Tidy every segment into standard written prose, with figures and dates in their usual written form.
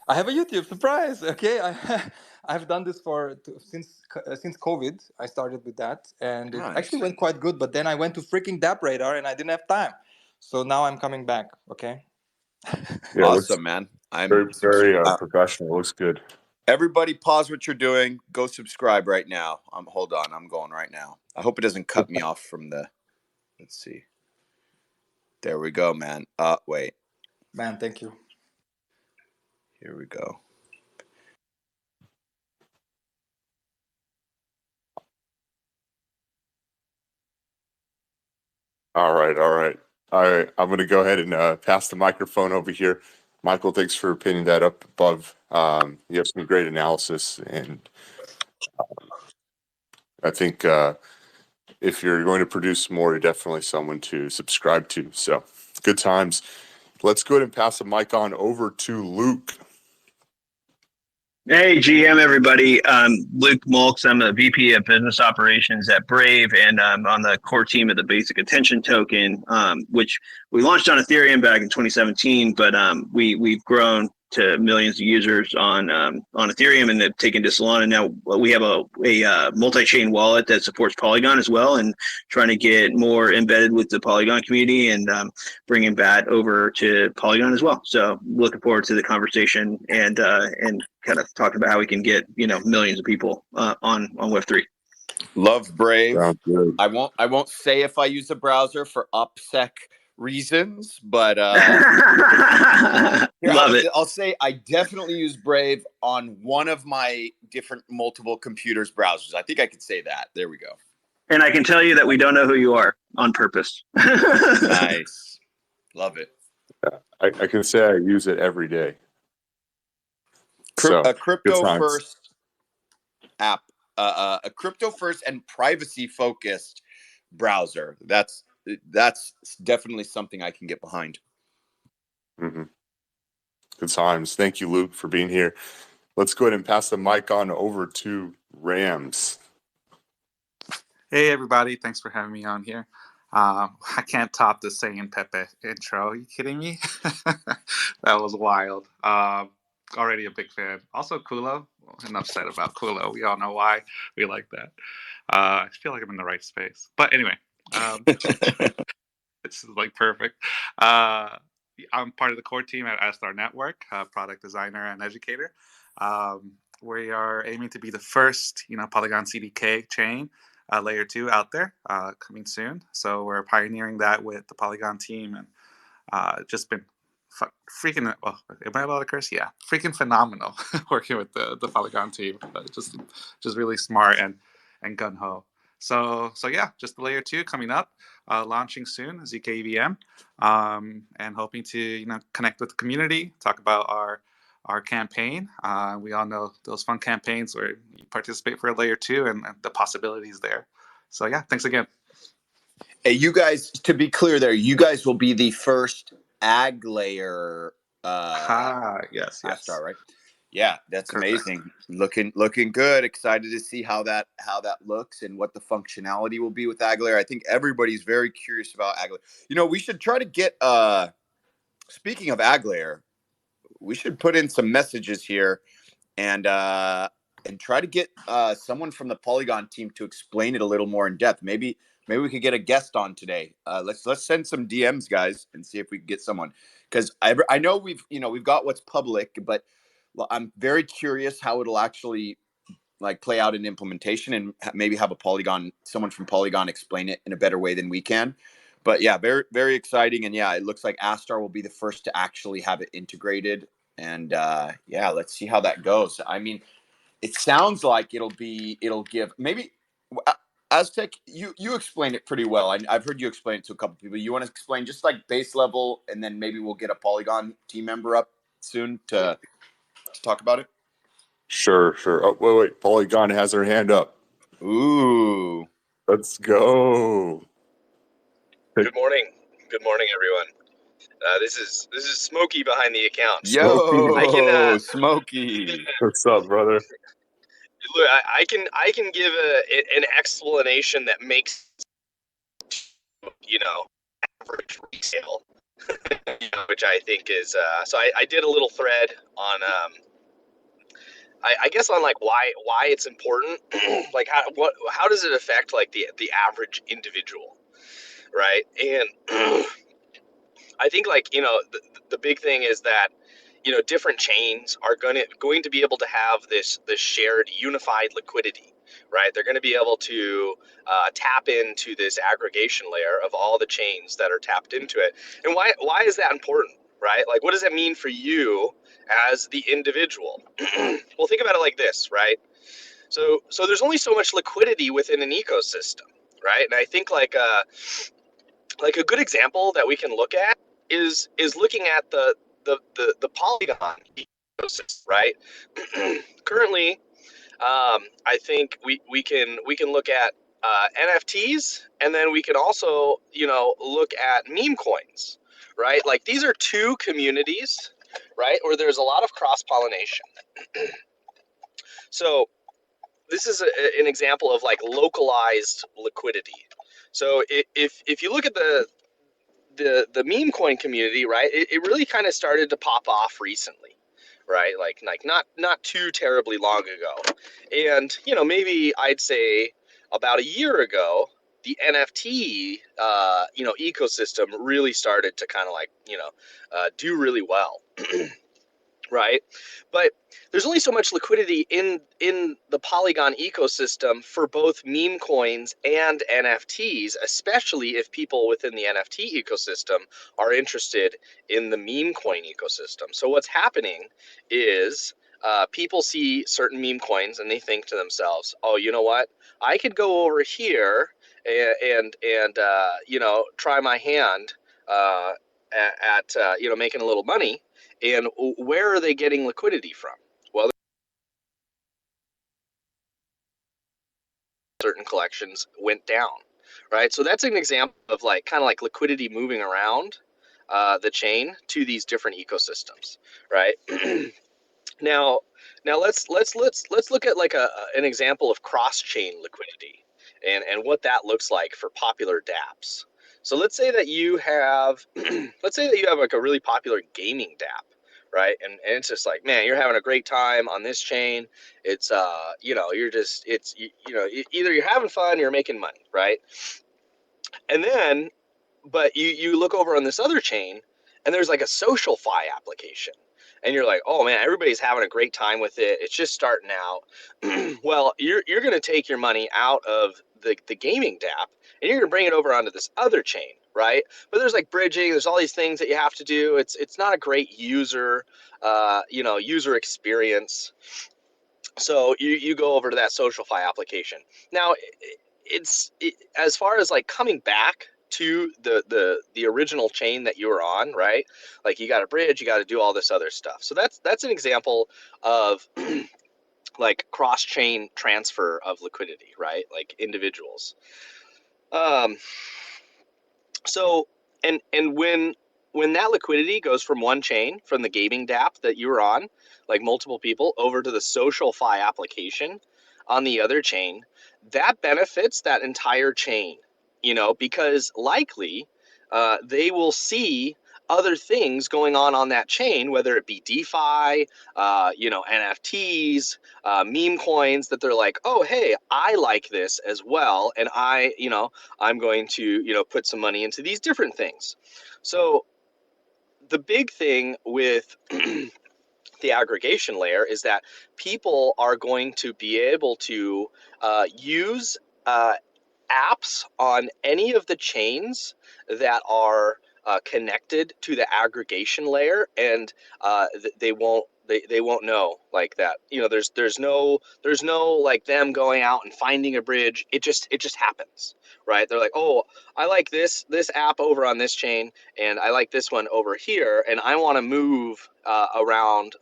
I have a YouTube surprise. Okay, I've done this since COVID. I started with that, and it Nice. actually went quite good. But then I went to freaking Dap Radar, and I didn't have time. So now I'm coming back. Okay. Yeah, Awesome, man. very professional. Looks good. Everybody pause what you're doing. Go subscribe right now. Hold on. I'm going right now. I hope it doesn't cut me off from the, let's see. There we go, man. Wait. Man, thank you. Here we go. All right. I'm going to go ahead and pass the microphone over here. Michael, thanks for pinning that up above. You have some great analysis, and I think if you're going to produce more, you're definitely someone to subscribe to. So good times. Let's go ahead and pass the mic on over to Luke. Hey, GM, everybody. Luke Mulks. I'm a VP of Business Operations at Brave, and I'm on the core team of the Basic Attention Token, which we launched on Ethereum back in 2017, but we've grown to millions of users on Ethereum, and they've taken to Solana. Now we have a multi-chain wallet that supports Polygon as well, and trying to get more embedded with the Polygon community and bringing that over to Polygon as well. So looking forward to the conversation and kind of talking about how we can get millions of people on Web3. Love Brave. Sounds good. I won't say if I use a browser for OPSEC reasons, but Love it. I'll say I definitely use Brave on one of my different multiple computers browsers. I think I could say that. There we go. And I can tell you that we don't know who you are on purpose. Nice. Love it. I can say I use it every day. A crypto first app, a crypto first and privacy focused browser. That's definitely something I can get behind. Mm-hmm. Good times. Thank you, Luke, for being here. Let's go ahead and pass the mic on over to Rams. Hey, everybody. Thanks for having me on here. I can't top the Saying Pepe intro. Are you kidding me? That was wild. Already a big fan. Also, Kulo. Enough said about Kulo. We all know why we like that. I feel like I'm in the right space. But anyway, it's like perfect. I'm part of the core team at Astar Network, product designer and educator. We are aiming to be the first, Polygon CDK chain, layer 2 out there, coming soon. So we're pioneering that with the Polygon team, and just been freaking. Well, am I allowed to curse? Yeah, freaking phenomenal working with the Polygon team. Just really smart and gun ho. So yeah, just the layer 2 coming up, launching soon, ZKEVM, and hoping to connect with the community, talk about our campaign. We all know those fun campaigns where you participate for a layer 2 and the possibilities there. So yeah, thanks again. Hey, you guys, to be clear there, you guys will be the first ag layer yes. Astar, right? Yeah, that's Correct. Amazing. Looking good. Excited to see how that looks and what the functionality will be with ag layer. I think everybody's very curious about ag layer. We should try to get speaking of ag layer, we should put in some messages here and try to get someone from the Polygon team to explain it a little more in depth. Maybe we could get a guest on today. Let's send some DMs, guys, and see if we can get someone. Because I know we've got what's public, but I'm very curious how it'll actually play out in implementation, and maybe have someone from Polygon explain it in a better way than we can. But yeah, very, very exciting. And yeah, it looks like Astar will be the first to actually have it integrated. And yeah, let's see how that goes. I mean, it sounds like it'll give maybe Aztec. You explained it pretty well. I've heard you explain it to a couple people. You want to explain just base level, and then maybe we'll get a Polygon team member up soon to talk about it. Sure. Oh, wait. Polygon has her hand up. Ooh. Let's go. Good morning, everyone. This is Smokey behind the account. Yo, Smokey. What's up, brother? Look, I can give an explanation that makes average resale which I think is so. I did a little thread on I guess on like why it's important, like how does it affect like the average individual, right? And I think like the big thing is that different chains are going to be able to have this shared unified liquidity, right? They're going to be able to tap into this aggregation layer of all the chains that are tapped into it. And why is that important, right? Like, what does that mean for you as the individual? Well, think about it like this, right? So there's only so much liquidity within an ecosystem, right? And I think like a good example that we can look at is looking at the Polygon ecosystem, right? Currently, I think we can look at NFTs, and then we can also look at meme coins, right? Like these are two communities, right, where there's a lot of cross pollination. So this is an example of like localized liquidity. So if you look at the meme coin community, right, it really kind of started to pop off recently, right? Like not too terribly long ago. And maybe I'd say about a year ago, the NFT ecosystem really started to kind of like do really well. Right, but there's only so much liquidity in the Polygon ecosystem for both meme coins and NFTs, especially if people within the NFT ecosystem are interested in the meme coin ecosystem. So what's happening is people see certain meme coins and they think to themselves, oh, you know what, I could go over here and try my hand at making a little money. And where are they getting liquidity from? Well, certain collections went down, right? So that's an example of like kind of like liquidity moving around the chain to these different ecosystems, right? now let's look at like an example of cross-chain liquidity and what that looks like for popular dApps. So let's say that you have like a really popular gaming dApp, right? And it's just like, man, you're having a great time on this chain. It's you're just either you're having fun or you're making money, right? And then but you look over on this other chain and there's like a social fi application, and you're like, oh man, everybody's having a great time with it, it's just starting out. Well, you're going to take your money out of the gaming dApp and you're going to bring it over onto this other chain, right? But there's like bridging, there's all these things that you have to do. It's not a great user user experience. So you go over to that social fi application. Now as far as like coming back to the original chain that you were on, right? Like you got to bridge, you got to do all this other stuff. So that's an example of like cross-chain transfer of liquidity, right? Like individuals. So and when that liquidity goes from one chain, from the gaming dApp that you were on, like multiple people, over to the social fi application on the other chain, that benefits that entire chain, because likely they will see other things going on that chain, whether it be DeFi, NFTs, meme coins, that they're like, oh, hey, I like this as well. And I'm going to, put some money into these different things. So the big thing with the aggregation layer is that people are going to be able to use apps on any of the chains that are connected to the aggregation layer, and they won't know like that. There's no like them going out and finding a bridge. It just happens, right? They're like, oh, I like this app over on this chain, and I like this one over here, and I want to move around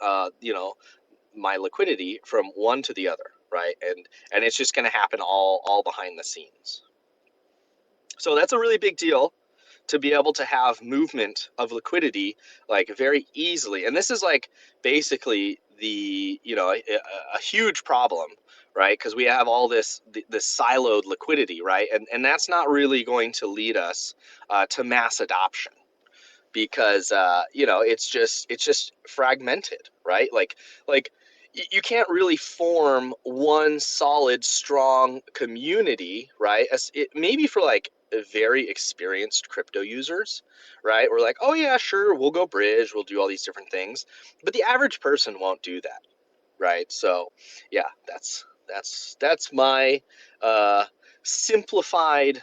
my liquidity from one to the other, right? And it's just going to happen all behind the scenes. So that's a really big deal, to be able to have movement of liquidity like very easily. And this is like basically the a huge problem, right? Because we have all this siloed liquidity, right? And that's not really going to lead us to mass adoption, because it's just fragmented, right? Like you can't really form one solid, strong community, right? Maybe for like very experienced crypto users, right? We're like, oh yeah, sure, we'll go bridge, we'll do all these different things, but the average person won't do that, right? So, yeah, that's my simplified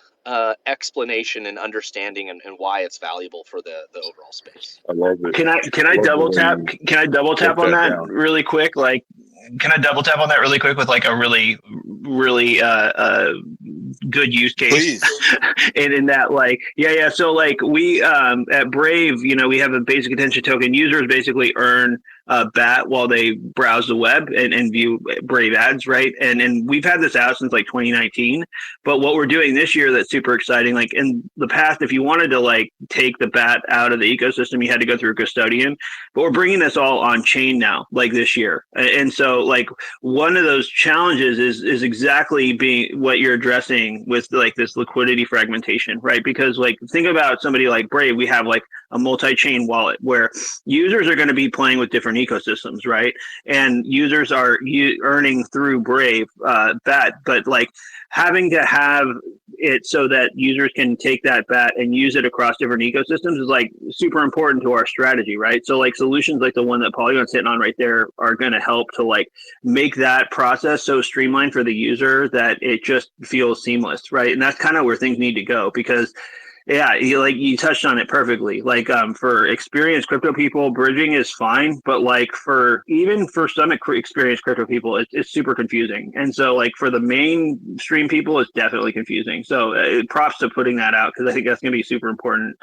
explanation and understanding and why it's valuable for the overall space. I love it. Can I Love the double way tap? you Can I double tap broke on that that down. really quick? Like, can I double tap on that really quick with like a really good use case? Please. And in that, like, yeah. So like we at Brave, we have a basic attention token. Users basically earn BAT while they browse the web and view Brave ads, right? And we've had this out since like 2019. But what we're doing this year that's super exciting, like in the past, if you wanted to like take the BAT out of the ecosystem, you had to go through a custodian. But we're bringing this all on chain now, like this year. And so like one of those challenges is exactly being what you're addressing with like this liquidity fragmentation, right? Because like think about somebody like Brave, we have like a multi-chain wallet where users are going to be playing with different ecosystems, right? And users are earning through Brave BAT, but like having to have it so that users can take that BAT and use it across different ecosystems is like super important to our strategy, right? So like solutions like the one that Polygon's hitting on right there are going to help to like make that process so streamlined for the user that it just feels seamless, right? And that's kind of where things need to go, because yeah, you touched on it perfectly. Like for experienced crypto people, bridging is fine, but like for some experienced crypto people, it's super confusing. And so like for the mainstream people, it's definitely confusing. So props to putting that out, because I think that's going to be a super important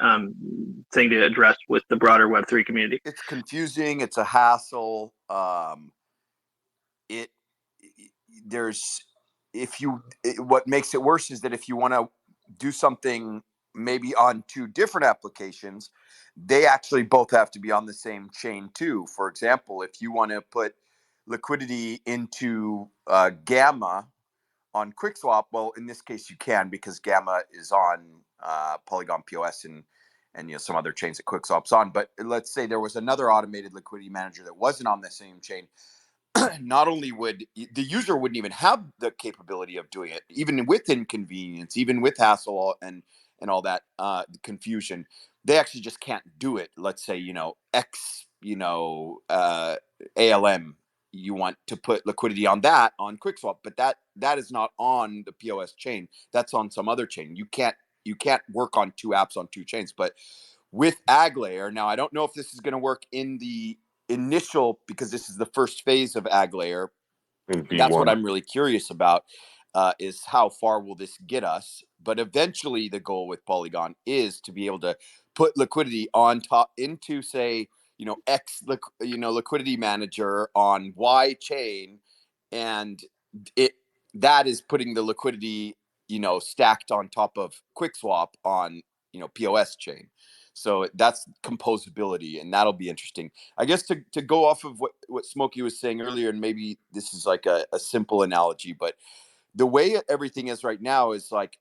thing to address with the broader Web3 community. It's confusing. It's a hassle. What makes it worse is that if you want to do something maybe on two different applications, they actually both have to be on the same chain too. For example, if you want to put liquidity into Gamma on QuickSwap, well, in this case you can, because Gamma is on Polygon POS and some other chains that QuickSwap's on. But let's say there was another automated liquidity manager that wasn't on the same chain. Not only would the user wouldn't even have the capability of doing it, even with inconvenience, even with hassle and all that confusion, they actually just can't do it. Let's say X ALM, you want to put liquidity on that on QuickSwap, but that is not on the POS chain. That's on some other chain. You can't work on two apps on two chains. But with AgLayer, now I don't know if this is going to work in the initial, because this is the first phase of AgLayer. That's what I'm really curious about, is how far will this get us? But eventually the goal with Polygon is to be able to put liquidity on top into, say, X liquidity manager on Y chain, and that is putting the liquidity stacked on top of QuickSwap on POS chain. So that's composability, and that'll be interesting. I guess to go off of what Smokey was saying earlier, and maybe this is like a simple analogy, but the way everything is right now is like,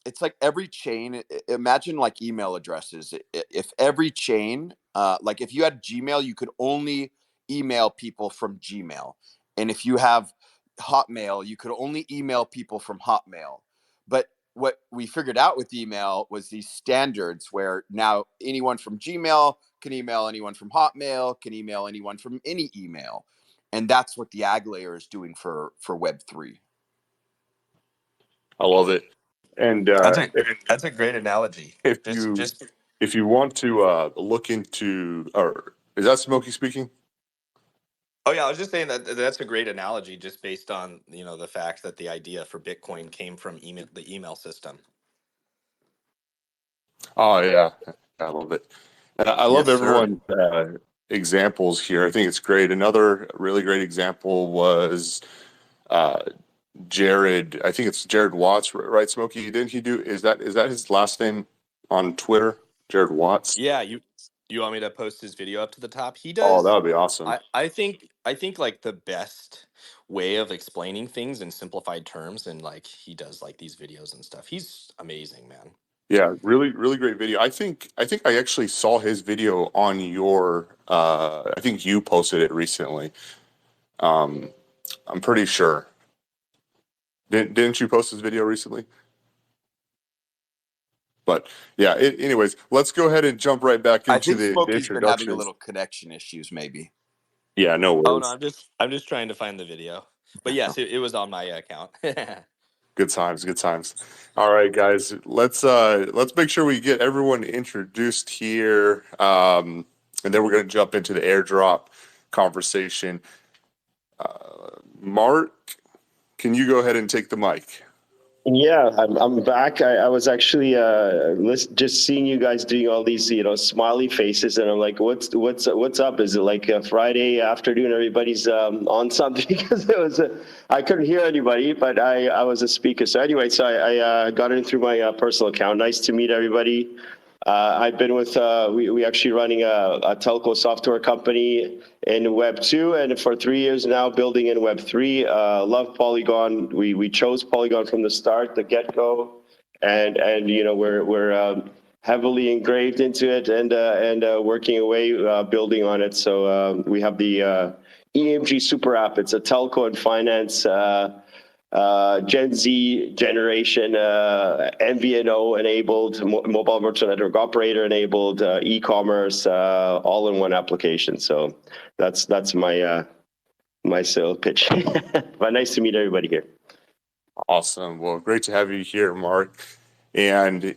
it's like every chain. Imagine like email addresses. If every chain, like if you had Gmail, you could only email people from Gmail, and if you have Hotmail, you could only email people from Hotmail. But what we figured out with email was these standards where now anyone from Gmail can email anyone from Hotmail, can email anyone from any email. And that's what the AgLayer is doing for Web3. I love it. And that's a great analogy. if you want to look into, or is that Smokey speaking? Oh yeah, I was just saying that's a great analogy, just based on the fact that the idea for Bitcoin came from the email system. Oh yeah, I love it. And I love Yes, sir. everyone's examples here. I think it's great. Another really great example was Jared. I think it's Jared Watts, right? Smokey, didn't he do? Is that his last name on Twitter? Jared Watts. Yeah, you want me to post his video up to the top? He Oh, that does. would be awesome. I think like the best way of explaining things in simplified terms, and like he does like these videos and stuff. He's amazing, man. Yeah, really, really great video. I think I actually saw his video on your. I think you posted it recently. Um, I'm pretty sure. Didn't you post this video recently? But yeah. Anyways, let's go ahead and jump right back I into think the Smokey's been having a introductions. little connection issues, maybe. Yeah, no Oh no, worries. I'm just trying to find the video. But yes, it was on my account. Good times, good times. All right, guys, let's make sure we get everyone introduced here, and then we're going to jump into the airdrop conversation. Mark, can you go ahead and take the mic? Yeah, I'm back. I was actually just seeing you guys doing all these, smiley faces, and I'm like, what's up? Is it like a Friday afternoon? Everybody's on something because I couldn't hear anybody, but I was a speaker. So anyway, so I got in through my personal account. Nice to meet everybody. I've been with we actually running a telco software company in Web 2, and for 3 years now building in Web 3. Love Polygon. We chose Polygon from the start, the get-go, and we're heavily engraved into it and working away, building on it. So we have the EMG Super App. It's a telco and finance Gen Z generation, MVNO enabled, mobile virtual network operator enabled, e-commerce, all in one application. So that's my my sales pitch. But nice to meet everybody here. Awesome. Well, great to have you here, Mark. And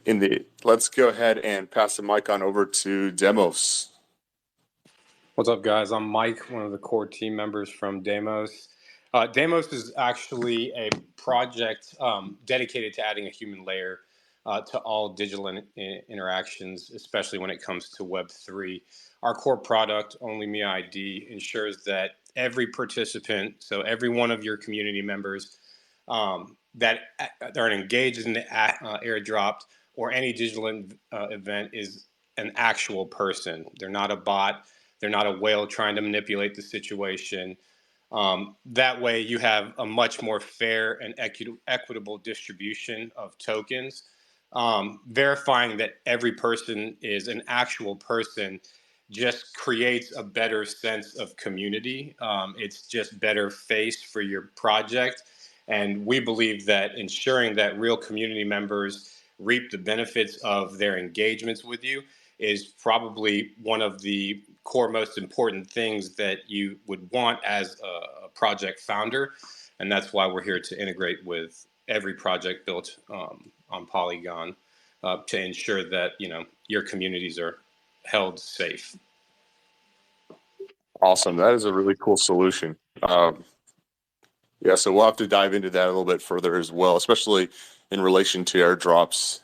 let's go ahead and pass the mic on over to Demos. What's up, guys? I'm Mike, one of the core team members from Demos. Demos is actually a project dedicated to adding a human layer to all digital interactions, especially when it comes to Web3. Our core product, Only Me ID, ensures that every participant, so every one of your community members that are engaged in the airdropped or any digital event is an actual person. They're not a bot. They're not a whale trying to manipulate the situation. That way, you have a much more fair and equitable distribution of tokens. Verifying that every person is an actual person just creates a better sense of community. It's just better face for your project. And we believe that ensuring that real community members reap the benefits of their engagements with you is probably one of the core most important things that you would want as a project founder. And that's why we're here to integrate with every project built on Polygon to ensure that your communities are held safe. Awesome. That is a really cool solution. Yeah, so we'll have to dive into that a little bit further as well, especially in relation to airdrops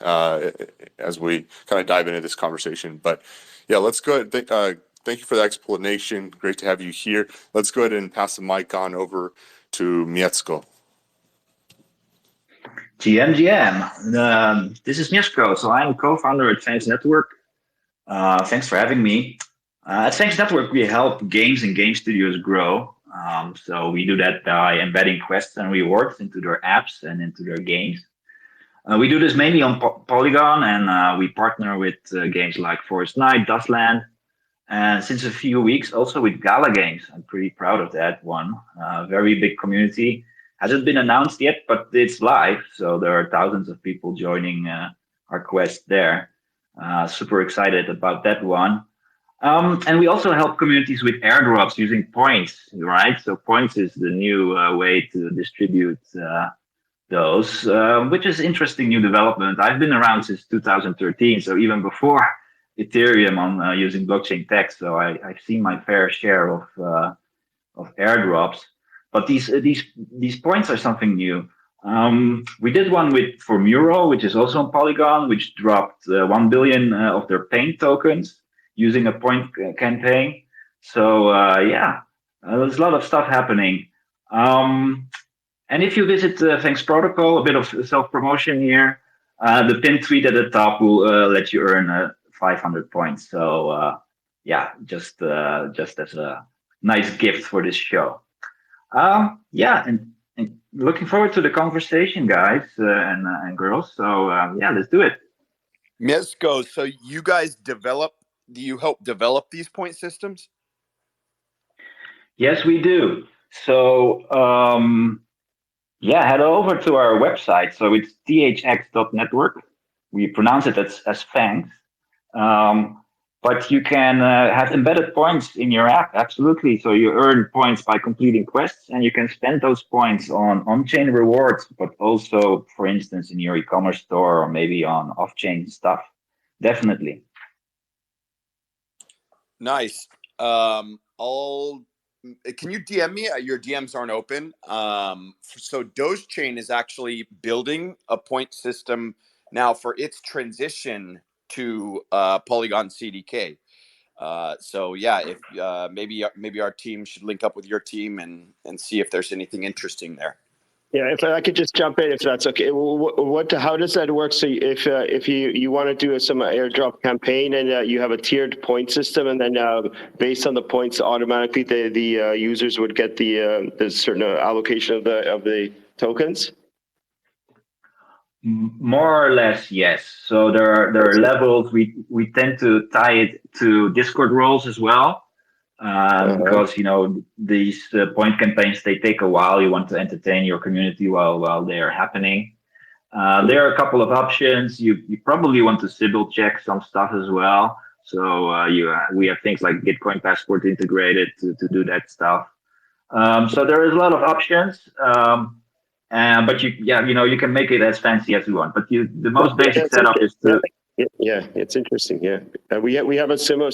as we kind of dive into this conversation. But yeah, let's go ahead. Thank you for the explanation. Great to have you here. Let's go ahead and pass the mic on over to Mieszko. GM. This is Mieszko. So I'm a co-founder at Fangs Network. Thanks for having me. At Fangs Network, we help games and game studios grow. So we do that by embedding quests and rewards into their apps and into their games. We do this mainly on Polygon, and we partner with games like Forest Night, Dustland, and since a few weeks also with Gala Games. I'm pretty proud of that one. Very big community. Hasn't been announced yet, but it's live. So there are thousands of people joining our quest there. Super excited about that one. And we also help communities with airdrops using points, right? So points is the new way to distribute those, which is interesting new development. I've been around since 2013, so even before Ethereum on using blockchain tech. So I've seen my fair share of airdrops. But these points are something new. We did one for Mural, which is also on Polygon, which dropped 1 billion of their paint tokens using a point campaign. So yeah, there's a lot of stuff happening. And if you visit Thanks Protocol, a bit of self-promotion here, the pinned tweet at the top will let you earn 500 points. So yeah, just as a nice gift for this show. Yeah, and looking forward to the conversation, guys and girls. So yeah, let's do it. Mesko, so you guys do you help develop these point systems? Yes, we do. So, yeah, head over to our website. So it's thx.network. We pronounce it as Fangs. But you can have embedded points in your app, absolutely. So you earn points by completing quests, and you can spend those points on-chain rewards, but also, for instance, in your e-commerce store or maybe on off-chain stuff. Definitely. Nice. Can you DM me? Your DMs aren't open. So Dogechain is actually building a point system now for its transition to Polygon CDK. So yeah, if maybe our team should link up with your team and see if there's anything interesting there. Yeah, if I could just jump in, if that's okay. How does that work? So if you want to do some airdrop campaign and you have a tiered point system, and then based on the points, automatically the users would get the certain allocation of the tokens. More or less, yes. So there are levels. We tend to tie it to Discord roles as well. Because these point campaigns, they take a while. You want to entertain your community while they are happening. There are a couple of options. You probably want to Sybil check some stuff as well. So we have things like Bitcoin Passport integrated to do that stuff. So there is a lot of options. But you can make it as fancy as you want. But the most basic setup is to. Yeah, it's interesting. Yeah, we have a similar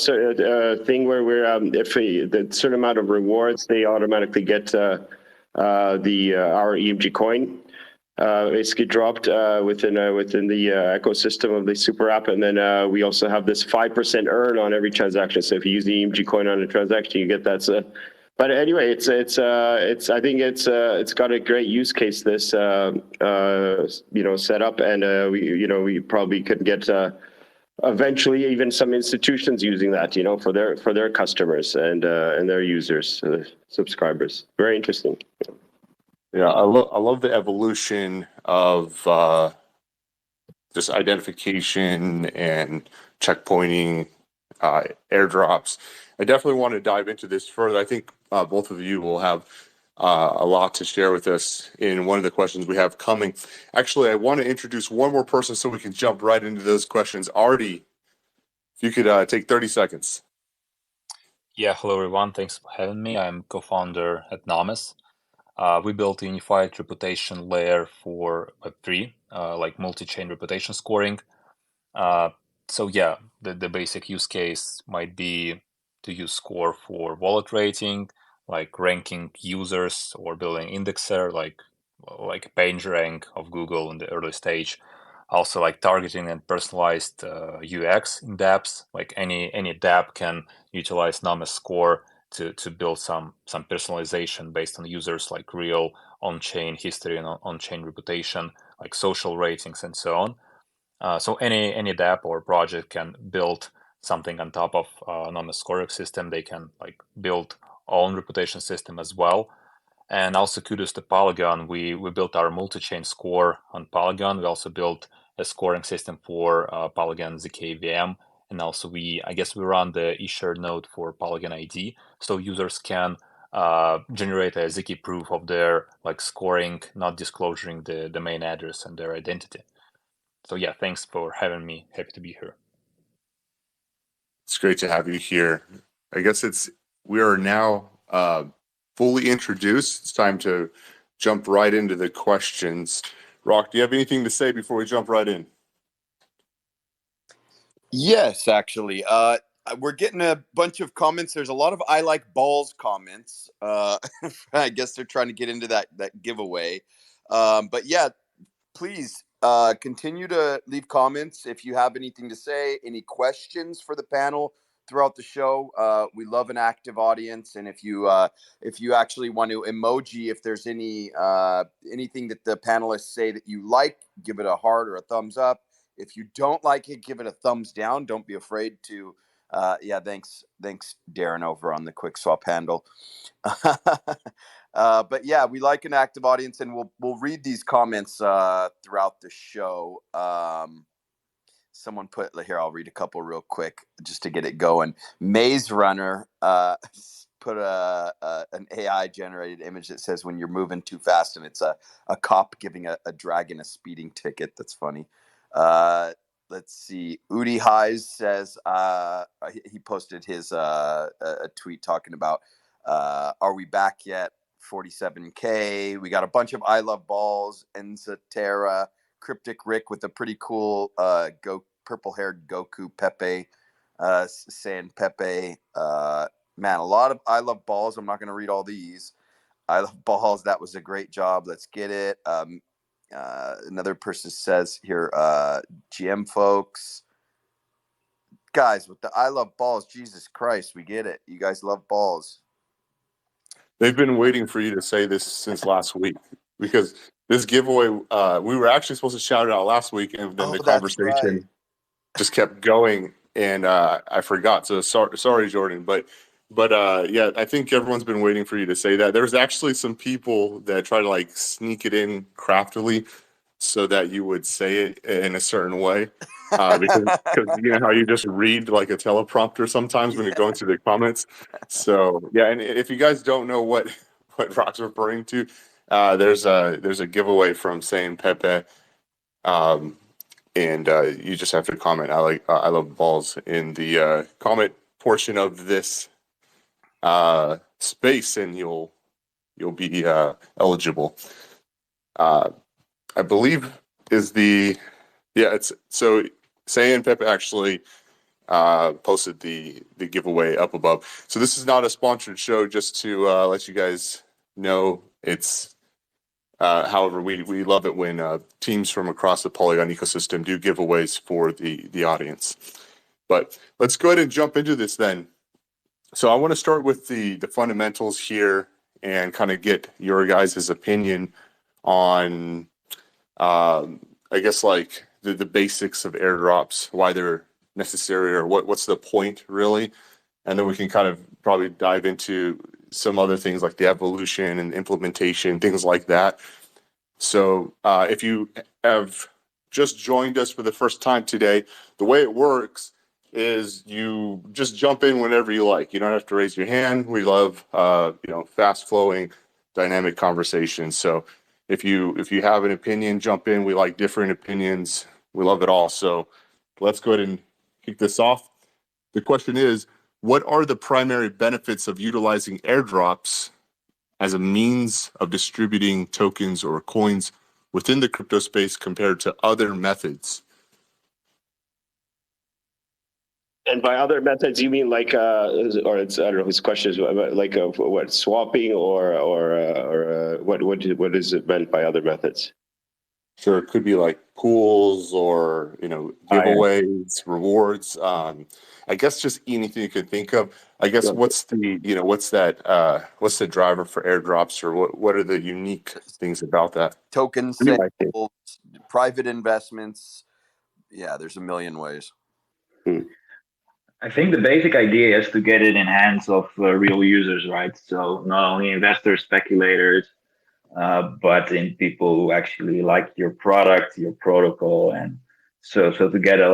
thing where we're if the certain amount of rewards, they automatically get our EMG coin basically dropped within the ecosystem of the super app, and then we also have this 5% earn on every transaction. So if you use the EMG coin on a transaction, you get that. But anyway, it's I think it's got a great use case, this setup, and we probably could get eventually even some institutions using that, for their customers and their users, subscribers. Very interesting. Yeah, I love the evolution of just identification and checkpointing, airdrops. I definitely want to dive into this further. I think both of you will have a lot to share with us in one of the questions we have coming. Actually, I want to introduce one more person so we can jump right into those questions. Artie, if you could take 30 seconds. Yeah, hello everyone. Thanks for having me. I'm co-founder at Namas. We built a unified reputation layer for Web3, like multi-chain reputation scoring. So yeah, the basic use case might be to use Score for wallet rating, like ranking users, or building indexer, like PageRank of Google in the early stage. Also, like targeting and personalized UX in dApps. Like any dApp can utilize Namas Score to build some personalization based on users, like real on-chain history and on-chain reputation, like social ratings and so on. So any dApp or project can build something on top of Namas scoring system. They can like build own reputation system as well. And also kudos to Polygon. We built our multi-chain score on Polygon. We also built a scoring system for Polygon zkVM. And also I guess we run the eShare node for Polygon ID. So users can generate a zk proof of their like scoring, not disclosing the domain address and their identity. So yeah, thanks for having me. Happy to be here. It's great to have you here. I guess we are now fully introduced. It's time to jump right into the questions. Rock, do you have anything to say before we jump right in? Yes, actually. We're getting a bunch of comments. There's a lot of I like balls comments. I guess they're trying to get into that giveaway. But yeah, please continue to leave comments if you have anything to say, any questions for the panel throughout the show. We love an active audience, and if you actually want to emoji, if there's anything that the panelists say that you like, give it a heart or a thumbs up. If you don't like it, give it a thumbs down. Don't be afraid to. Thanks, Darren, over on the QuickSwap handle. But yeah, we like an active audience, and we'll read these comments throughout the show. someone put here. I'll read a couple real quick just to get it going. Maze Runner put an AI generated image that says when you're moving too fast, and it's a cop giving a dragon a speeding ticket. That's funny. Let's see. Udi Highs says he posted his a tweet talking about are we back yet? 47K. We got a bunch of I Love Balls, Enza Terra, Cryptic Rick with a pretty cool purple haired Goku Pepe, saying Pepe. Man, a lot of I Love Balls. I'm not going to read all these. I Love Balls. That was a great job. Let's get it. Another person says here, GM folks. Guys, with the I Love Balls, Jesus Christ, we get it. You guys love balls. They've been waiting for you to say this since last week, because this giveaway, we were actually supposed to shout it out last week, and then the conversation just kept going, and I forgot. So sorry, Jordan. But yeah, I think everyone's been waiting for you to say that. There's actually some people that try to like sneak it in craftily so that you would say it in a certain way. Because you know how you just read like a teleprompter sometimes when you're going through the comments. So yeah, and if you guys don't know what Rock's referring to, there's a giveaway from Saying Pepe, and you just have to comment I love balls in the comment portion of this space, and you'll be eligible. I believe it's so Saying Pepe actually posted the giveaway up above. So this is not a sponsored show, just to let you guys know. It's however, we love it when teams from across the Polygon ecosystem do giveaways for the audience. But let's go ahead and jump into this then. So I want to start with the fundamentals here and kind of get your guys' opinion on I guess like the basics of airdrops, why they're necessary, or what's the point really, and then we can kind of probably dive into some other things like the evolution and implementation, things like that. So if you have just joined us for the first time today, the way it works is you just jump in whenever you like. You don't have to raise your hand. We love fast flowing, dynamic conversations. So if you have an opinion, jump in. We like different opinions. We love it all. So let's go ahead and kick this off. The question is, what are the primary benefits of utilizing airdrops as a means of distributing tokens or coins within the crypto space compared to other methods? And by other methods, you mean like, or it's, I don't know whose question is, like what, swapping or what is it meant by other methods? Sure, it could be like pools or giveaways, rewards. I guess just anything you could think of. I guess what's the driver for airdrops, or what are the unique things about that? Token sales, private investments. Yeah, there's a million ways. I think the basic idea is to get it in hands of real users, right? So not only investors, speculators, but in people who actually like your product, your protocol, and so to get a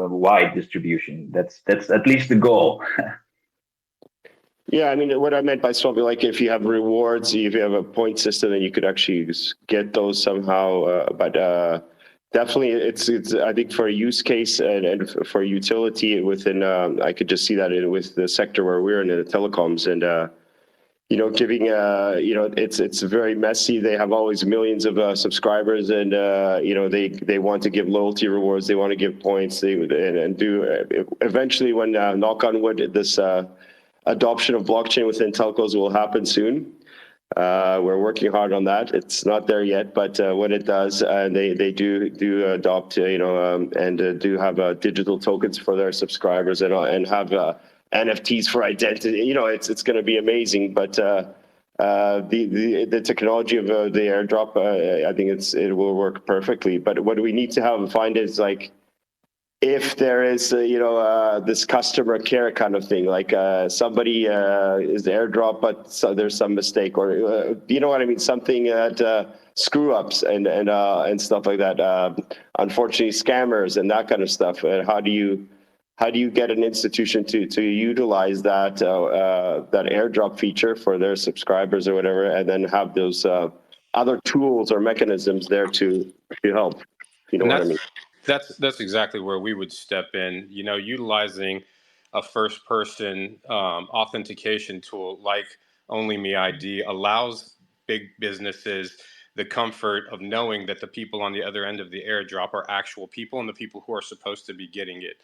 wide distribution. That's at least the goal. Yeah, I mean, what I meant by swapping, like if you have rewards, if you have a point system, then you could actually get those somehow. But definitely, it's I think for a use case and for utility within, I could just see that with the sector where we're in the telecoms, and giving it's very messy. They have always millions of subscribers, and they want to give loyalty rewards, they want to give points, and do eventually, when knock on wood, this adoption of blockchain within telcos will happen soon. We're working hard on that. It's not there yet, but when it does, they do adopt, and do have digital tokens for their subscribers, and have NFTs for identity. It's going to be amazing. But the technology of the airdrop, I think it will work perfectly. But what we need to find is like, if there is, this customer care kind of thing, like somebody is airdrop, but there's some mistake, or you know what I mean, something that screw ups and stuff like that. Unfortunately, scammers and that kind of stuff. And how do you get an institution to utilize that that airdrop feature for their subscribers or whatever, and then have those other tools or mechanisms there to help? You know And what I mean? that's exactly where we would step in. You know, utilizing a first-person authentication tool like OnlyMeID allows big businesses the comfort of knowing that the people on the other end of the airdrop are actual people and the people who are supposed to be getting it.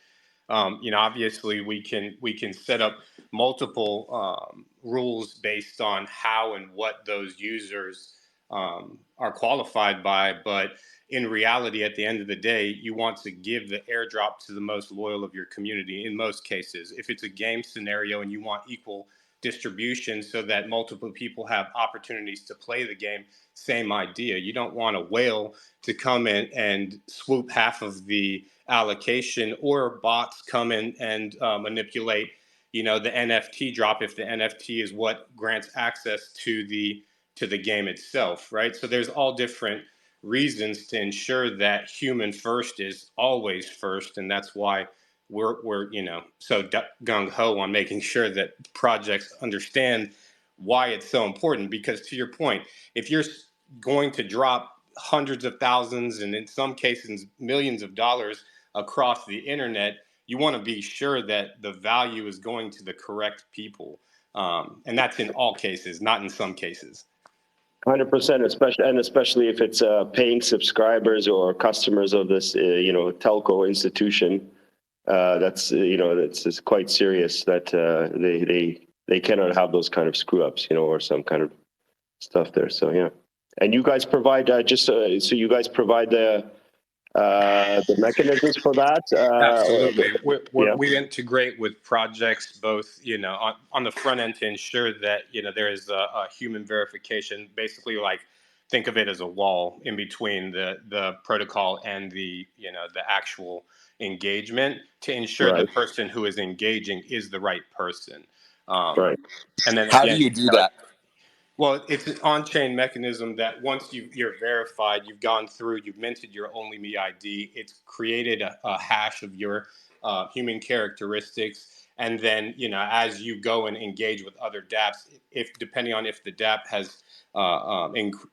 You know, obviously we can set up multiple rules based on how and what those users are qualified by, but in reality, at the end of the day, you want to give the airdrop to the most loyal of your community in most cases. If it's a game scenario and you want equal distribution so that multiple people have opportunities to play the game, same idea. You don't want a whale to come in and swoop half of the allocation, or bots come in and manipulate, you know, the NFT drop if the NFT is what grants access to the game itself, right? So there's all different reasons to ensure that human first is always first, and that's why we're you know, so gung ho on making sure that projects understand why it's so important. Because to your point, if you're going to drop hundreds of thousands and in some cases millions of dollars across the internet, you want to be sure that the value is going to the correct people, and that's in all cases, not in some cases. 100%, especially if it's paying subscribers or customers of this, you know, telco institution. That's you know, it's quite serious that they cannot have those kind of screw ups, you know, or some kind of stuff there. So yeah, and you guys provide so you guys provide the mechanisms for that. Absolutely. Yeah. We integrate with projects both, you know, on the front end to ensure that, you know, there is a human verification, basically, like, think of it as a wall in between the protocol and the, you know, the actual engagement, to ensure the Right. person who is engaging is the right person. Right. And then How do again, you do that? well, it's an on-chain mechanism that once you're verified, you've gone through, you've minted your OnlyMeID, it's created a hash of your human characteristics, and then, you know, as you go and engage with other dApps, if depending on if the dApp has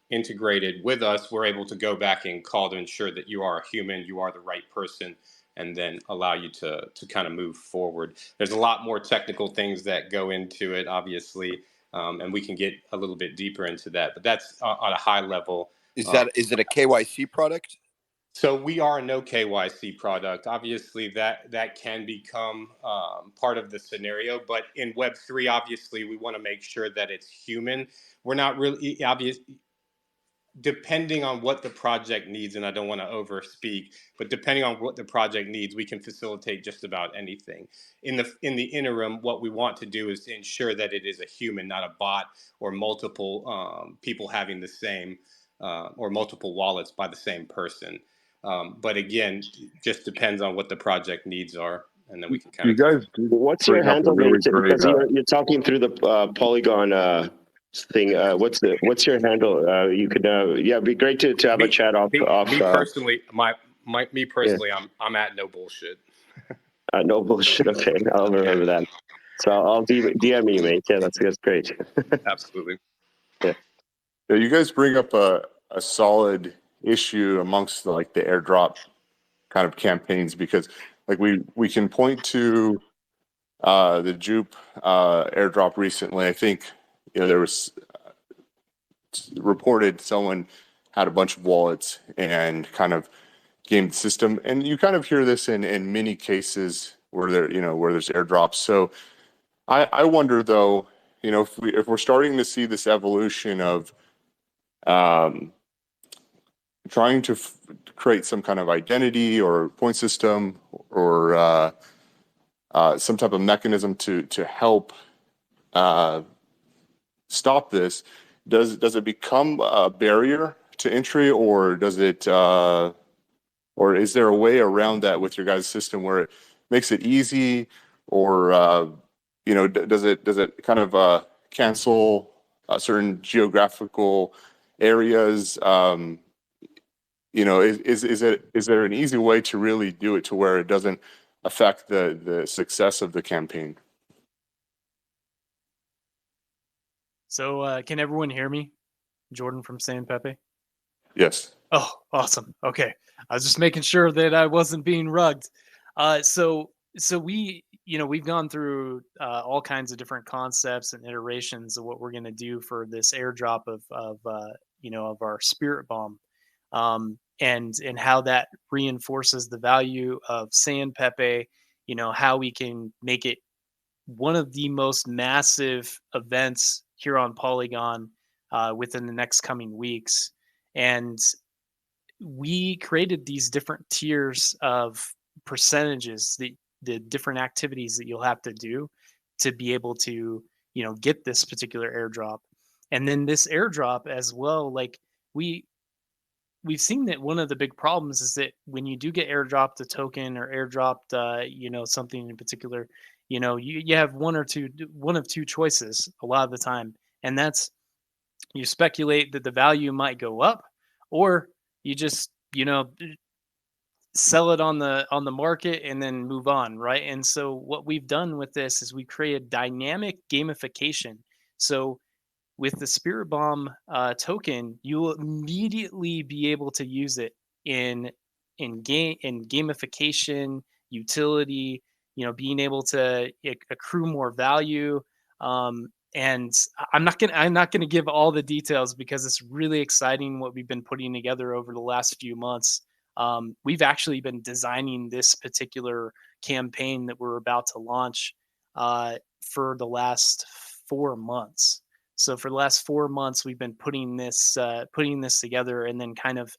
integrated with us, we're able to go back and call to ensure that you are a human, you are the right person, and then allow you to kind of move forward. There's a lot more technical things that go into it, obviously. And we can get a little bit deeper into that, but that's on a high level. Is it a KYC product? So we are a no KYC product. Obviously, that can become part of the scenario, but in Web3, obviously, we want to make sure that it's human. We're not really obvious. Depending on what the project needs, and I don't want to overspeak, but depending on what the project needs, we can facilitate just about anything. In the interim, what we want to do is to ensure that it is a human, not a bot, or multiple people having the same or multiple wallets by the same person. But again, just depends on what the project needs are, and then we can kind You of. guys What's your bring up a handle, really Nate? great. Because you're talking through the Polygon thing. What's your handle? You could it'd be great to have a chat off. Me personally, me personally, Yeah. I'm at no bullshit. No bullshit. Okay, I'll remember that. So I'll DM you, mate. Yeah, that's great. Absolutely. Yeah. You guys bring up a solid issue amongst like the airdrop kind of campaigns, because like we can point to the Jupe airdrop recently. I think, you know, there was reported someone had a bunch of wallets and kind of gamed the system, and you kind of hear this in many cases where where there's airdrops. So I wonder though, you know, if we're starting to see this evolution of trying to create some kind of identity or point system or some type of mechanism to help stop this, does it become a barrier to entry, or does it or is there a way around that with your guys' system where it makes it easy, or you know, does it kind of cancel certain geographical areas? Is there an easy way to really do it to where it doesn't affect the success of the campaign? So can everyone hear me? Jordan from San Pepe. Yes. Oh, awesome. Okay. I was just making sure that I wasn't being rugged. So we've gone through all kinds of different concepts and iterations of what we're going to do for this airdrop of our spirit bomb, and how that reinforces the value of San Pepe, how we can make it one of the most massive events here on Polygon within the next coming weeks. And we created these different tiers of percentages, the different activities that you'll have to do to be able to get this particular airdrop. And then this airdrop as well, like we've seen that one of the big problems is that when you do get airdropped a token or airdropped something in particular, you have one of two choices a lot of the time, and that's you speculate that the value might go up, or you just sell it on the market and then move on, right? And so what we've done with this is we created dynamic gamification. So with the Spirit Bomb token, you will immediately be able to use it in gamification, utility, being able to accrue more value. And I'm not gonna give all the details because it's really exciting what we've been putting together over the last few months. We've actually been designing this particular campaign that we're about to launch for the last 4 months. So for the last 4 months, we've been putting this together, and then kind of,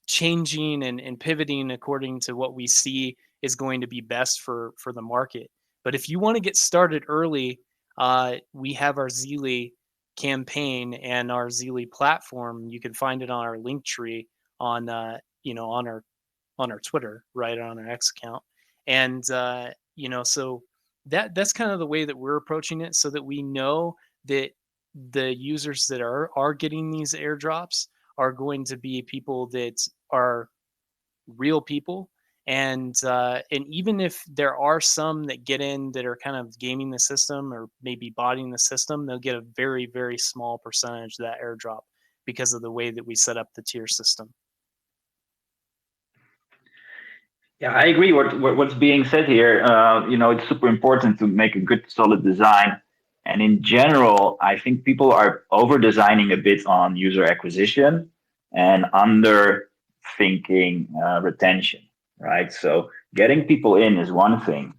changing and pivoting according to what we see is going to be best for the market. But if you want to get started early, we have our Zeely campaign and our Zeely platform. You can find it on our link tree on on our Twitter, right, on our X account. And so that's kind of the way that we're approaching it, so that we know that the users that are getting these airdrops are going to be people that are real people. And even if there are some that get in that are kind of gaming the system or maybe botting the system, they'll get a very, very small percentage of that airdrop because of the way that we set up the tier system. Yeah, I agree. What's being said here, it's super important to make a good, solid design. And in general, I think people are over designing a bit on user acquisition and under thinking retention, right? So getting people in is one thing,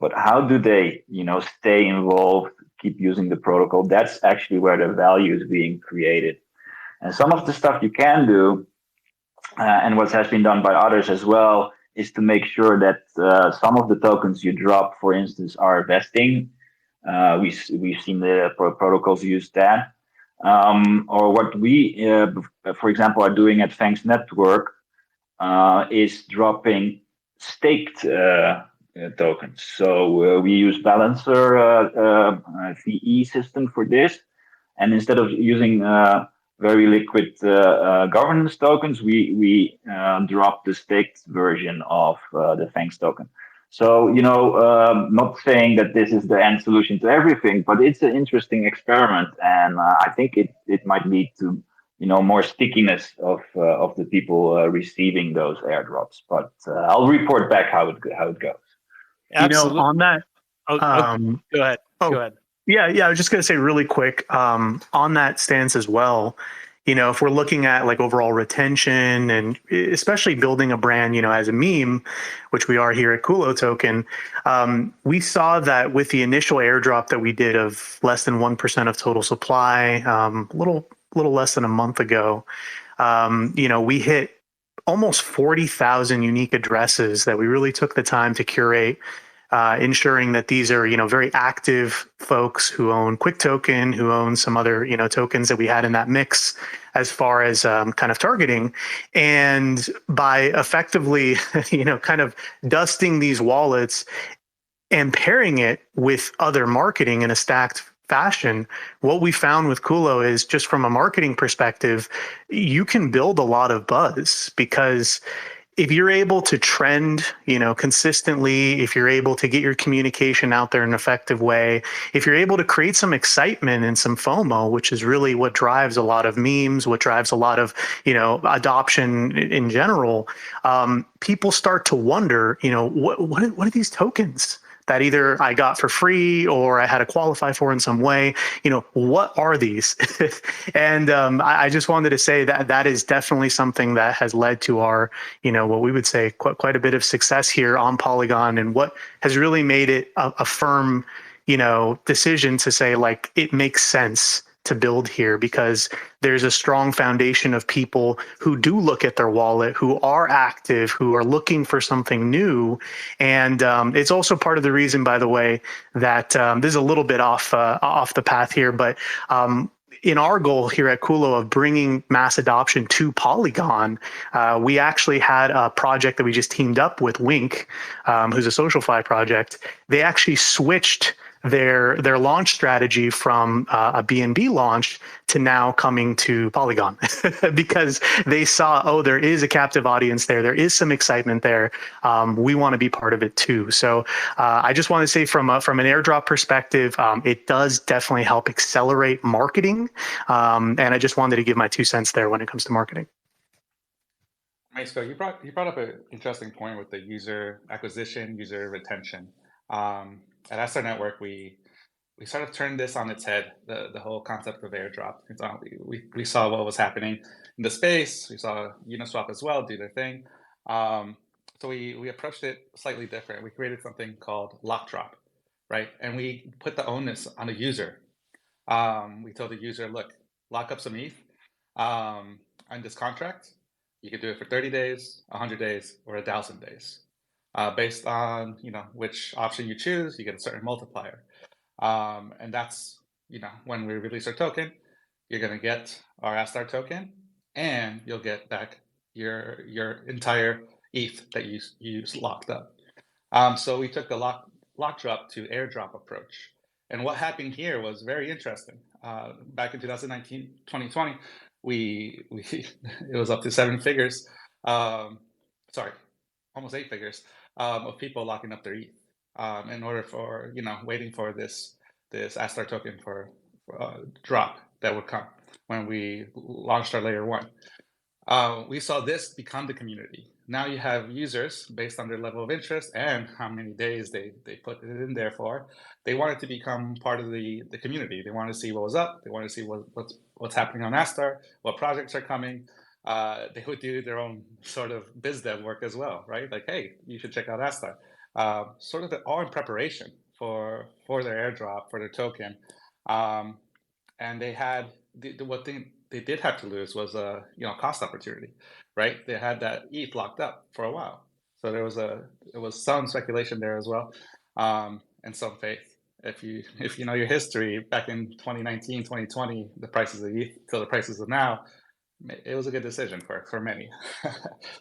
but how do they, stay involved, keep using the protocol? That's actually where the value is being created. And some of the stuff you can do, and what has been done by others as well, is to make sure that some of the tokens you drop, for instance, are vesting. We've seen the protocols use that. Or what we, for example, are doing at Fangs Network is dropping staked tokens. So we use Balancer VE system for this. And instead of using very liquid governance tokens, we drop the staked version of the Fangs token. So, not saying that this is the end solution to everything, but it's an interesting experiment. And I think it might lead to, more stickiness of the people receiving those airdrops. But I'll report back how it goes. Absolutely. On that. Go ahead. Go ahead. Yeah, I was just going to say really quick on that stance as well. If we're looking at like overall retention and especially building a brand, as a meme, which we are here at Kulo Token, we saw that with the initial airdrop that we did of less than 1% of total supply, a little less than a month ago, we hit almost 40,000 unique addresses that we really took the time to curate. Ensuring that these are, very active folks who own QuickToken, who own some other, tokens that we had in that mix as far as kind of targeting. And by effectively, kind of dusting these wallets and pairing it with other marketing in a stacked fashion. What we found with Kulo is, just from a marketing perspective, you can build a lot of buzz, because if you're able to trend, consistently, if you're able to get your communication out there in an effective way, if you're able to create some excitement and some FOMO, which is really what drives a lot of memes, what drives a lot of, adoption in general, people start to wonder, what are these tokens that either I got for free or I had to qualify for in some way? What are these? And I just wanted to say that that is definitely something that has led to our, what we would say quite a bit of success here on Polygon, and what has really made it a firm, decision to say, like, it makes sense to build here, because there's a strong foundation of people who do look at their wallet, who are active, who are looking for something new. And it's also part of the reason, by the way, that this is a little bit off the path here, but in our goal here at Kulo of bringing mass adoption to Polygon, we actually had a project that we just teamed up with Wink, who's a SocialFi project. They actually switched their launch strategy from a BNB launch to now coming to Polygon because they saw, oh, there is a captive audience there. There is some excitement there. We want to be part of it too. So I just want to say from an airdrop perspective, it does definitely help accelerate marketing. And I just wanted to give my 2 cents there when it comes to marketing. Nice. So you brought up an interesting point with the user acquisition, user retention. At SR Network, we sort of turned this on its head, the whole concept of airdrop. We saw what was happening in the space. We saw Uniswap as well do their thing. So we approached it slightly different. We created something called lock drop, right? And we put the onus on the user. We told the user, look, lock up some ETH on this contract. You can do it for 30 days, 100 days, or 1,000 days. Based on which option you choose, you get a certain multiplier. And that's when we release our token, you're going to get our Astar token, and you'll get back your entire ETH that you locked up. So we took the lock drop to airdrop approach. And what happened here was very interesting. Back in 2019, 2020, it was up to 7 figures. Sorry, almost 8 figures of people locking up their ETH in order for waiting for this Astar token for drop that would come when we launched our layer 1. We saw this become the community. Now you have users based on their level of interest and how many days they put it in there for. They wanted to become part of the community. They wanted to see what was up. They wanted to see what's happening on Astar, what projects are coming. They would do their own sort of biz dev work as well, right? Like, hey, you should check out Astar. Sort of all in preparation for their airdrop, for their token. And they had what they did have to lose was a cost opportunity, right? They had that ETH locked up for a while, so there was some speculation there as well, and some faith. If you know your history, back in 2019, 2020, the prices of ETH to the prices of now, it was a good decision for many.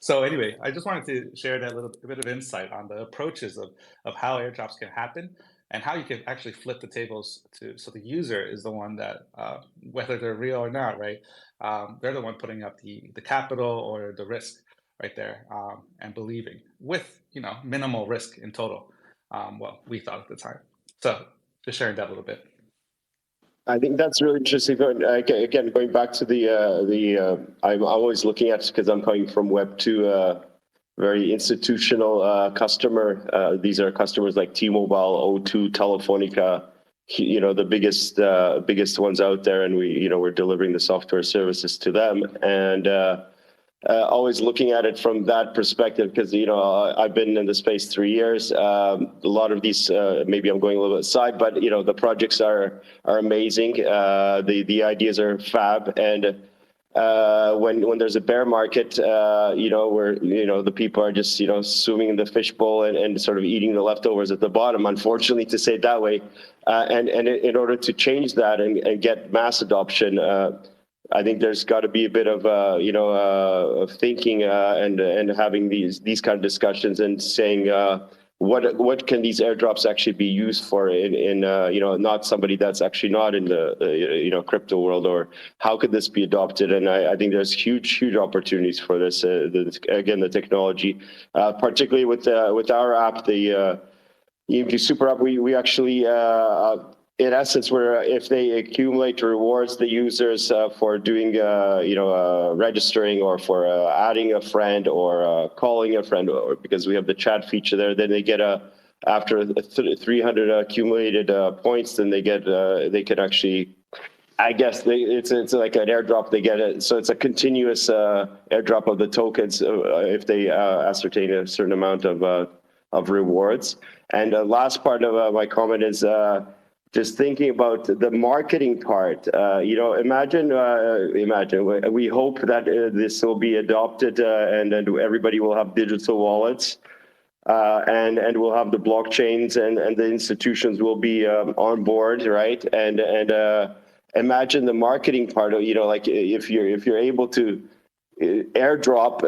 So anyway, I just wanted to share that little bit of insight on the approaches of how airdrops can happen, and how you can actually flip the tables so the user is the one that, whether they're real or not, right? They're the one putting up the capital or the risk right there, and believing with minimal risk in total. Well, we thought at the time. So just sharing that a little bit. I think that's really interesting. Again, going back to I'm always looking at, because I'm coming from Web 2, very institutional customer. These are customers like T-Mobile, O2, Telefonica, the biggest ones out there, and we're delivering the software services to them. And always looking at it from that perspective, because I've been in the space 3 years. A lot of these, maybe I'm going a little bit aside, but the projects are amazing. The ideas are fab, and when there's a bear market, where the people are just swimming in the fishbowl and sort of eating the leftovers at the bottom, unfortunately, to say it that way. And in order to change that and get mass adoption, I think there's got to be a bit of of thinking and having these kind of discussions and saying what can these airdrops actually be used for in not somebody that's actually not in the crypto world, or how could this be adopted? And I think there's huge opportunities for this. The technology, particularly with our app, the EMG Super App, we actually in essence, where if they accumulate rewards the users for doing registering, or for adding a friend, or calling a friend, or because we have the chat feature there, then they get after 300 accumulated points, then they can actually, I guess it's like an airdrop. They get it, so it's a continuous airdrop of the tokens if they ascertain a certain amount of rewards. And the last part of my comment is just thinking about the marketing part. Imagine. We hope that this will be adopted, and everybody will have digital wallets, and we'll have the blockchains, and the institutions will be on board, right? And imagine the marketing part of, like if you're able to airdrop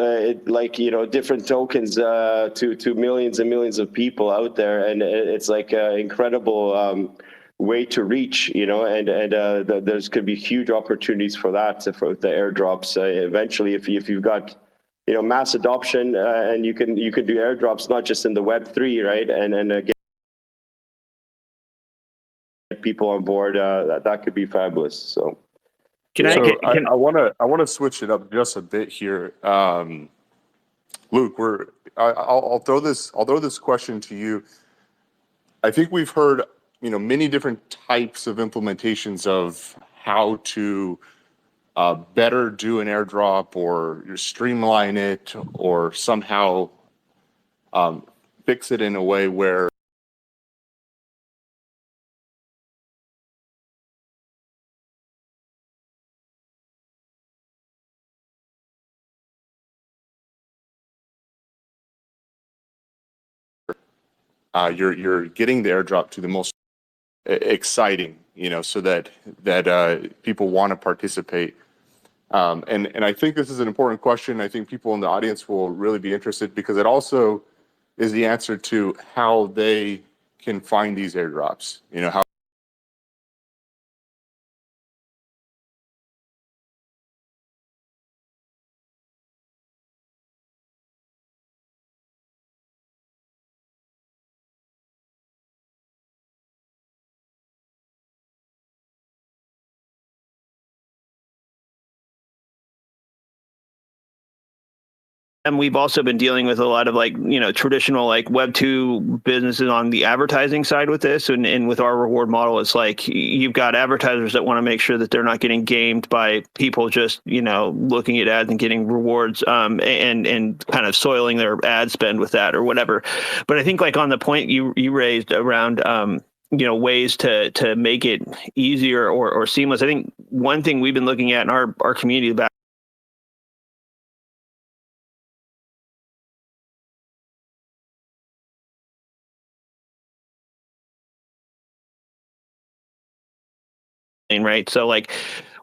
different tokens to millions and millions of people out there, and it's like an incredible way to reach, and there's could be huge opportunities for that, for the airdrops eventually, if you've got mass adoption, and you can do airdrops not just in the Web3, right, and get people on board. That could be fabulous. So I want to switch it up just a bit here. Luke, I'll throw this question to you. I think we've heard many different types of implementations of how to better do an airdrop, or streamline it, or somehow fix it in a way where you're getting the airdrop to the most exciting, so that people want to participate. And I think this is an important question. I think people in the audience will really be interested, because it also is the answer to how they can find these airdrops. How And we've also been dealing with a lot of traditional Web 2 businesses on the advertising side with this. And with our reward model, it's like you've got advertisers that want to make sure that they're not getting gamed by people just, looking at ads and getting rewards, and kind of soiling their ad spend with that or whatever. But I think on the point you raised around, ways to make it easier or seamless. I think one thing we've been looking at in our community about right? So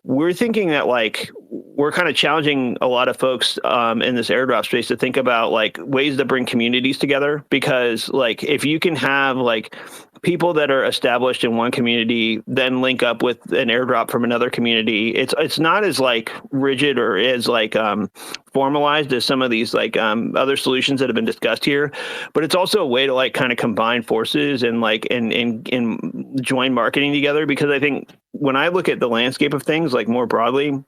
we're thinking that we're kind of challenging a lot of folks in this airdrop space to think about ways to bring communities together, because if you can have people that are established in one community then link up with an airdrop from another community, it's not as rigid or as formalized as some of these other solutions that have been discussed here, but it's also a way to kind of combine forces and and join marketing together. Because I think when I look at the landscape of things more broadly,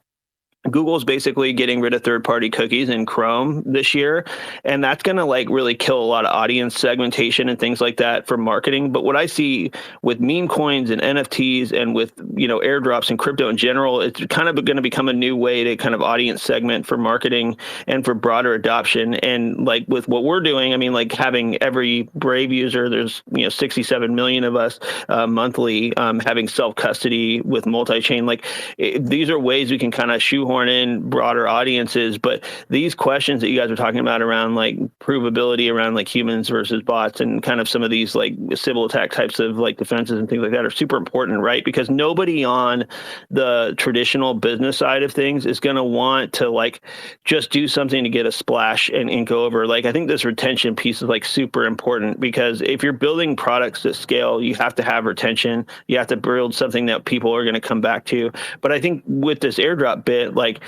Google's basically getting rid of third-party cookies in Chrome this year, and that's going to really kill a lot of audience segmentation and things like that for marketing. But what I see with meme coins and NFTs and with airdrops and crypto in general, it's kind of going to become a new way to kind of audience segment for marketing and for broader adoption. And with what we're doing, I mean, having every Brave user, there's 67 million of us monthly, having self-custody with multi-chain, these are ways we can kind of shoehorn shoehorn in broader audiences, but these questions that you guys are talking about around like provability around like humans versus bots and kind of some of these like Sybil attack types of like defenses and things like that are super important, right? Because nobody on the traditional business side of things is going to want to like just do something to get a splash and go over. Like, I think this retention piece is like super important, because if you're building products that scale, you have to have retention. You have to build something that people are going to come back to. But I think with this airdrop bit, like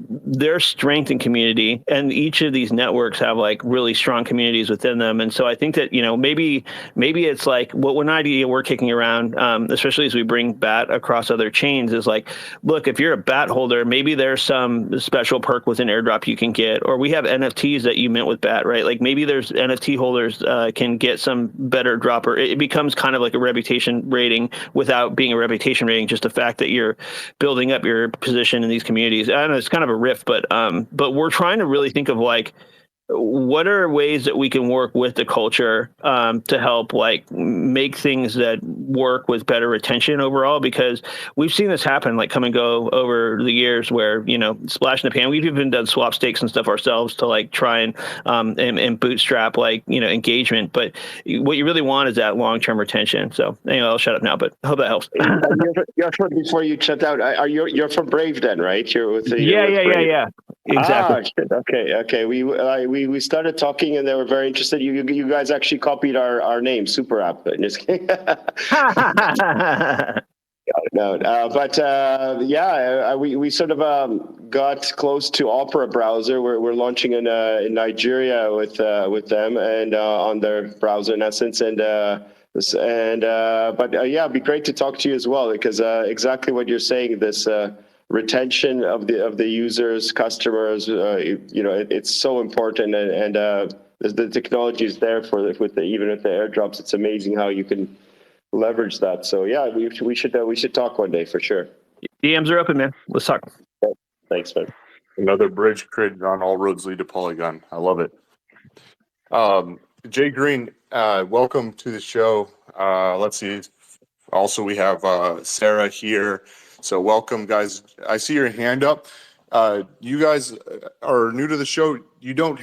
there's strength in community, and each of these networks have like really strong communities within them. And so I think that, you know, maybe it's like what one idea we're kicking around, especially as we bring BAT across other chains, is like, look, if you're a BAT holder, maybe there's some special perk within airdrop you can get, or we have NFTs that you mint with BAT, right? Like maybe there's NFT holders can get some better dropper. It becomes kind of like a reputation rating without being a reputation rating, just the fact that you're building up your position in these communities. I don't know, it's kind of a riff, but we're trying to really think of like, what are ways that we can work with the culture to help like make things that work with better retention overall? Because we've seen this happen, like come and go over the years, where, you know, splash in the pan. We've even done swap stakes and stuff ourselves to like try and bootstrap like, you know, engagement. But what you really want is that long-term retention. So anyway, I'll shut up now, but I hope that helps. Before you shut out, you're from Brave then, right? You're with the Yeah. Exactly. Okay. We started talking, and they were very interested. You guys actually copied our name, Super App. Just kidding. We sort of got close to Opera browser. We're launching in Nigeria with them and on their browser in essence. It'd be great to talk to you as well, because exactly what you're saying, this retention of the users, customers, it's so important, and the technology is there even with the airdrops. It's amazing how you can leverage that. So yeah, we should talk one day for sure. DMs are open, man. Let's talk. Thanks, man. Another bridge created on All Roads Lead to Polygon. I love it. Jay Green, welcome to the show. Let's see. Also, we have Sarah here. So welcome, guys. I see your hand up. You guys are new to the show. You don't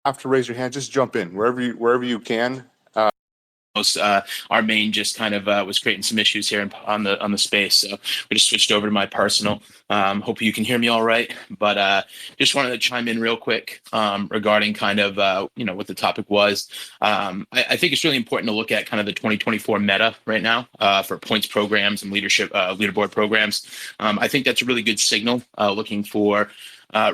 have to raise your hand. Just jump in wherever you can. Our main just kind of was creating some issues here on the space, so we just switched over to my personal. Hope you can hear me all right, but just wanted to chime in real quick regarding kind of what the topic was. I think it's really important to look at kind of the 2024 meta right now for points programs and leaderboard programs. I think that's a really good signal looking for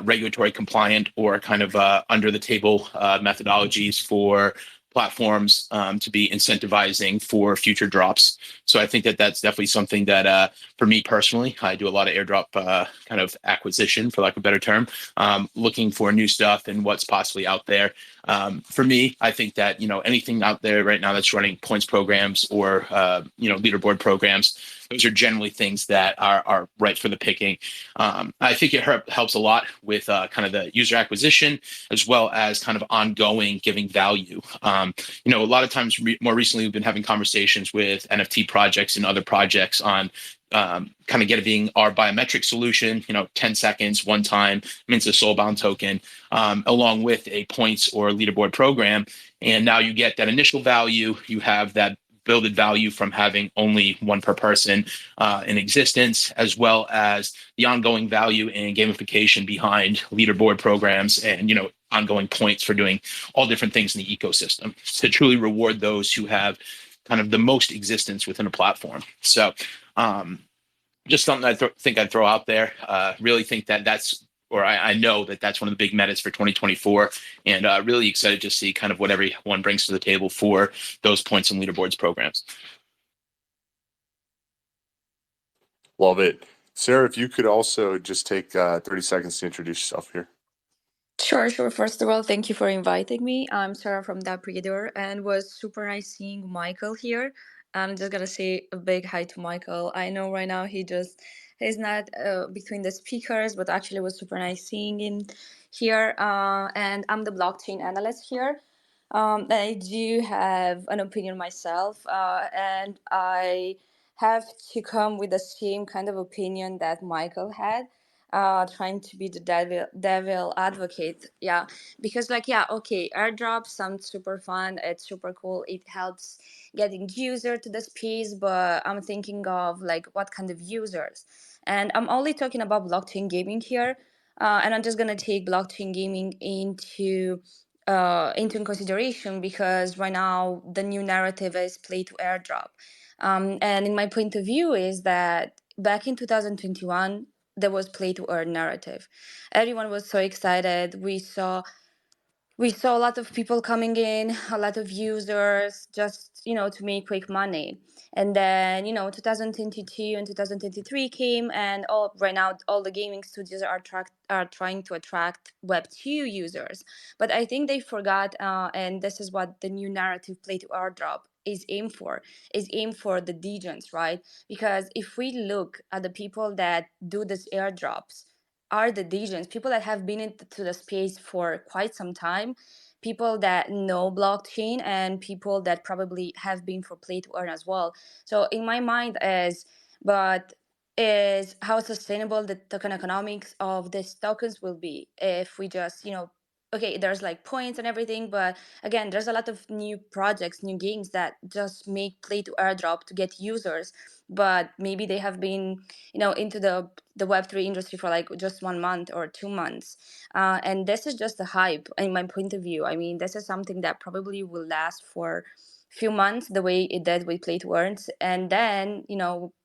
regulatory compliant or kind of under the table methodologies for platforms to be incentivizing for future drops. So I think that that's definitely something that for me personally, I do a lot of airdrop kind of acquisition, for lack of a better term, looking for new stuff and what's possibly out there. For me, I think that, anything out there right now that's running points programs or, leaderboard programs, those are generally things that are right for the picking. I think it helps a lot with kind of the user acquisition, as well as kind of ongoing giving value. A lot of times more recently, we've been having conversations with NFT projects and other projects on kind of getting our biometric solution, 10 seconds, one time, mints a soulbound token, along with a points or leaderboard program. And now you get that initial value, you have that builded value from having only one per person in existence, as well as the ongoing value and gamification behind leaderboard programs and, ongoing points for doing all different things in the ecosystem to truly reward those who have kind of the most existence within a platform. So just something I think I'd throw out there. Really think that I know that that's one of the big metas for 2024, and really excited to see kind of what everyone brings to the table for those points and leaderboards programs. Love it. Sarah, if you could also just take 30 seconds to introduce yourself here. Sure. First of all, thank you for inviting me. I'm Sarah from Dapredor, and was super nice seeing Michael here. I'm just gonna say a big hi to Michael. I know right now he's not between the speakers, but actually it was super nice seeing him here. And I'm the blockchain analyst here. I do have an opinion myself, and I have to come with the same kind of opinion that Michael had, trying to be the devil advocate. Yeah, because like yeah, okay, airdrop sounds super fun. It's super cool. It helps getting user to the space, but I'm thinking of like what kind of users, and I'm only talking about blockchain gaming here. And I'm just gonna take blockchain gaming into consideration because right now the new narrative is play to airdrop. And in my point of view is that back in 2021 there was play to earn narrative. Everyone was so excited. We saw a lot of people coming in, a lot of users, just to make quick money. And then 2022 and 2023 came, and all right now all the gaming studios are trying to attract Web2 users. But I think they forgot, and this is what the new narrative play to airdrop is aimed for the degens, right? Because if we look at the people that do these airdrops are the degens, people that have been into the space for quite some time, people that know blockchain, and people that probably have been for play to earn as well. So in my mind is how sustainable the token economics of these tokens will be if we just okay, there's like points and everything, but again, there's a lot of new projects, new games that just make play to airdrop to get users, but maybe they have been into the Web3 industry for like just 1 month or 2 months. And this is just a hype in my point of view. I mean, this is something that probably will last for few months the way it did with play to earns, and then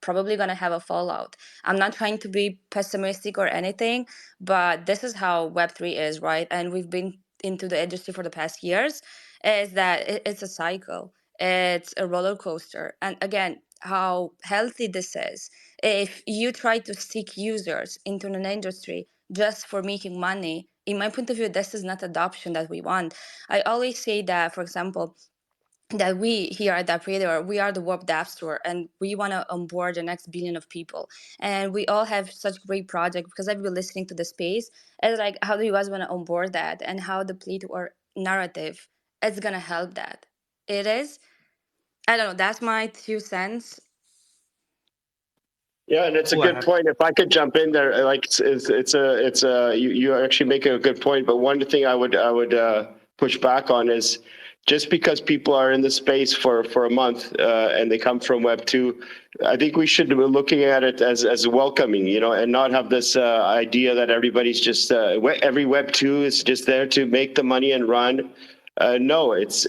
probably gonna have a fallout. I'm not trying to be pessimistic or anything, but this is how Web3 is, right? And we've been into the industry for the past years, is that it's a cycle, it's a roller coaster. And again, how healthy this is, if you try to seek users into an industry just for making money, in my point of view, this is not adoption that we want. I always say that, for example, that we here at that Predator, we are the Web App Store, and we want to onboard the next billion of people. And we all have such great project because I've been listening to the space. And like, how do you guys want to onboard that, and how the play to earn narrative is gonna help that? It is. I don't know. That's my 2 cents. Yeah, and it's a good point. If I could jump in there, like you actually make a good point. But one thing I would push back on is just because people are in the space for a month and they come from Web2, I think we should be looking at it as welcoming, and not have this idea that everybody's just every Web2 is just there to make the money and run. No, it's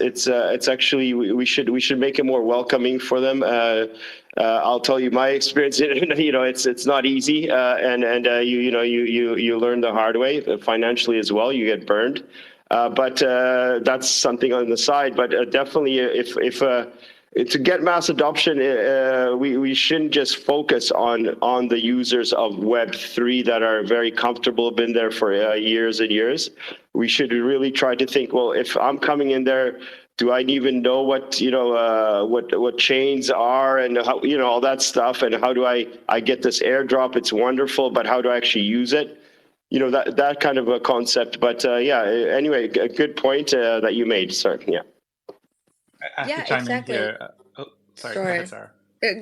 actually we should make it more welcoming for them. I'll tell you my experience. It's not easy, and you learn the hard way financially as well. You get burned, but that's something on the side. But definitely, if to get mass adoption, we shouldn't just focus on the users of Web3 that are very comfortable, been there for years and years. We should really try to think, well, if I'm coming in there, do I even know what what chains are and how, all that stuff, and how do I get this airdrop? It's wonderful, but how do I actually use it? That kind of a concept. But yeah, anyway, a good point that you made. Sorry, yeah. I have Yeah, to chime in exactly. here. Sorry, go ahead, Sarah.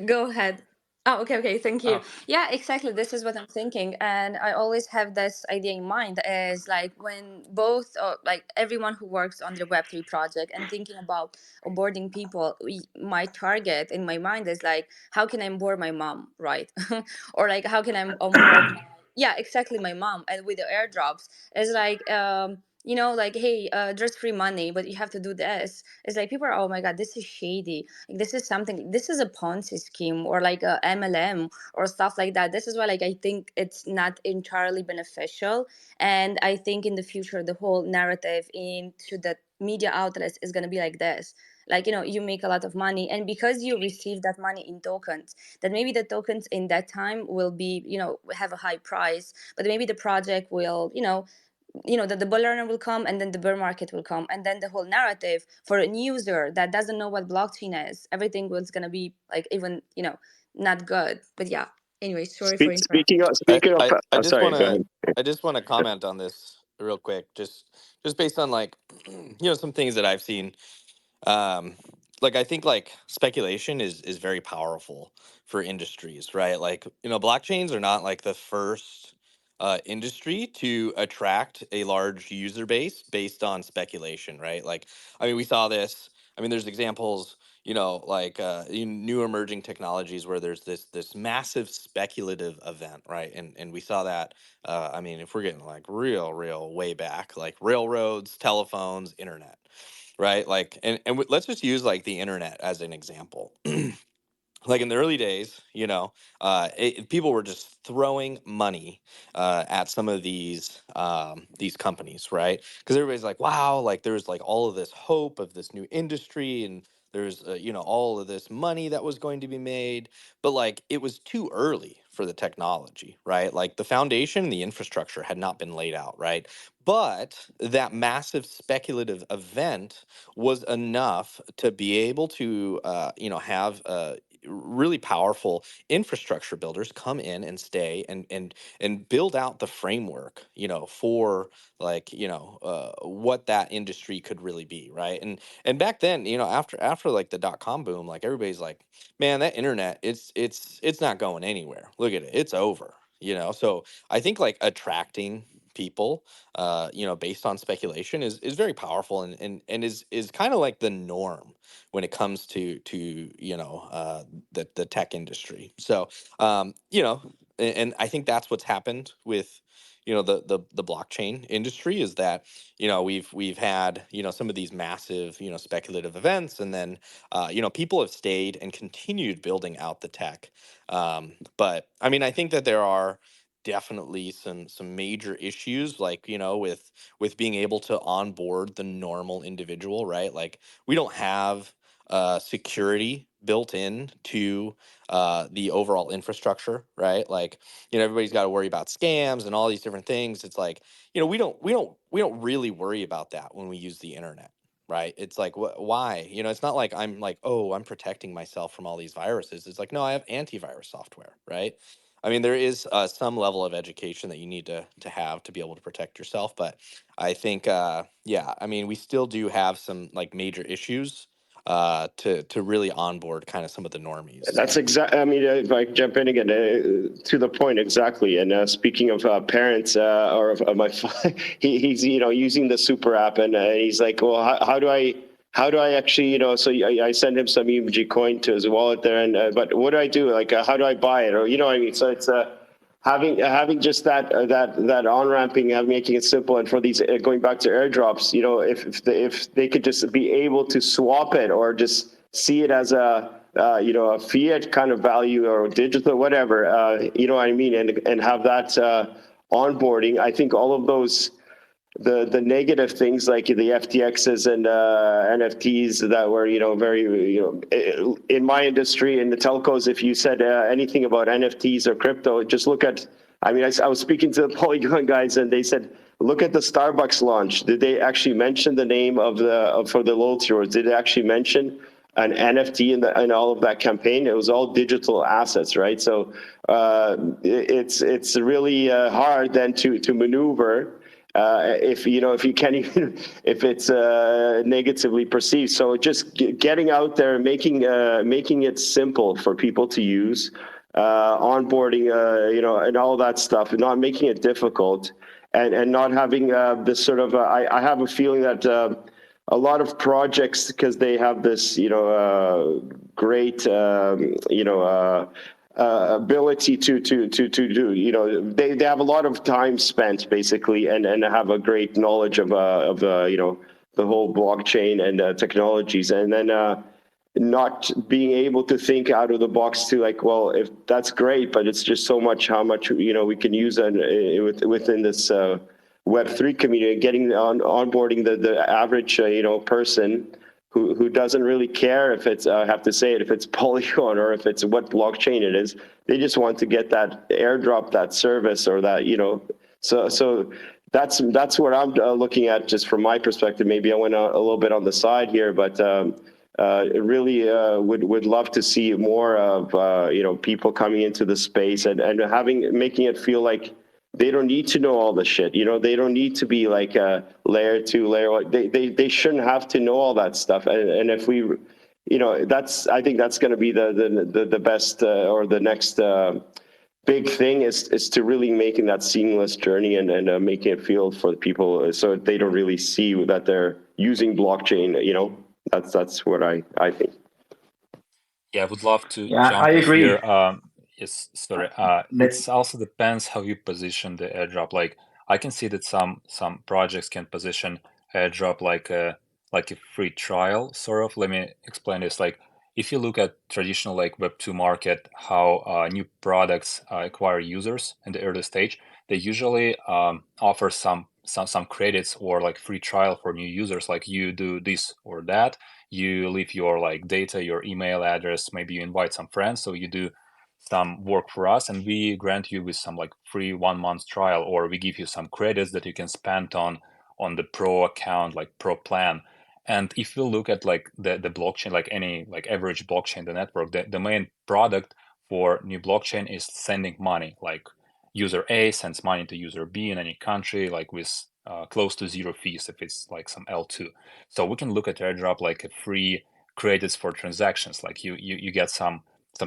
Go ahead. Oh, okay, thank you. Oh, Yeah, exactly. This is what I'm thinking, and I always have this idea in mind. Is like when both, like everyone who works on the Web3 project and thinking about onboarding people, my target in my mind is like, how can I onboard my mom, right? Or like, how can I onboard yeah, exactly, my mom. And with the airdrops, it's like, like, hey, there's free money, but you have to do this. It's like people are, oh my god, this is shady. Like, this is something. This is a Ponzi scheme or like a MLM or stuff like that. This is why, like, I think it's not entirely beneficial. And I think in the future, the whole narrative into the media outlets is gonna be like this. Like, you make a lot of money, and because you receive that money in tokens, that maybe the tokens in that time will be, have a high price, but maybe the project will, that the bull runner will come, and then the bear market will come, and then the whole narrative for a new user that doesn't know what blockchain is, everything was gonna be like even not good. But yeah, anyway, sorry for interrupting. Speaking of I oh, just sorry, want go to ahead. I just want to comment on this real quick, just based on like some things that I've seen. um like I think like speculation is very powerful for industries, right? Like blockchains are not like the first industry to attract a large user base based on speculation, right? Like, I mean, we saw this. I mean, there's examples, like in new emerging technologies where there's this massive speculative event, right? And we saw that. I mean, if we're getting like real way back, like railroads, telephones, internet, right? Like, and let's just use like the internet as an example. Like in the early days, people were just throwing money at some of these companies, right? Because everybody's like, wow, like there's like all of this hope of this new industry, and there's all of this money that was going to be made, but like it was too early for the technology, right? Like the foundation, the infrastructure had not been laid out, right? But that massive speculative event was enough to be able to, have really powerful infrastructure builders come in and stay and build out the framework, for like what that industry could really be, right? And back then, after like the dot-com boom, like everybody's like, man, that internet, it's not going anywhere, look at it, it's over. So I think like attracting people, based on speculation is very powerful, and is kind of like the norm when it comes to the tech industry. So and I think that's what's happened with the blockchain industry, is that we've had some of these massive speculative events, and then people have stayed and continued building out the tech. But I mean, I think that there are definitely some major issues, like with being able to onboard the normal individual, right? Like we don't have security built in to the overall infrastructure, right? Like everybody's got to worry about scams and all these different things. It's like we don't really worry about that when we use the internet, right? It's like why? It's not like I'm like, oh, I'm protecting myself from all these viruses. It's like, no, I have antivirus software, right? I mean, there is some level of education that you need to have to be able to protect yourself, but I think yeah, I mean, we still do have some like major issues to really onboard kind of some of the normies. That's exactly. I mean, if I jump in again, to the point exactly. And speaking of parents, or of my, he's using the super app, and he's like, well, how do I actually So I send him some UMG coin to his wallet there, and but what do I do? Like, how do I buy it? Or what I mean. So it's having just that on ramping, making it simple, and for these going back to airdrops, if they could just be able to swap it or just see it as a a fiat kind of value or digital, whatever, you know what I mean, and have that onboarding. I think all of those, the negative things like the FTXs and NFTs that were, very, in my industry, in the telcos, if you said anything about NFTs or crypto, just look at, I mean, I was speaking to the Polygon guys, and they said, look at the Starbucks launch. Did they actually mention the name for the loyalty rewards? Did they actually mention an NFT in all of that campaign? It was all digital assets, right? So it's really hard then to maneuver if you can't even, if it's negatively perceived. So just getting out there, making it simple for people to use, onboarding, and all that stuff, and not making it difficult, and not having this sort of. I have a feeling that. A lot of projects, because they have this, great, ability to do, they have a lot of time spent basically, and have a great knowledge of the whole blockchain and technologies, and then not being able to think out of the box to like, well, if that's great, but it's just so much how much we can use within this Web3 community, getting onboarding the average person who doesn't really care if it's I have to say it, if it's Polygon or if it's what blockchain it is. They just want to get that airdrop, that service, or that So that's what I'm looking at, just from my perspective. Maybe I went a little bit on the side here, but really would love to see more of people coming into the space and making it feel like they don't need to know all the shit. They don't need to be like a layer 2, layer 1. They shouldn't have to know all that stuff. And if we, I think that's going to be the best or the next big thing is to really making that seamless journey and making it feel for the people so they don't really see that they're using blockchain. That's what I think. Yeah, I would love to Yeah, jump I in agree. here. Yes, sorry. It's also depends how you position the airdrop. Like I can see that some projects can position airdrop like a free trial, sort of. Let me explain this. Like if you look at traditional like Web2 market, how new products acquire users in the early stage, they usually offer some credits or like free trial for new users. Like you do this or that, you leave your like data, your email address, maybe you invite some friends, so you do some work for us and we grant you with some like free 1 month trial, or we give you some credits that you can spend on the pro account, like pro plan. And if you look at like the blockchain, like any like average blockchain, the network, the main product for new blockchain is sending money. Like user A sends money to user B in any country, like with close to zero fees if it's like some L2. So we can look at airdrop like a free credits for transactions. Like you get some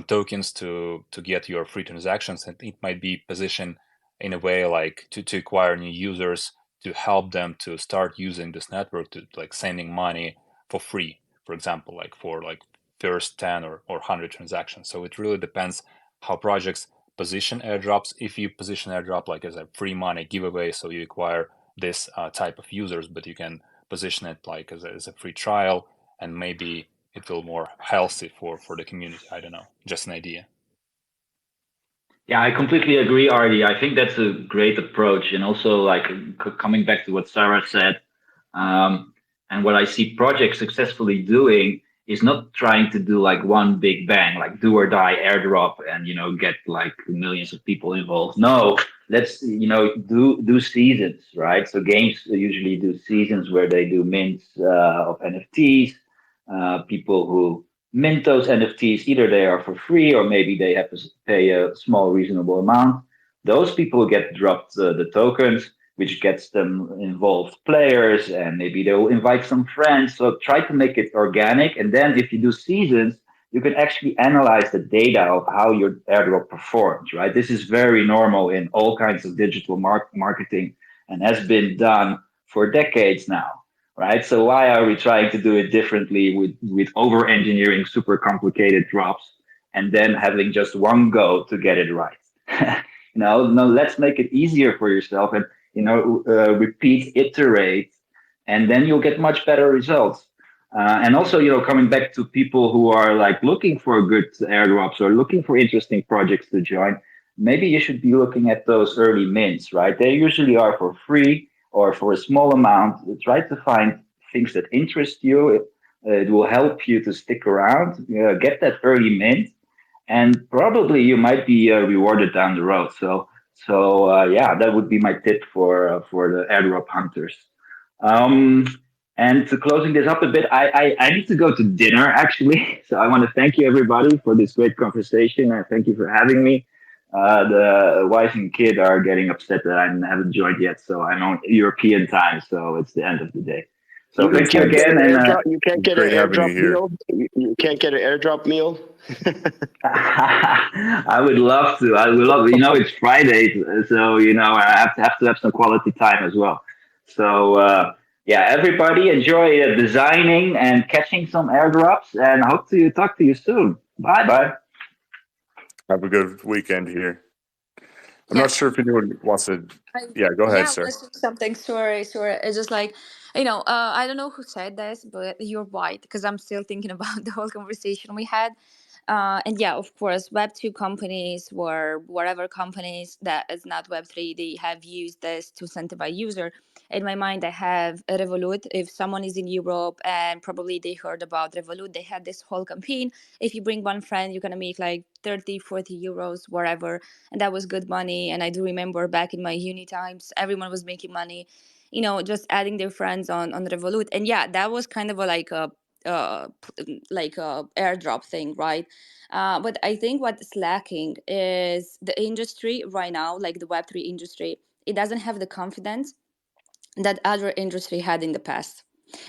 tokens to get your free transactions, and it might be positioned in a way like to acquire new users, to help them to start using this network, to like sending money for free, for example, like for like first 10 or 100 transactions. So it really depends how projects position airdrops. If you position airdrop like as a free money giveaway, so you acquire this type of users, but you can position it like as a free trial, and maybe it will more healthy for the community. I don't know, just an idea. Yeah, I completely agree, Artie. I think that's a great approach. And also, like, coming back to what Sarah said, and what I see projects successfully doing is not trying to do like one big bang, like do or die airdrop and, get like millions of people involved. No, let's, do seasons, right? So games usually do seasons where they do mints of NFTs. People who mint those NFTs, either they are for free or maybe they have to pay a small reasonable amount. Those people get dropped the tokens, which gets them involved players, and maybe they will invite some friends. So try to make it organic. And then if you do seasons, you can actually analyze the data of how your airdrop performs, right? This is very normal in all kinds of digital marketing and has been done for decades now, right? So why are we trying to do it differently with over engineering super complicated drops and then having just one go to get it right? No, let's make it easier for yourself and repeat, iterate, and then you'll get much better results. And also, coming back to people who are like looking for good airdrops or looking for interesting projects to join, maybe you should be looking at those early mints, right? They usually are for free or for a small amount. Try to find things that interest you. It will help you to stick around, get that early mint, and probably you might be rewarded down the road. So yeah, that would be my tip for the airdrop hunters. And to closing this up a bit, I need to go to dinner actually. So I want to thank you everybody for this great conversation, and thank you for having me. The wife and kid are getting upset that I haven't joined yet, so I'm on European time, so it's the end of the day. So thank you again, and you can't get an airdrop meal. You can't get an airdrop meal. I would love to. I would love. It's Friday, so I have to have some quality time as well. So yeah, everybody enjoy designing and catching some airdrops, and I hope to talk to you soon. Bye bye. Have a good weekend here. I'm not sure if anyone wants to. Yeah, go ahead, sir. Let's do something. Sorry. It's just like, I don't know who said this, but you're right, because I'm still thinking about the whole conversation we had. And yeah, of course, Web2 companies or whatever companies that is not Web3, they have used this to incentivize user. In my mind, I have a Revolut. If someone is in Europe and probably they heard about Revolut, they had this whole campaign. If you bring one friend, you're going to make like 30, 40 euros, whatever. And that was good money. And I do remember back in my uni times, everyone was making money, just adding their friends on Revolut. And yeah, that was kind of like a airdrop thing, right? But I think what's lacking is the industry right now, like the Web3 industry. it doesn't have the confidence that other industry had in the past.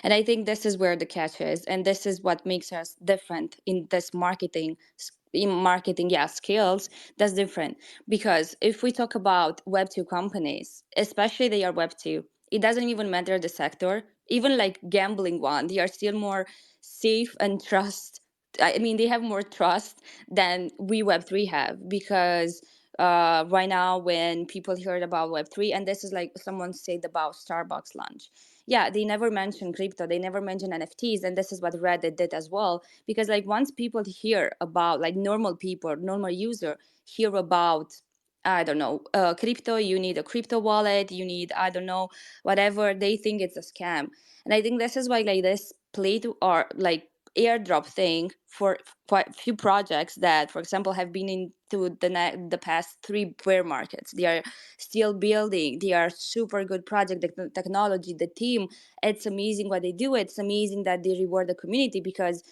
And I think this is where the catch is, and this is what makes us different in this marketing skills. That's different, because if we talk about Web2 companies, especially they are Web2, it doesn't even matter the sector. Even like gambling one, they are still more safe and trust. I mean, they have more trust than we Web3 have, because right now when people heard about Web3, and this is like someone said about Starbucks lunch, yeah, they never mentioned crypto, they never mentioned NFTs, and this is what Reddit did as well. Because like once people hear about, like normal people, normal user hear about, I don't know, crypto, you need a crypto wallet, you need, I don't know, whatever, they think it's a scam. And I think this is why like this play to, or like airdrop thing for quite a few projects that, for example, have been into the past 3 bear markets. They are still building. They are super good project. The technology, the team, it's amazing what they do. It's amazing that they reward the community, because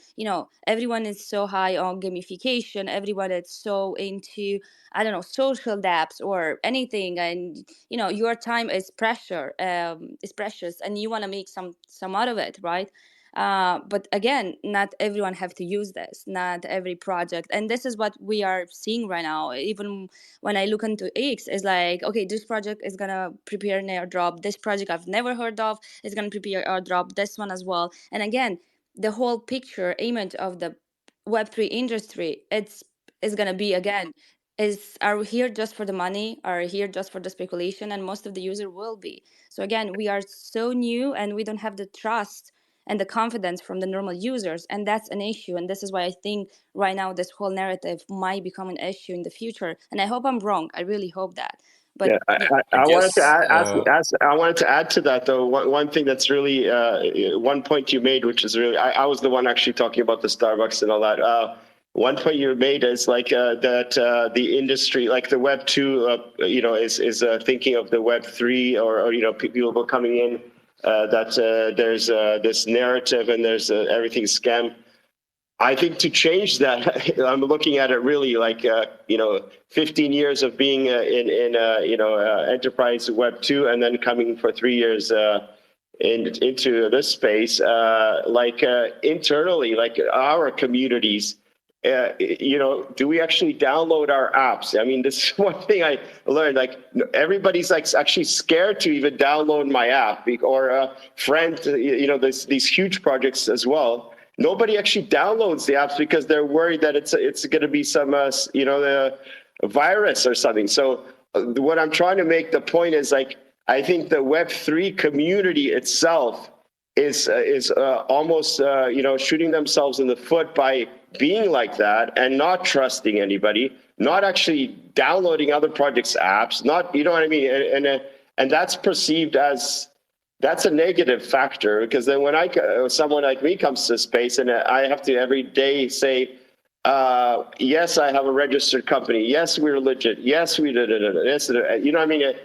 everyone is so high on gamification. Everyone is so into, I don't know, social dApps or anything, and your time is precious, and you want to make some out of it, right? But again, not everyone have to use this, not every project, and this is what we are seeing right now. Even when I look into X, it's like, okay, this project is gonna prepare an airdrop, this project I've never heard of is gonna prepare airdrop, this one as well. And again, the whole picture image of the Web3 industry, it's is gonna be, again, are we here just for the money, are we here just for the speculation, and most of the user will be. So again, we are so new and we don't have the trust and the confidence from the normal users, and that's an issue. And this is why I think right now this whole narrative might become an issue in the future, and I hope I'm wrong. I really hope that. But Yeah, yeah. I wanted to guess I wanted to add to that though. One thing that's really one point you made, which is really, I was the one actually talking about the Starbucks and all that. One point you made is like that the industry, like the Web 2, is thinking of the Web 3, or people coming in, that there's this narrative and there's everything's scam. I think to change that, I'm looking at it really like 15 years of being in enterprise Web 2, and then coming for 3 years into this space. Internally, like our communities, do we actually download our apps? I mean, this is one thing I learned. Like everybody's like actually scared to even download my app, or friends. These huge projects as well. Nobody actually downloads the apps because they're worried that it's going to be some virus or something. So what I'm trying to make the point is, like, I think the Web3 community itself is almost shooting themselves in the foot by being like that and not trusting anybody, not actually downloading other projects' apps, not, you know what I mean, and that's perceived as. That's a negative factor, because then when someone like me comes to space and I have to every day say, yes, I have a registered company. Yes, we're legit. Yes, we did it. Yes, you know what I mean?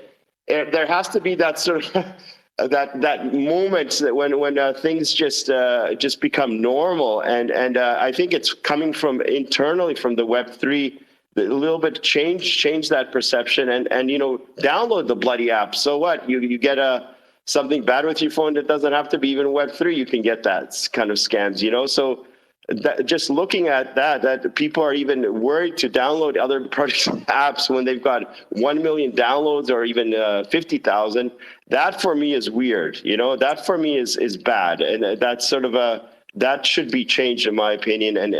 There has to be that sort of that moment that when things just become normal, and I think it's coming from internally from the Web3. A little bit change that perception, and download the bloody app. So what? You get something bad with your phone that doesn't have to be even Web3. You can get that kind of scams, So just looking at that people are even worried to download other products apps when they've got 1 million downloads or even 50,000. That for me is weird. That for me is bad, and that's sort of that should be changed in my opinion, and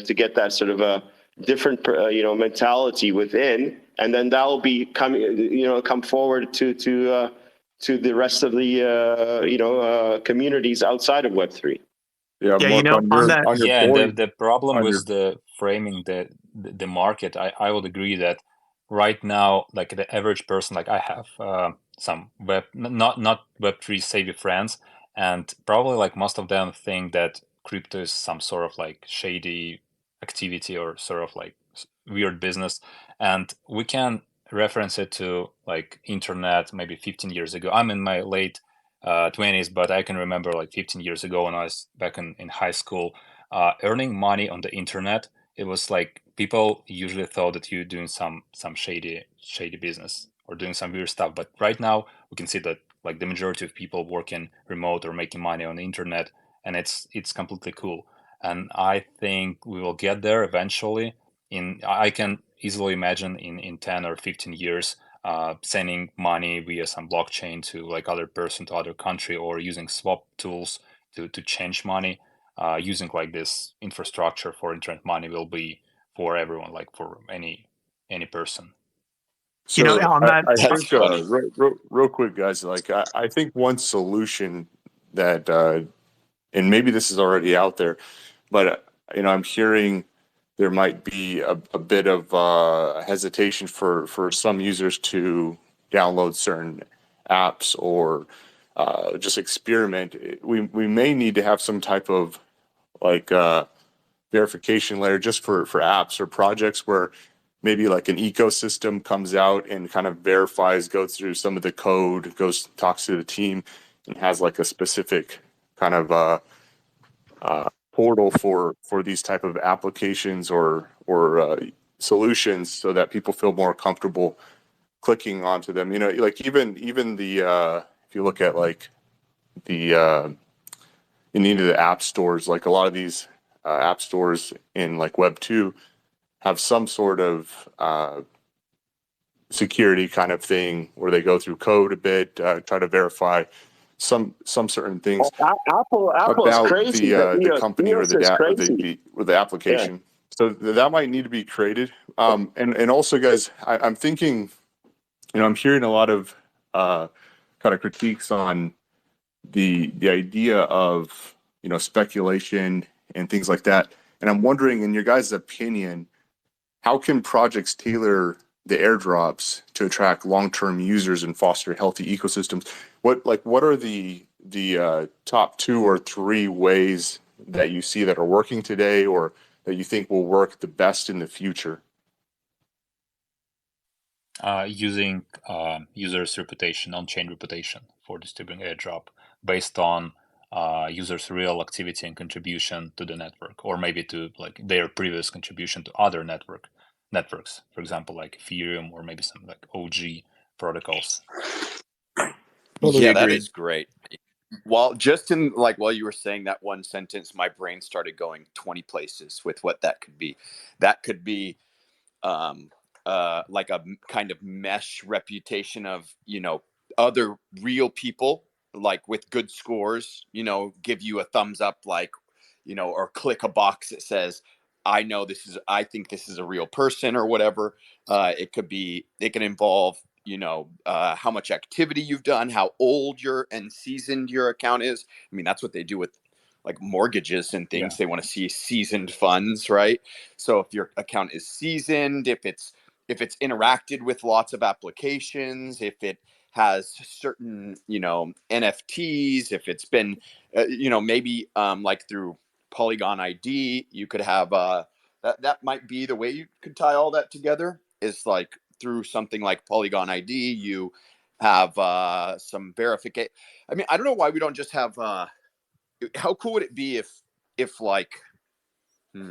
to get that sort of a different mentality within, and then that will be come forward to the rest of the communities outside of Web3. Yeah, Yeah, Mark, on that. on your yeah, and point, the problem on your with the framing the market, I would agree that right now, like the average person, like I have some not Web3 savvy friends, and probably like most of them think that crypto is some sort of like shady activity or sort of like weird business, and we can reference it to like internet maybe 15 years ago. I'm in my late 20s, but I can remember like 15 years ago when I was back in high school, earning money on the internet. It was like people usually thought that you're doing some shady business. or doing some weird stuff. But right now we can see that like the majority of people working remote or making money on the internet, and it's completely cool. And I think we will get there eventually. I can easily imagine in 10 or 15 years sending money via some blockchain to like other person to other country, or using swap tools to change money. Using like this infrastructure for internet money will be for everyone, like for any person. You know, So on that, I That's think funny. real quick, guys. Like I think one solution that, and maybe this is already out there, but I'm hearing there might be a bit of hesitation for some users to download certain apps or just experiment. We may need to have some type of like verification layer just for apps or projects where maybe like an ecosystem comes out and kind of verifies, goes through some of the code, talks to the team, and has like a specific kind of portal for these type of applications or solutions, so that people feel more comfortable clicking onto them. Like even the if you look at like the into the app stores, like a lot of these app stores in like Web 2 have some sort of security kind of thing where they go through code a bit, try to verify some certain things Apple's about crazy. the company or EOS is crazy. the application. So that might need to be created. And also, guys, I'm thinking, I'm hearing a lot of kind of critiques on the idea of speculation and things like that. And I'm wondering, in your guys' opinion, how can projects tailor the airdrops to attract long-term users and foster healthy ecosystems? What are the top 2 or 3 ways that you see that are working today, or that you think will work the best in the future? Using users' reputation, on-chain reputation, for distributing airdrop based on users' real activity and contribution to the network, or maybe to like their previous contribution to other networks, for example, like Ethereum, or maybe some like OG protocols. Yeah, that is great. While you were saying that one sentence, my brain started going 20 places with what that could be. That could be like a kind of mesh reputation of other real people, like with good scores, give you a thumbs up, like or click a box that says I think this is a real person, or whatever. It can involve how much activity you've done, how old and seasoned your account is. I mean, that's what they do with like mortgages and things. Yeah. They want to see seasoned funds, right? So if your account is seasoned, if it's interacted with lots of applications, if it has certain NFTs, if it's been maybe like through Polygon ID, you could have that might be the way you could tie all that together, is like through something like Polygon ID, you have some verification. I mean, I don't know why we don't just have how cool would it be if like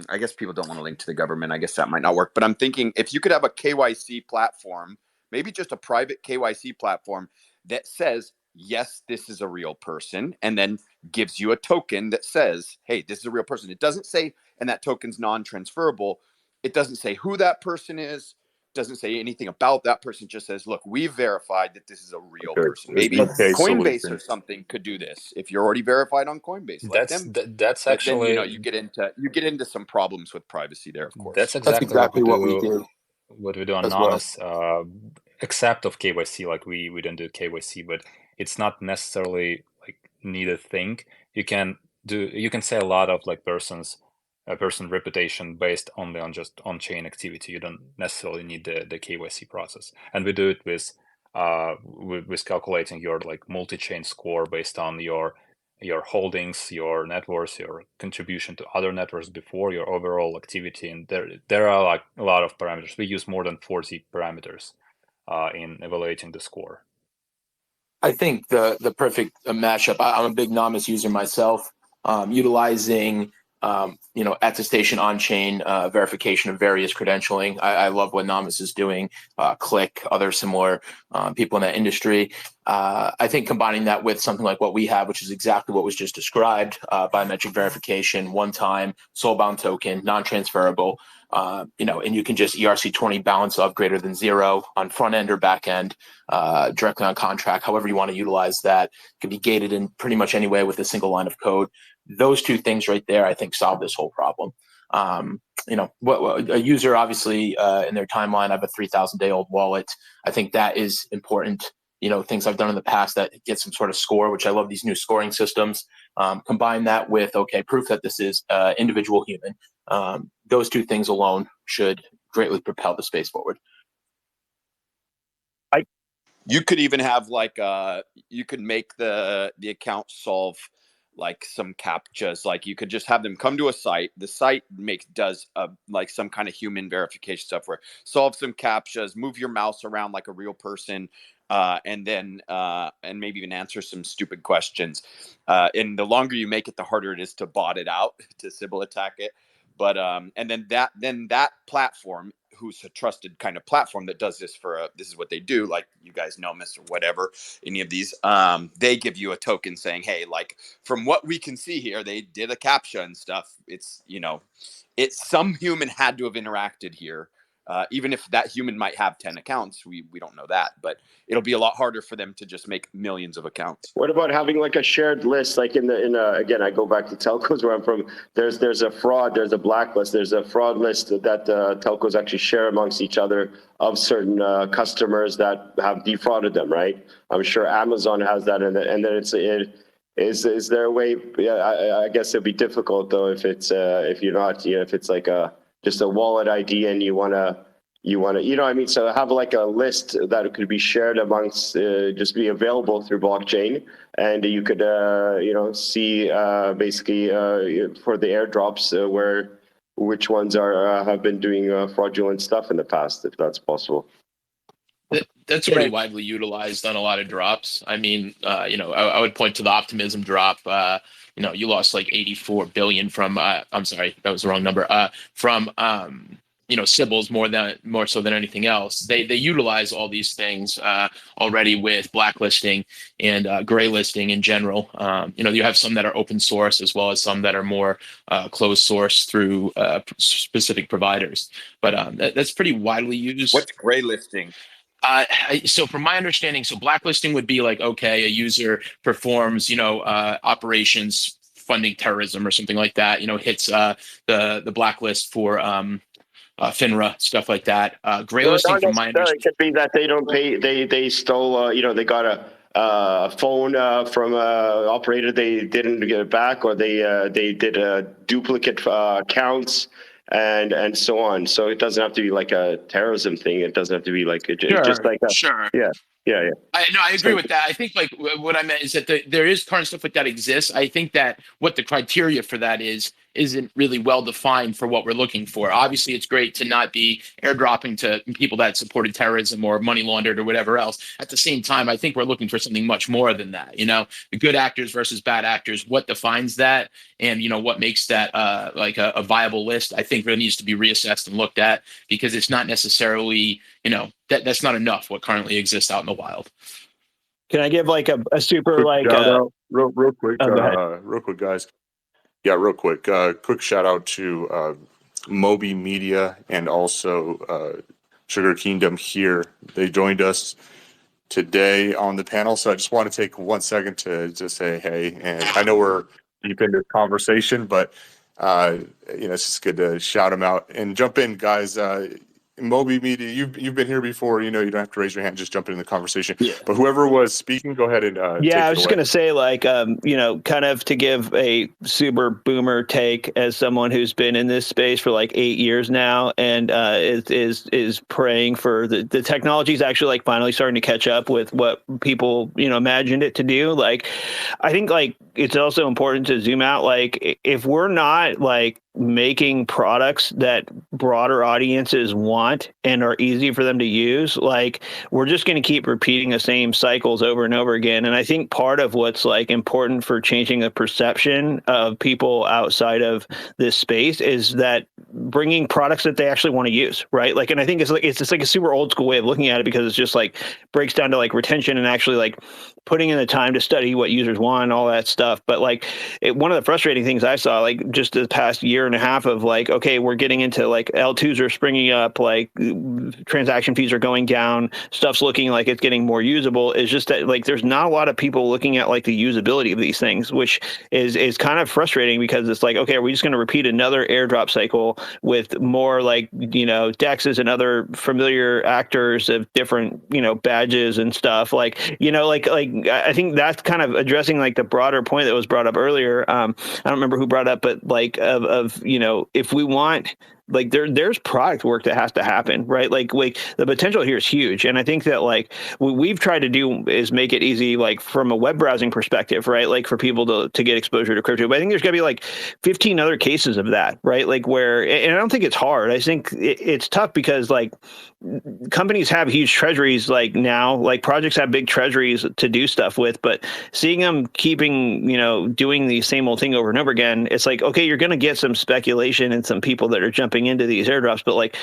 I guess people don't want to link to the government. I guess that might not work. But I'm thinking if you could have a KYC platform, maybe just a private KYC platform that says, yes, this is a real person, and then gives you a token that says, hey, this is a real person. It doesn't say, and that token's non-transferable. It doesn't say who that person is. Doesn't say anything about that person. Just says, look, we've verified that this is a real person. Maybe Coinbase or something could do this if you're already verified on Coinbase. Let them. That's But actually then you get into some problems with privacy there, of course. That's exactly what we do what we do on as well. Namas, except of KYC. Like we don't do KYC, but it's not necessarily like needed thing. You can say a lot of like person reputation based only on just on-chain activity. You don't necessarily need the KYC process, and we do it with calculating your like multi-chain score based on your holdings, your net worth, your contribution to other networks before, your overall activity, and there are like a lot of parameters. We use more than 40 parameters in evaluating the score. I think the perfect mashup. I'm a big Namas user myself, utilizing attestation on chain verification of various credentialing. I love what Namas is doing. Click, other similar people in that industry. I think combining that with something like what we have, which is exactly what was just described, biometric verification, one-time, soul-bound token, non-transferable, and you can just ERC20 balance of greater than 0 on front end or back end, directly on contract, however you want to utilize that. It can be gated in pretty much any way with a single line of code. Those two things right there, I think, solve this whole problem. A user obviously in their timeline, I have a 3,000-day-old wallet. I think that is important. Things I've done in the past that get some sort of score, which I love these new scoring systems. Combine that with, proof that this is individual human. Those two things alone should greatly propel the space forward. You could even have you could make the account solve like some captchas. Like you could just have them come to a site. The site does like some kind of human verification software. Solve some captchas, move your mouse around like a real person, and then and maybe even answer some stupid questions. And the longer you make it, the harder it is to bot it out, to Sybil attack it. But and then that platform, who's a trusted kind of platform that does this this is what they do, like you guys know, Mr. Whatever, any of these, they give you a token saying, hey, like from what we can see here, they did a CAPTCHA and stuff. It's some human had to have interacted here. Even if that human might have 10 accounts, we don't know that, but it'll be a lot harder for them to just make millions of accounts. What about having like a shared list, like again, I go back to telcos where I'm from. There's a fraud, there's a blacklist, there's a fraud list that telcos actually share amongst each other of certain customers that have defrauded them, right? I'm sure Amazon has that, and then is there a way? Yeah, I guess it'd be difficult though if you're not, if it's like just a wallet ID and you want to, what I mean? So have like a list that could be shared amongst, just be available through blockchain, and you could, see basically for the airdrops which ones have been doing fraudulent stuff in the past, if that's possible. That's pretty widely utilized on a lot of drops. I mean, I would point to the Optimism drop. You lost like 84 billion from, I'm sorry, that was the wrong number, from, Sybil's more so than anything else. They utilize all these things already with blacklisting and gray listing in general. You have some that are open source as well as some that are more closed source through specific providers. But that's pretty widely used. What's gray listing? So from my understanding, blacklisting would be like, a user performs, operations funding terrorism or something like that, hits the blacklist for FINRA, stuff like that. Gray listing, from my understanding, it could be that they don't pay, they stole, they got a phone from an operator, they didn't get it back, or they did duplicate accounts. And so on. So it doesn't have to be like a terrorism thing. It doesn't have to be like just like sure. Yeah. I agree with that. I think like what I meant is that there is current stuff like that exists. I think that what the criteria for that isn't really well defined for what we're looking for. Obviously, it's great to not be airdropping to people that supported terrorism or money laundered or whatever else. At the same time, I think we're looking for something much more than that. The good actors versus bad actors, what defines that, and what makes that like a viable list, I think really needs to be reassessed and looked at, because it's not necessarily, that's not enough what currently exists out in the wild. Can I give like a super quick real quick, real quick, guys? Yeah, real quick. Quick shout out to Moby Media and also Sugar Kingdom here. They joined us today on the panel, so I just want to take 1 second to just say hey. And I know we're deep into this conversation, but it's just good to shout them out and jump in, guys. Moby Media, you've been here before. You don't have to raise your hand, just jump into the conversation. Yeah. But whoever was speaking, go ahead and take I was it just going to say, like, kind of to give a super boomer take as someone who's been in this space for like 8 years now, and is praying for the technology is actually like finally starting to catch up with what people imagined it to do. Like, I think like it's also important to zoom out. Like, if we're not like making products that broader audiences want and are easy for them to use, like we're just going to keep repeating the same cycles over and over again. And I think part of what's like important for changing the perception of people outside of this space is that bringing products that they actually want to use, right? Like, and I think it's just like a super old school way of looking at it, because it's just like breaks down to like retention and actually like putting in the time to study what users want and all that stuff. But like one of the frustrating things I saw like just the past year and a half of like, okay, we're getting into like L2s are springing up, like transaction fees are going down, stuff's looking like it's getting more usable, is just that like there's not a lot of people looking at like the usability of these things, which is kind of frustrating, because it's like, okay, are we just going to repeat another airdrop cycle with more like, you know, dexes and other familiar actors of different, you know, badges and stuff, like, you know, like I think that's kind of addressing like the broader point that was brought up earlier. I don't remember who brought up, but like of you know, if we want, like there's product work that has to happen, right? Like the potential here is huge. And I think that like what we've tried to do is make it easy, like from a web browsing perspective, right? Like for people to get exposure to crypto. But I think there's gotta be like 15 other cases of that, right? Like where, and I don't think it's hard. I think it's tough because like companies have huge treasuries like now, like projects have big treasuries to do stuff with, but seeing them keeping, you know, doing the same old thing over and over again, it's like, okay, you're going to get some speculation and some people that are jumping into these airdrops, but like,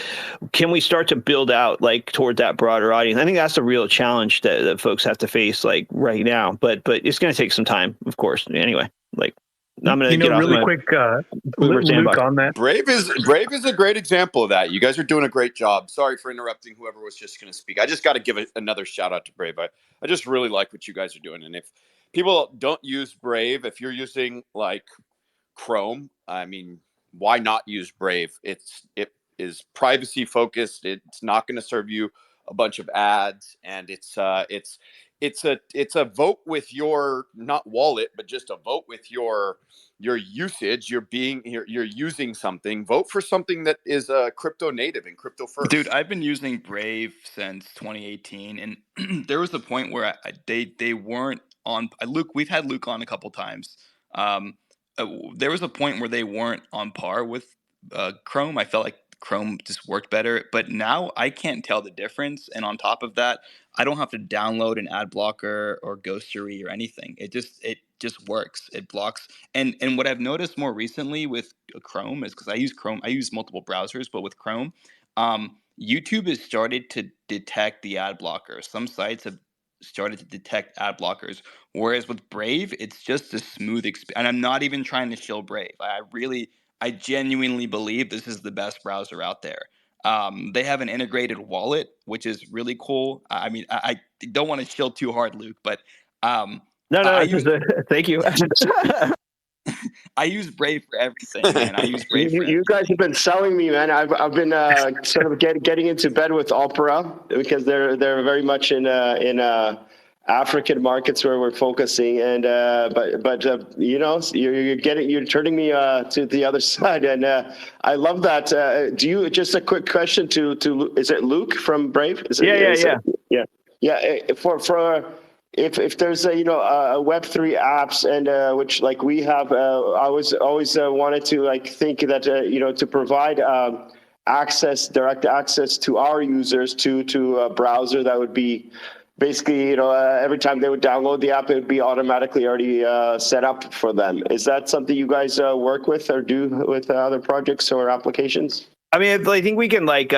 can we start to build out like toward that broader audience? I think that's the real challenge that folks have to face like right now, but it's going to take some time, of course. Anyway, like I'm going to get off really my quick, Boomer Luke, sandbox. on that. Brave is a great example of that. You guys are doing a great job. Sorry for interrupting whoever was just going to speak. I just got to give another shout out to Brave. I just really like what you guys are doing. And if people don't use Brave, if you're using like Chrome, I mean, why not use Brave? It is privacy focused. It's not going to serve you a bunch of ads, and it's a vote with your, not wallet, but just a vote with your usage. You're using something. Vote for something that is crypto native and crypto first. Dude, I've been using Brave since 2018, and there was a point where they weren't on. Luke, we've had Luke on a couple times. There was a point where they weren't on par with Chrome. I felt like Chrome just worked better, but now I can't tell the difference. And on top of that, I don't have to download an ad blocker or Ghostery or anything. It just works. It blocks. And what I've noticed more recently with Chrome is, because I use Chrome, I use multiple browsers, but with Chrome, YouTube has started to detect the ad blocker. Some sites have started to detect ad blockers, whereas with Brave, it's just a smooth experience. And I'm not even trying to shill Brave. I genuinely believe this is the best browser out there. They have an integrated wallet, which is really cool. I mean, I don't want to shill too hard, Luke, but Thank you. I use Brave for everything, man. I use Brave for You guys have been selling me, man. I've been sort of getting into bed with Opera, because they're very much in African markets where we're focusing, and but you know, you're turning me to the other side, and I love that. Do you, just a quick question to is it Luke from Brave? For if there's a, you know, a Web3 apps, and which like we have, I was always wanted to like think that you know, to provide direct access to our users to a browser that would be basically, you know, every time they would download the app, it would be automatically already set up for them. Is that something you guys work with or do with other projects or applications? I mean, I think we can like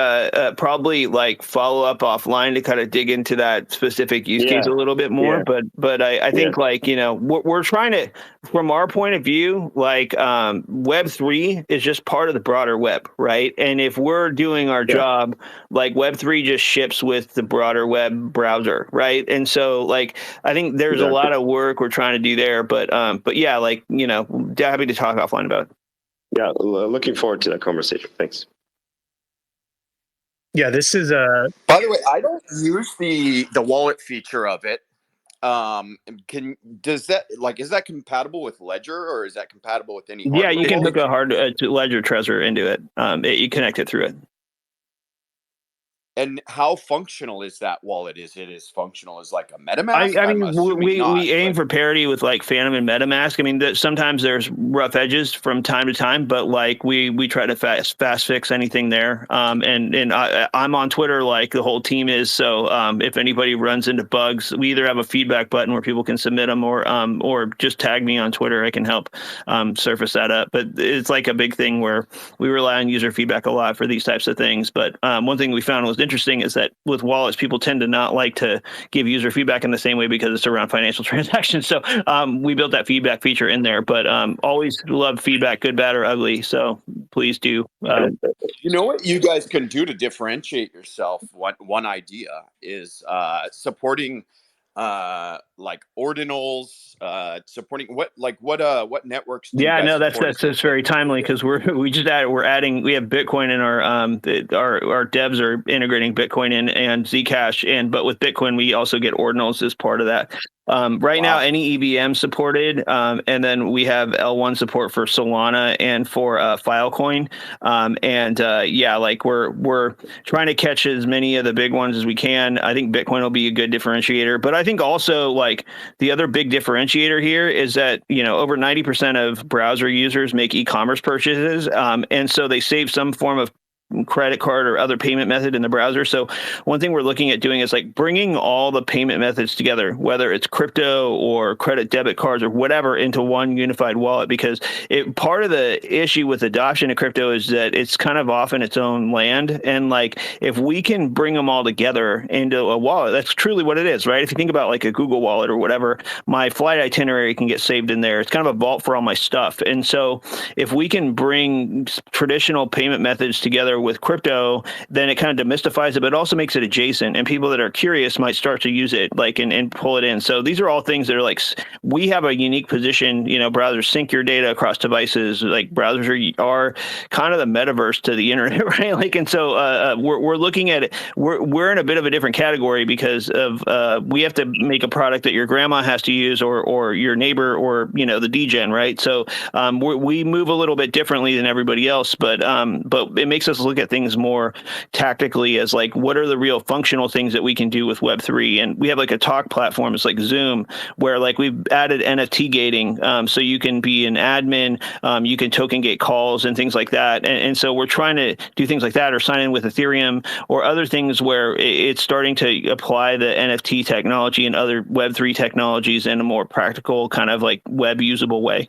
probably like follow up offline to kind of dig into that specific use case a little bit more. But I think like, you know, we're trying to, from our point of view, like Web3 is just part of the broader web, right? And if we're doing our job, like Web3 just ships with the broader web browser, right? And so like, I think there's a lot of work we're trying to do there. But yeah, like, you know, happy to talk offline about it. Yeah, looking forward to that conversation. Thanks. Yeah, this is By the way, I don't use the wallet feature of it. Is that compatible with Ledger, or is that compatible with any hardware? Yeah, you can hook a Ledger Trezor into it. You connect it through it. And how functional is that wallet? Is it as functional as like a I MetaMask? I'm mean, assuming not. we aim for parity with like Phantom and MetaMask. I mean, sometimes there's rough edges from time to time, but like we try to fast fix anything there. And I'm on Twitter, like the whole team is. So if anybody runs into bugs, we either have a feedback button where people can submit them, or just tag me on Twitter. I can help surface that up. But it's like a big thing where we rely on user feedback a lot for these types of things. But one thing we found was interesting is that with wallets, people tend to not like to give user feedback in the same way because it's around financial transactions. So we built that feedback feature in there, but always love feedback, good, bad, or ugly. So please do. You know what you guys can do to differentiate yourself? One idea is supporting like ordinals, supporting what networks do you Yeah, guys no, support? that's very timely because we have Bitcoin in our devs are integrating Bitcoin in and Zcash, but with Bitcoin we also get ordinals as part of that. Right now, any EVM supported, and then we have L1 support for Solana and for Filecoin, like we're trying to catch as many of the big ones as we can. I think Bitcoin will be a good differentiator, but I think also like the other big differentiator here is that over 90% of browser users make e-commerce purchases, and so they save some form of credit card or other payment method in the browser. So one thing we're looking at doing is like bringing all the payment methods together, whether it's crypto or credit debit cards or whatever, into one unified wallet, because part of the issue with adoption of crypto is that it's kind of off in its own land. And like, if we can bring them all together into a wallet, that's truly what it is, right? If you think about like a Google Wallet or whatever, my flight itinerary can get saved in there. It's kind of a vault for all my stuff. And so if we can bring traditional payment methods together with crypto, then it kind of demystifies it, but it also makes it adjacent, and people that are curious might start to use it like and pull it in. So these are all things that are like, we have a unique position. Browsers sync your data across devices. Like browsers are kind of the metaverse to the internet, right? Like, and so we're looking at it. We're in a bit of a different category because of we have to make a product that your grandma has to use, or your neighbor, or the degen, right? So we move a little bit differently than everybody else, but it makes us look at things more tactically as like, what are the real functional things that we can do with Web3? And we have like a talk platform, it's like Zoom, where like we've added NFT gating, so you can be an admin, you can token gate calls and things like that. And so we're trying to do things like that, or sign in with Ethereum or other things where it's starting to apply the NFT technology and other Web3 technologies in a more practical kind of like web usable way.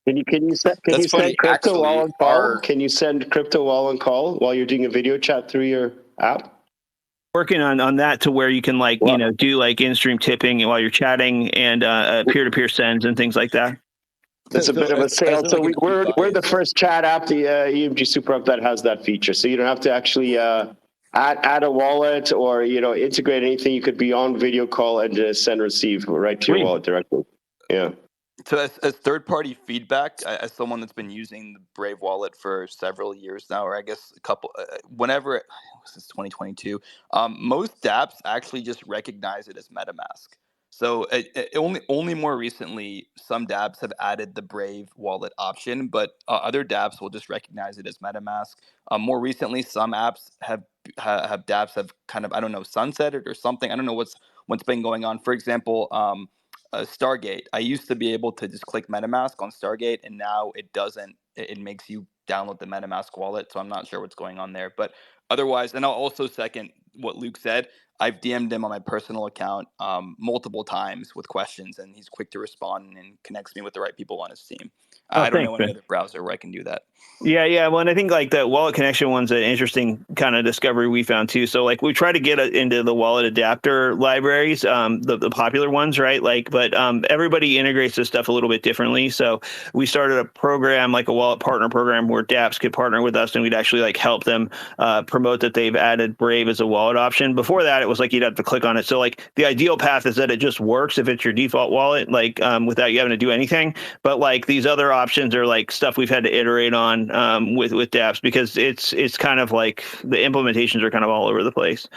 Can you send crypto while on call? Can you send crypto while on call while you're doing a video chat through your app? Working on that to where you can like do like in-stream tipping while you're chatting, and peer-to-peer sends and things like that. That's a bit of a sale. So we're the first chat app, the EMG Super App, that has that feature. So you don't have to actually add a wallet or integrate anything. You could be on video call and just send receive right to your wallet directly. Yeah. So as third-party feedback, as someone that's been using the Brave wallet for several years now, or I guess a couple, whenever since 2022, most dApps actually just recognize it as MetaMask. So only more recently, some dApps have added the Brave wallet option, but other dApps will just recognize it as MetaMask. More recently, some apps have dApps have kind of, I don't know, sunsetted or something. I don't know what's been going on. For example, Stargate. I used to be able to just click MetaMask on Stargate, and now it doesn't. It makes you download the MetaMask wallet, so I'm not sure what's going on there. But otherwise, and I'll also second what Luke said. I've DM'd him on my personal account multiple times with questions, and he's quick to respond and connects me with the right people on his team. I don't know any other browser where I can do that. Yeah. Well, and I think like the wallet connection one's an interesting kind of discovery we found too. So like we try to get into the wallet adapter libraries, the popular ones, right? Like, but everybody integrates this stuff a little bit differently. So we started a program, like a wallet partner program, where dApps could partner with us, and we'd actually like help them promote that they've added Brave as a wallet option. Before that, it was like you'd have to click on it. So like the ideal path is that it just works if it's your default wallet, like without you having to do anything. But like these other options are like stuff we've had to iterate on with dApps, because it's kind of like the implementations are kind of all over the place.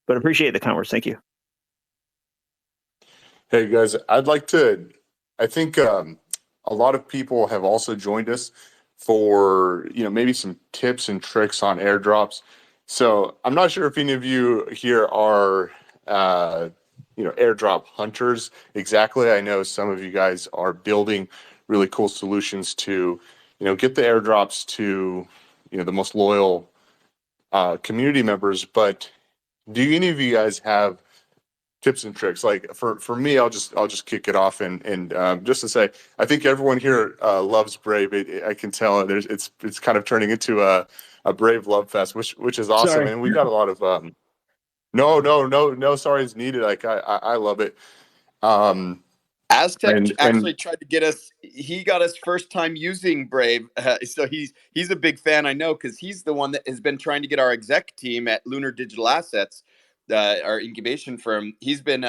But appreciate the comments. Thank you. Hey guys, I think a lot of people have also joined us for maybe some tips and tricks on airdrops. So I'm not sure if any of you here are, airdrop hunters exactly. I know some of you guys are building really cool solutions to, get the airdrops to, the most loyal community members. But do any of you guys have tips and tricks? Like for me, I'll just kick it off and just to say, I think everyone here loves Brave. I can tell it's kind of turning into a Brave love fest, which is awesome. Sorry. And we got a lot of no sorry is needed. Like I love it. Aztec And actually tried to get us. He got us first time using Brave, so he's a big fan. I know because he's the one that has been trying to get our exec team at Lunar Digital Assets, our incubation firm. He's been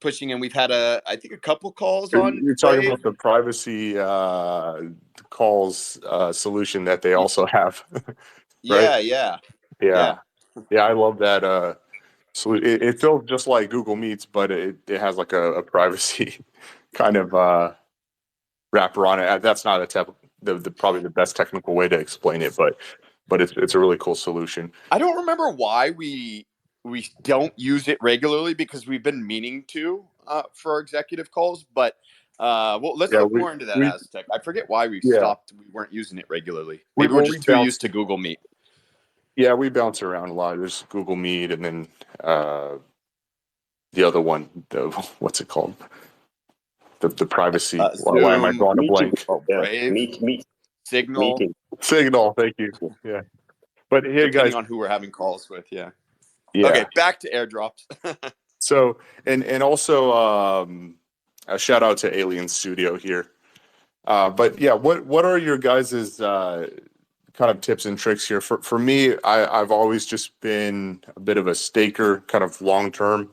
pushing, and we've had I think a couple calls on you're talking Brave. about the privacy calls solution that they also have, right? Yeah. Yeah. I love that. So it feels just like Google Meets, but it has like a privacy kind of wrapper on it. That's not the probably the best technical way to explain it, but it's a really cool solution. I don't remember why we don't use it regularly because we've been meaning to for our executive calls, but well, let's look more into that, Aztec. I forget why we stopped. We weren't using it regularly. Maybe we're just too used to Google Meet. Yeah, we bounce around a lot. There's Google Meet, and then the other one, what's it called? The privacy. Why am I drawing a blank? Brave. Meet. Signal. Meeting. Signal. Thank you. Yeah. But here, Depending guys, on who we're having calls with, yeah. Yeah. Okay, back to airdrops. So, and also a shout out to Alien Studio here. But yeah, what are your guys's kind of tips and tricks here? For me, I've always just been a bit of a staker, kind of long term.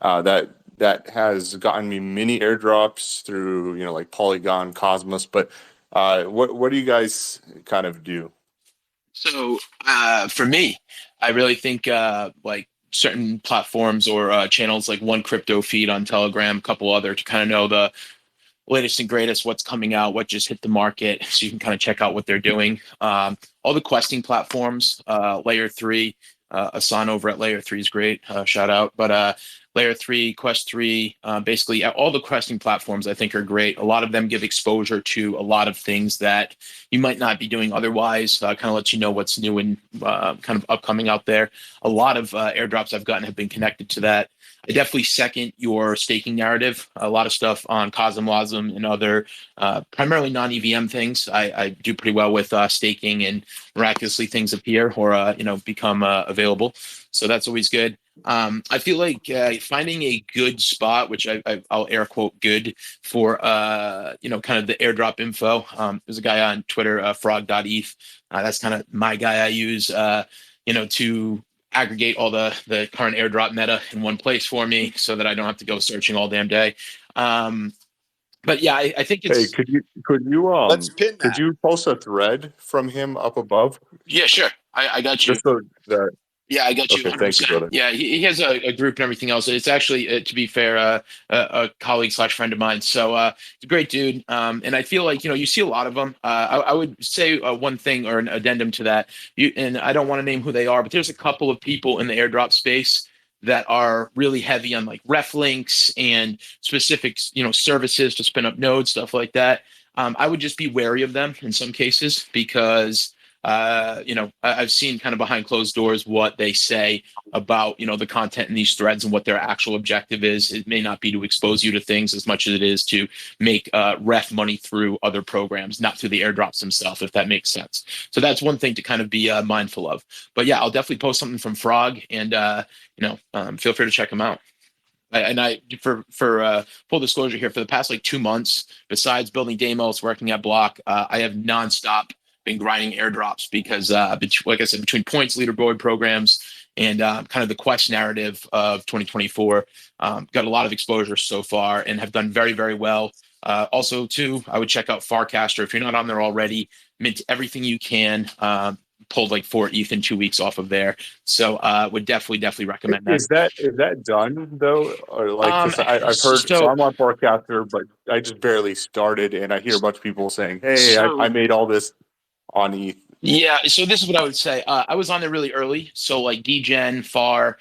That has gotten me many airdrops through like Polygon, Cosmos. But what do you guys kind of do? So for me, I really think like certain platforms or channels like One Crypto Feed on Telegram, a couple other to kind of know the latest and greatest, what's coming out, what just hit the market, so you can kind of check out what they're doing. All the questing platforms, Layer 3, Asan over at Layer 3 is great, shout out. But Layer 3, Quest 3, basically all the questing platforms I think are great. A lot of them give exposure to a lot of things that you might not be doing otherwise, kind of lets you know what's new and kind of upcoming out there. A lot of airdrops I've gotten have been connected to that. I definitely second your staking narrative. A lot of stuff on Cosmwasm and other primarily non-EVM things. I do pretty well with staking, and miraculously things appear or become available. So that's always good. I feel like finding a good spot, which I'll air quote good for kind of the airdrop info. There's a guy on Twitter, frog.eth. That's kind of my guy I use to aggregate all the current airdrop meta in one place for me so that I don't have to go searching all damn day. But yeah, I think it's. Hey, could you Let's pin that. Could you post a thread from him up above? Yeah, sure. I got you. Just so that. Yeah, I got you. Okay, thank you, brother. Yeah, he has a group and everything else. It's actually, to be fair, a colleague / friend of mine. So he's a great dude. And I feel like, you see a lot of them. I would say one thing or an addendum to that, and I don't want to name who they are, but there's a couple of people in the airdrop space that are really heavy on like ref links and specific, services to spin up nodes, stuff like that. I would just be wary of them in some cases because I've seen kind of behind closed doors what they say about, the content in these threads and what their actual objective is. It may not be to expose you to things as much as it is to make ref money through other programs, not through the airdrops themselves, if that makes sense. So that's one thing to kind of be mindful of. But yeah, I'll definitely post something from Frog and, feel free to check them out. And for full disclosure here, for the past like 2 months, besides building Deimos, working at Block, I have nonstop been grinding airdrops because, like I said, between points, leaderboard programs, and kind of the quest narrative of 2024, got a lot of exposure so far and have done very, very well. Also, too, I would check out Farcaster if you're not on there already. Mint everything you can. Pulled like 4 ETH in 2 weeks off of there, so would definitely recommend that. Is that done though, or like? I've heard. So I'm on Forecaster, but I just barely started, and I hear a bunch of people saying, "Hey, I made all this on ETH." Yeah, so this is what I would say. I was on there really early, so like DGen, FAR,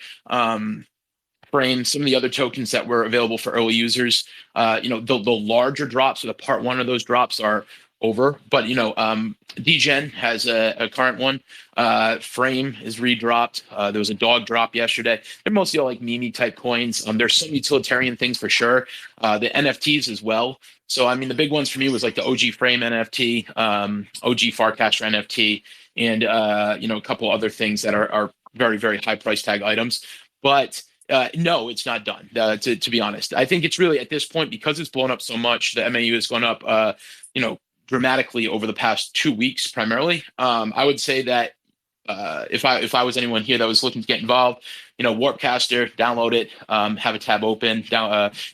Frame, some of the other tokens that were available for early users. The larger drops or the part one of those drops are over, but DGen has a current one. Frame is redropped. There was a dog drop yesterday. They're mostly all like meme type coins. There's some utilitarian things for sure. The NFTs as well. So I mean, the big ones for me was like the OG Frame NFT, OG Farcaster NFT, and a couple other things that are very very high price tag items. But no, it's not done. To be honest, I think it's really at this point because it's blown up so much. The MAU has gone up, dramatically over the past 2 weeks, primarily. I would say that if I was anyone here that was looking to get involved, Warpcaster, download it, have a tab open,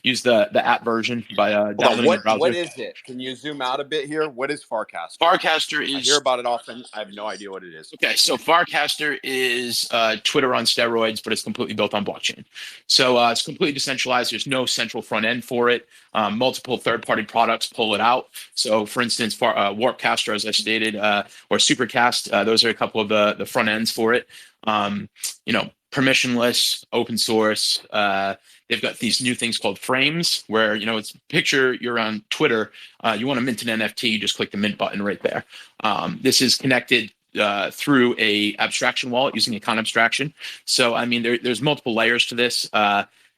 use the app version by Hold on, downloading the browser. what is it? Can you zoom out a bit here? What is Farcaster? Farcaster is. I hear about it often. I have no idea what it is. Okay, so Farcaster is Twitter on steroids, but it's completely built on blockchain. So it's completely decentralized. There's no central front end for it. Multiple third-party products pull it out. So, for instance, Warpcaster, as I stated, or Supercast, those are a couple of the front ends for it. Permissionless, open source. They've got these new things called frames, where it's picture you're on Twitter. You want to mint an NFT, you just click the mint button right there. This is connected through a abstraction wallet using a con abstraction. So I mean, there's multiple layers to this.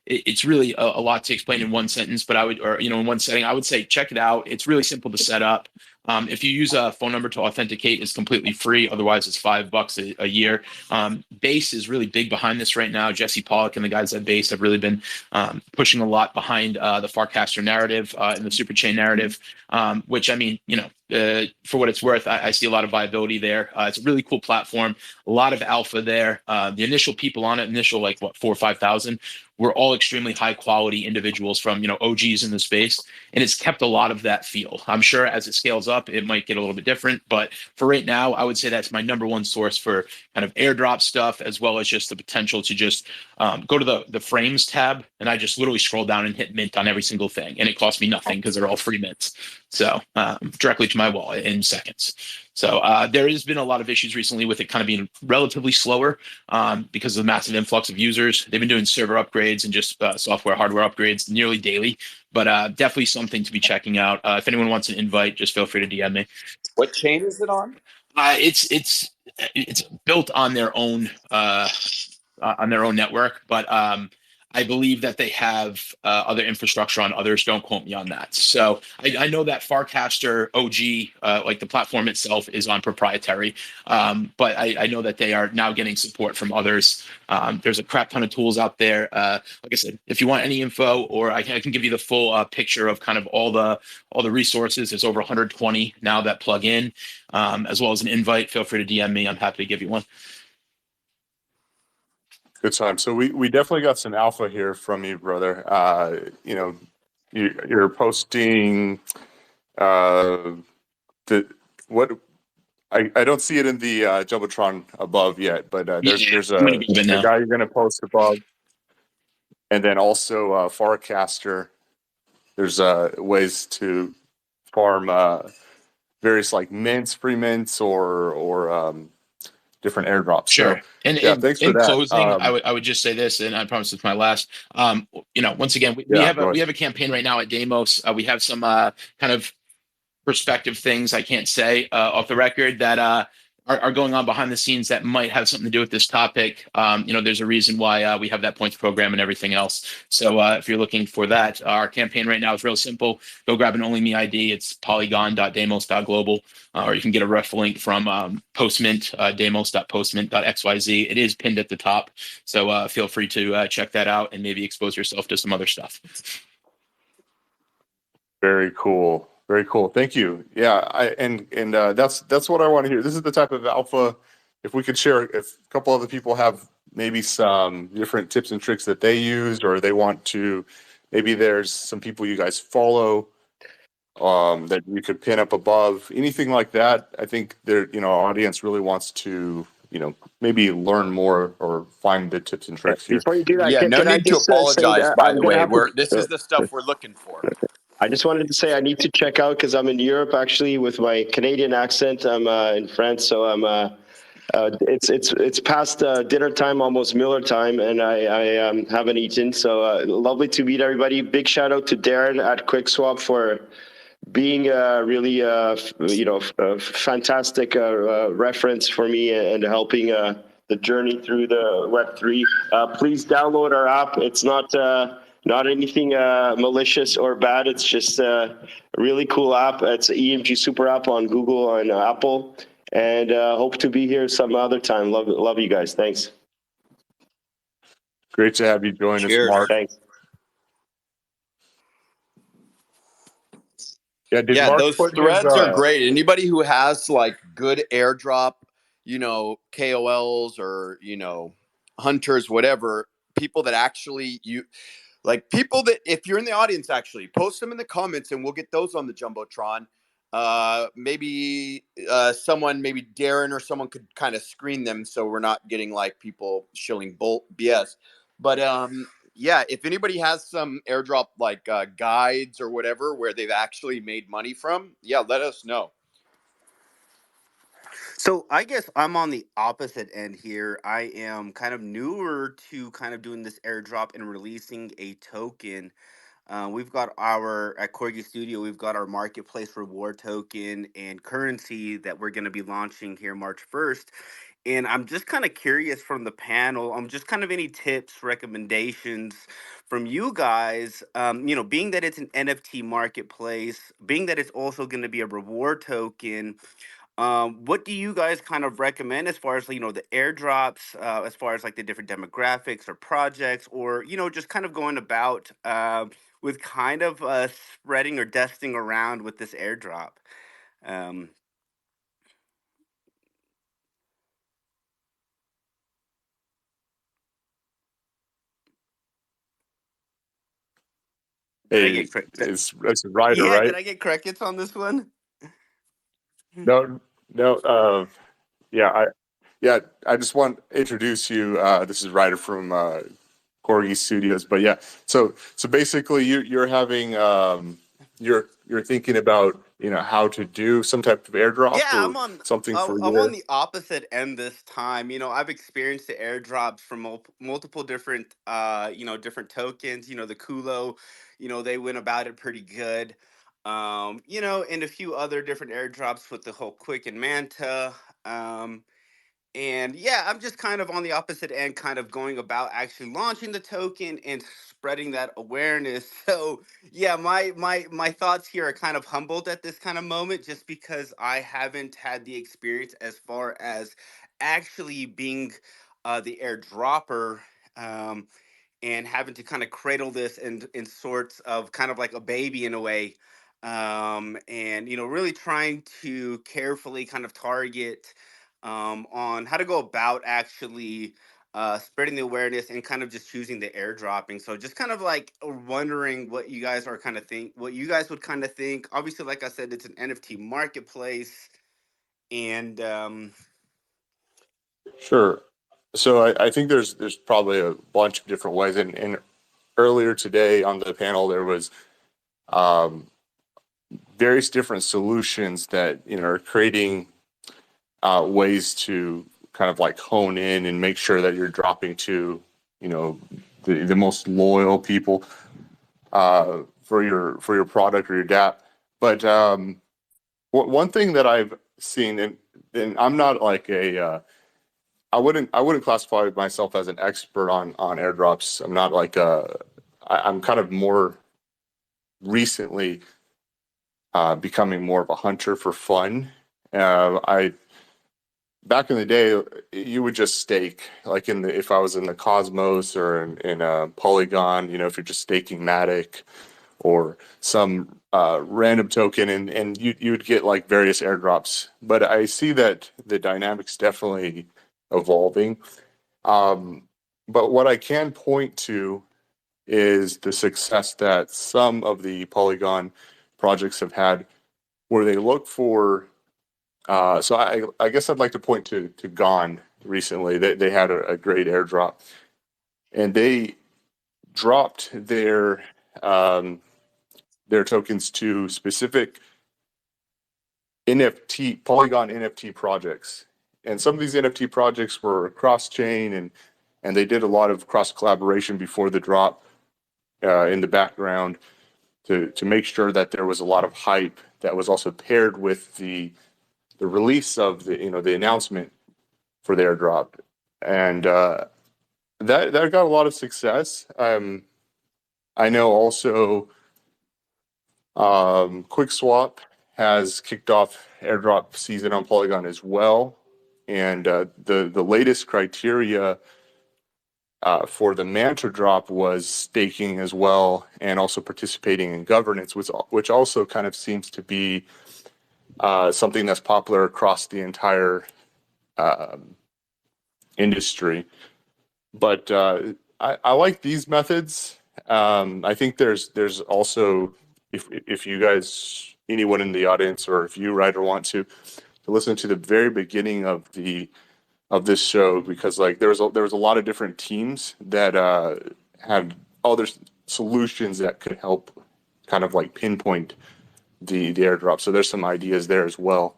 It's really a lot to explain in one sentence, but in one setting, I would say check it out. It's really simple to set up. If you use a phone number to authenticate, it's completely free. Otherwise, it's $5 a year. Base is really big behind this right now. Jesse Pollock and the guys at Base have really been pushing a lot behind the Farcaster narrative and the Superchain narrative, which I mean, for what it's worth, I see a lot of viability there. It's a really cool platform, a lot of alpha there. The initial people on it, 4,000 or 5,000, were all extremely high quality individuals from OGs in the space, and it's kept a lot of that feel. I'm sure as it scales up, it might get a little bit different, but for right now, I would say that's my number one source for kind of airdrop stuff, as well as just the potential to just go to the frames tab, and I just literally scroll down and hit mint on every single thing, and it costs me nothing because they're all free mints. So directly to my wallet in seconds. So there has been a lot of issues recently with it kind of being relatively slower because of the massive influx of users. They've been doing server upgrades and just software, hardware upgrades nearly daily, but definitely something to be checking out. If anyone wants an invite, just feel free to DM me. What chain is it on? It's built on their own network, but I believe that they have other infrastructure on others. Don't quote me on that. So I know that Farcaster OG, like the platform itself, is on proprietary, but I know that they are now getting support from others. There's a crap ton of tools out there. Like I said, if you want any info, or I can give you the full picture of kind of all the resources. There's over 120 now that plug in, as well as an invite. Feel free to DM me. I'm happy to give you one. Good time. So we definitely got some alpha here from you, brother. You're posting I don't see it in the Jumbotron above yet, but there's a guy you're going to post above, and then also Farcaster. There's ways to farm various like mints, free mints, or different airdrops. Sure. So, and thanks in for that. closing, I would just say this, and I promise it's my last. Once again, we have a campaign right now at Deimos. We have some kind of perspective things I can't say off the record that are going on behind the scenes that might have something to do with this topic. There's a reason why we have that points program and everything else. So if you're looking for that, our campaign right now is real simple. Go grab an Only Me ID. It's polygon.demos.global, or you can get a ref link from Postmint, demos.postmint.xyz. It is pinned at the top. So feel free to check that out and maybe expose yourself to some other stuff. Very cool. Very cool. Thank you. Yeah, that's what I want to hear. This is the type of alpha. If we could share, if a couple other people have maybe some different tips and tricks that they use, or they want to, maybe there's some people you guys follow that you could pin up above, anything like that. I think our audience really wants to, maybe learn more or find the tips and tricks here. Before you do that, no need to apologize. By the way, this is the stuff we're looking for. I just wanted to say I need to check out because I'm in Europe actually with my Canadian accent. I'm in France, so I'm. It's past dinner time, almost Miller time, and I haven't eaten. So lovely to meet everybody. Big shout out to Darren at QuickSwap for being really fantastic reference for me and helping the journey through the Web3. Please download our app. It's not anything malicious or bad. It's just a really cool app. It's an EMG Super App on Google and Apple. And hope to be here some other time. Love you guys. Thanks. Great to have you join us, Cheers. Mark. Thanks. Yeah, did Yeah, Mark those put his threads are great. Anybody who has like good airdrop, KOLs or, hunters, whatever, people that actually people that, if you're in the audience, actually post them in the comments and we'll get those on the Jumbotron. Maybe someone, maybe Darren or someone could kind of screen them so we're not getting like people shilling BS. But yeah, if anybody has some airdrop like guides or whatever where they've actually made money from, yeah, let us know. So I guess I'm on the opposite end here. I am kind of newer to kind of doing this airdrop and releasing a token. We've got at Corgi Studio, we've got our marketplace reward token and currency that we're going to be launching here March 1st. And I'm just kind of curious from the panel, just kind of any tips, recommendations from you guys, being that it's an NFT marketplace, being that it's also going to be a reward token. What do you guys kind of recommend as far as the airdrops, as far as like the different demographics or projects, or just kind of going about with kind of spreading or dusting around with this airdrop? Um, did I hey, get correct? it's a writer, Yeah, right? did I get crickets on this one? No, no. Yeah, I just want to introduce you. This is Ryder from Corgi Studios. But yeah, so basically, you're having you're thinking about how to do some type of airdrop Yeah, or something for I'm on your. the opposite end this time. I've experienced the airdrops from multiple different different tokens. The Kulo, they went about it pretty good. And a few other different airdrops with the whole Quick and Manta. And yeah, I'm just kind of on the opposite end, kind of going about actually launching the token and spreading that awareness. So yeah, my thoughts here are kind of humbled at this kind of moment, just because I haven't had the experience as far as actually being the airdropper. And having to kind of cradle this in sorts of kind of like a baby in a way, and really trying to carefully kind of target on how to go about actually spreading the awareness and kind of just choosing the airdropping. So just kind of like wondering what you guys are kind of what you guys would kind of think. Obviously, like I said, it's an NFT marketplace, and Sure. So I think there's probably a bunch of different ways. And earlier today on the panel there was um, various different solutions that are creating ways to kind of like hone in and make sure that you're dropping to the most loyal people for your product or your DApp. But one thing that I've seen, and I'm not like I wouldn't classify myself as an expert on airdrops. I'm not like I'm kind of more recently becoming more of a hunter for fun. I Back in the day, you would just stake, like if I was in the Cosmos or in Polygon, if you're just staking Matic or some random token, and you would get like various airdrops. But I see that the dynamics definitely evolving. But what I can point to is the success that some of the Polygon projects have had, where they look for. So I guess I'd like to point to Gone recently. They had a great airdrop, and they dropped their their tokens to specific NFT, Polygon NFT projects. And some of these NFT projects were cross-chain, and they did a lot of cross-collaboration before the drop in the background to make sure that there was a lot of hype that was also paired with the release of the announcement for the airdrop. And that got a lot of success. I know also QuickSwap has kicked off airdrop season on Polygon as well, and the latest criteria for the Manta drop was staking as well, and also participating in governance, which also kind of seems to be something that's popular across the entire industry. But I like these methods. I think there's also, if you guys, anyone in the audience, or if you, Ryder, want to listen to the very beginning of this show, because like there was a lot of different teams that had other solutions that could help kind of like pinpoint the airdrop. So there's some ideas there as well.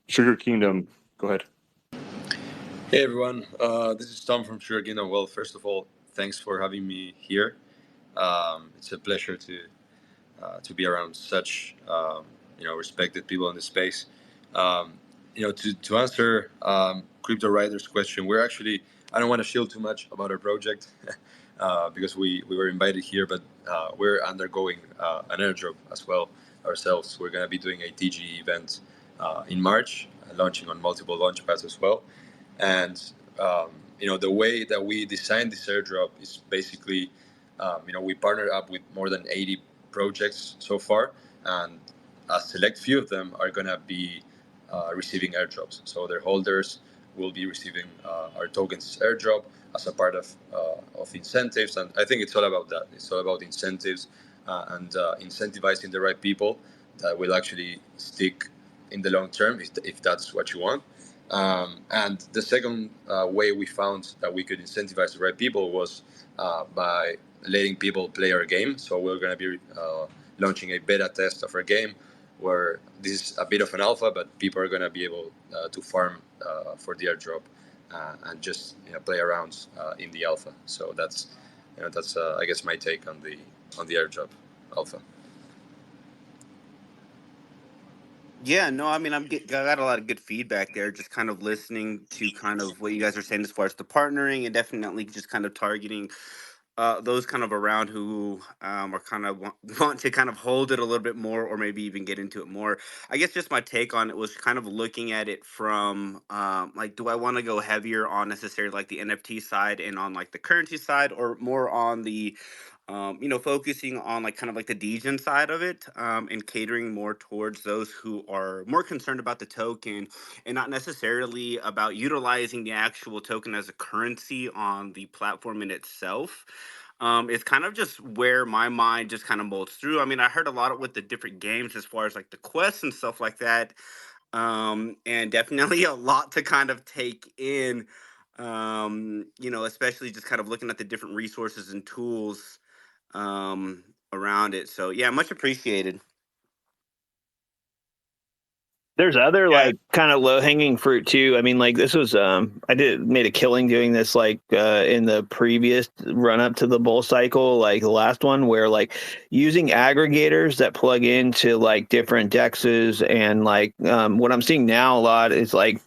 Sugar Kingdom, go ahead. Hey everyone, this is Tom from Sugar Kingdom. Well, first of all, thanks for having me here. It's a pleasure to be around such respected people in the space. To answer Crypto Rider's question, we're actually, I don't want to shield too much about our project because we were invited here, but we're undergoing an airdrop as well ourselves. We're going to be doing a TG event in March, launching on multiple launch pads as well. And the way that we designed this airdrop is basically, we partnered up with more than 80 projects so far, and a select few of them are going to be receiving airdrops. So their holders will be receiving our tokens airdrop as a part of incentives. And I think it's all about that. It's all about incentives and incentivizing the right people that will actually stick in the long term, if that's what you want. And the second way we found that we could incentivize the right people was by letting people play our game. So we're going to be launching a beta test of our game, where this is a bit of an alpha, but people are going to be able to farm for the airdrop and just play around in the alpha. So that's I guess my take on the airdrop alpha. Yeah, no, I mean, I got a lot of good feedback there, just kind of listening to kind of what you guys are saying as far as the partnering, and definitely just kind of targeting those kind of around who are kind of want to kind of hold it a little bit more, or maybe even get into it more. I guess just my take on it was kind of looking at it from like, do I want to go heavier on necessarily like the NFT side and on like the currency side, or more on the focusing on like kind of like the degen side of it, and catering more towards those who are more concerned about the token and not necessarily about utilizing the actual token as a currency on the platform in itself. It's kind of just where my mind just kind of molds through. I mean, I heard a lot with the different games as far as like the quests and stuff like that, and definitely a lot to kind of take in. Especially just kind of looking at the different resources and tools around it. So yeah, much appreciated. There's other like kind of low hanging fruit too. I mean, like this was I made a killing doing this like in the previous run up to the bull cycle, like the last one, where like using aggregators that plug into like different dexes, and like what I'm seeing now a lot is like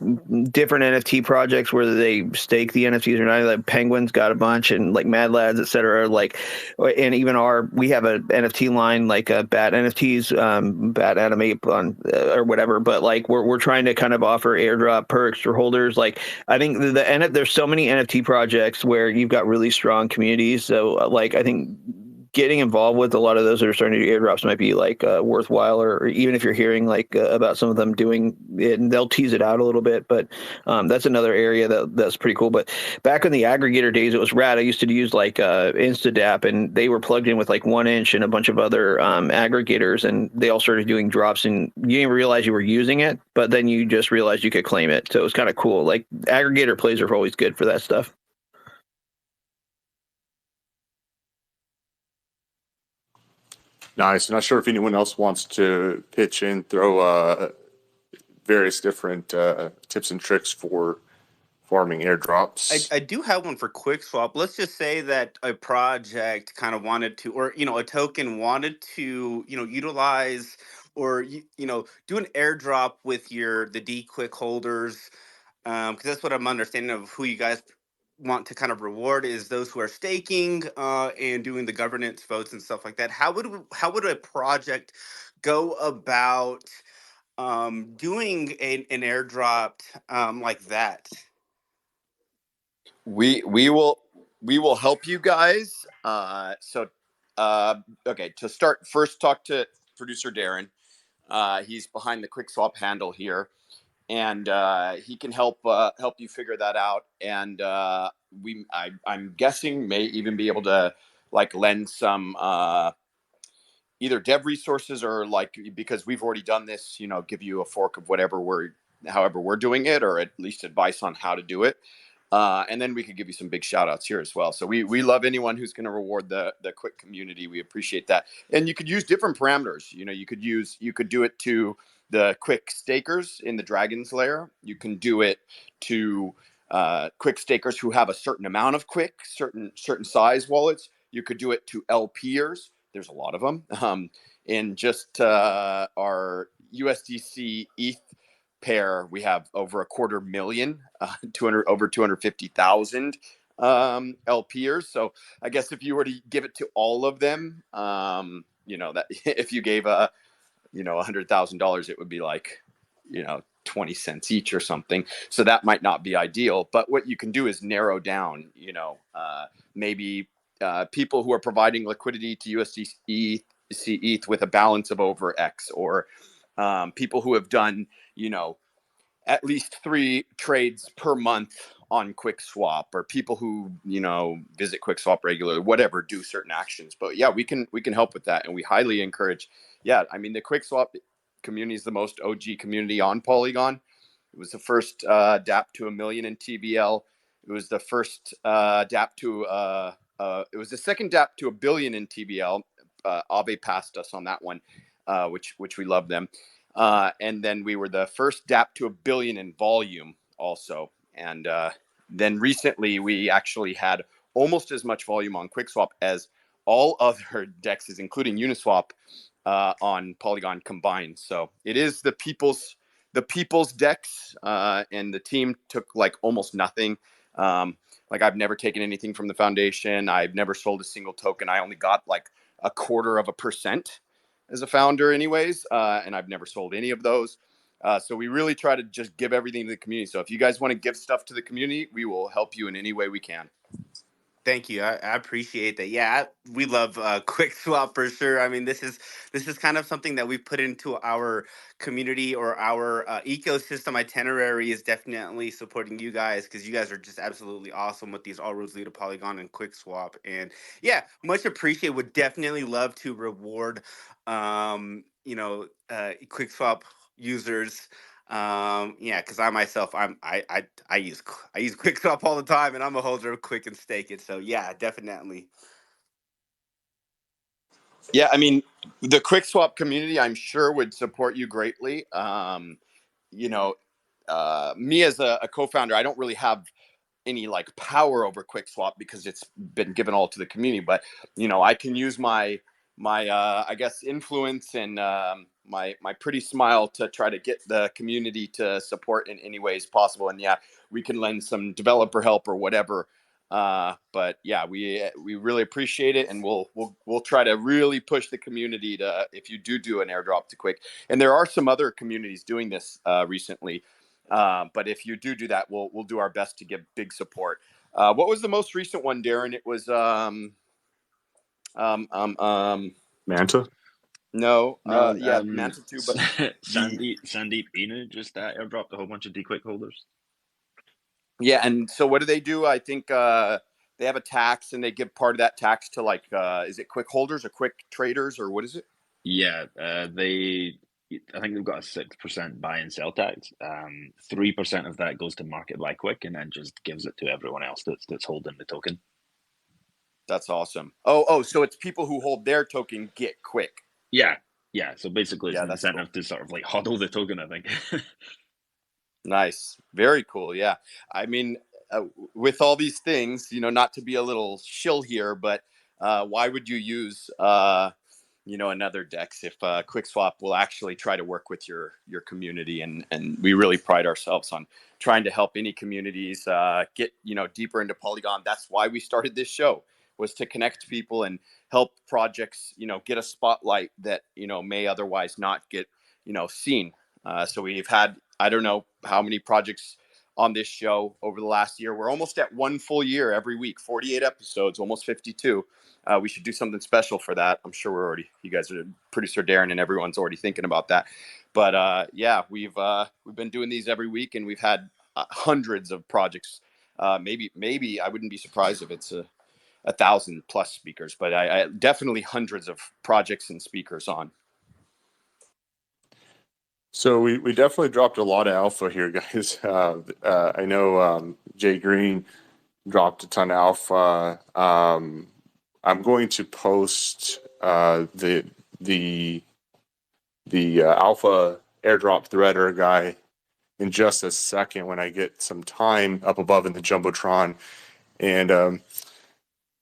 different NFT projects where they stake the NFTs or not. Like Penguin's got a bunch, and like Mad Lads, etc. Like, and even we have a NFT line like Bat NFTs, Bat Animate on or whatever, but like we're trying to kind of offer airdrop perks for holders. Like I think there's so many NFT projects where you've got really strong communities. So like I think getting involved with a lot of those that are starting to do airdrops might be like worthwhile, or even if you're hearing like about some of them doing it, and they'll tease it out a little bit. But that's another area that's pretty cool. But back in the aggregator days, it was rad. I used to use like Instadap, and they were plugged in with like 1inch and a bunch of other aggregators, and they all started doing drops, and you didn't even realize you were using it, but then you just realized you could claim it. So it was kind of cool. Like aggregator plays are always good for that stuff. Nice. Not sure if anyone else wants to pitch in, throw various different tips and tricks for farming airdrops. I do have one for QuickSwap. Let's just say that a project kind of wanted to, or a token wanted to, utilize or do an airdrop with the D Quick holders, because that's what I'm understanding of who you guys want to kind of reward is those who are staking and doing the governance votes and stuff like that. How would a project go about doing an airdrop like that? We will help you guys. Okay, to start, first talk to producer Darren. He's behind the QuickSwap handle here, and he can help you figure that out. And I'm guessing may even be able to like lend some either dev resources or like, because we've already done this, give you a fork of however we're doing it, or at least advice on how to do it. And then we could give you some big shout outs here as well. So we love anyone who's going to reward the Quick community. We appreciate that. And you could use different parameters. You could do it to the Quick stakers in the Dragon's Lair. You can do it to Quick stakers who have a certain amount of Quick, certain size wallets. You could do it to LPers. There's a lot of them. In just our USDC ETH pair, we have over 250,000, over 250,000 LPers. So I guess if you were to give it to all of them, that if you gave $100,000, it would be like 20 cents each or something. So that might not be ideal. But what you can do is narrow down. Maybe people who are providing liquidity to USDC ETH with a balance of over X, or people who have done at least 3 trades per month on QuickSwap, or people who visit QuickSwap regularly, whatever, do certain actions. But yeah, we can help with that, and we highly encourage. Yeah, I mean, the QuickSwap community is the most OG community on Polygon. It was the first DApp to 1 million in TBL. It was the first DApp to it was the second DApp to 1 billion in TBL. Aave passed us on that one, which we love them. And then we were the first DApp to 1 billion in volume also. And then recently we actually had almost as much volume on QuickSwap as all other dexes, including Uniswap, on Polygon combined. So it is the people's dex, and the team took like almost nothing. Like, I've never taken anything from the foundation. I've never sold a single token. I only got like 0.25% as a founder anyways, and I've never sold any of those. So we really try to just give everything to the community. So if you guys want to give stuff to the community, we will help you in any way we can. Thank you. I appreciate that. Yeah, we love QuickSwap for sure. I mean, this is kind of something that we put into our community, or our ecosystem itinerary is definitely supporting you guys, because you guys are just absolutely awesome with these all roads lead to Polygon and QuickSwap. And yeah, much appreciate. Would definitely love to reward, QuickSwap users. Yeah, because I myself, I use QuickSwap all the time, and I'm a holder of Quick and Stake It. So yeah, definitely. Yeah, I mean, the QuickSwap community, I'm sure, would support you greatly. Me as a co-founder, I don't really have any like power over QuickSwap because it's been given all to the community. But I can use my I guess influence and my pretty smile to try to get the community to support in any ways possible. And yeah, we can lend some developer help or whatever. But yeah, we really appreciate it, and we'll try to really push the community to, if you do an airdrop to Quick. And there are some other communities doing this recently. But if you do that, we'll do our best to give big support. What was the most recent one, Darren? It was Manta? No, No, yeah, Manta too, but Sandeep Inu just airdropped a whole bunch of D-Quick holders. Yeah, and so what do? I think they have a tax, and they give part of that tax to like, is it Quick holders or Quick traders, or what is it? Yeah, I think they've got a 6% buy and sell tax. 3% of that goes to market by Quick, and then just gives it to everyone else that's holding the token. That's awesome. Oh, so it's people who hold their token get quick. Yeah. So basically, it's Yeah, an that's incentive to sort of like hodl the token, I think. Nice. Very cool. Yeah. I mean, with all these things, not to be a little shill here, but why would you use, another DEX if QuickSwap will actually try to work with your community? And we really pride ourselves on trying to help any communities get, deeper into Polygon. That's why we started this show, was to connect people and help projects, get a spotlight that, may otherwise not get, seen. So we've had, I don't know how many projects on this show over the last year. We're almost at one full year every week, 48 episodes, almost 52. We should do something special for that. I'm sure you guys are, producer Darren and everyone's already thinking about that. But yeah, we've been doing these every week, and we've had hundreds of projects. Maybe I wouldn't be surprised if it's 1,000+ speakers, but I definitely hundreds of projects and speakers on. So we definitely dropped a lot of alpha here, guys. I know Jay Green dropped a ton of alpha. I'm going to post the alpha airdrop threader guy in just a second when I get some time up above in the jumbotron. And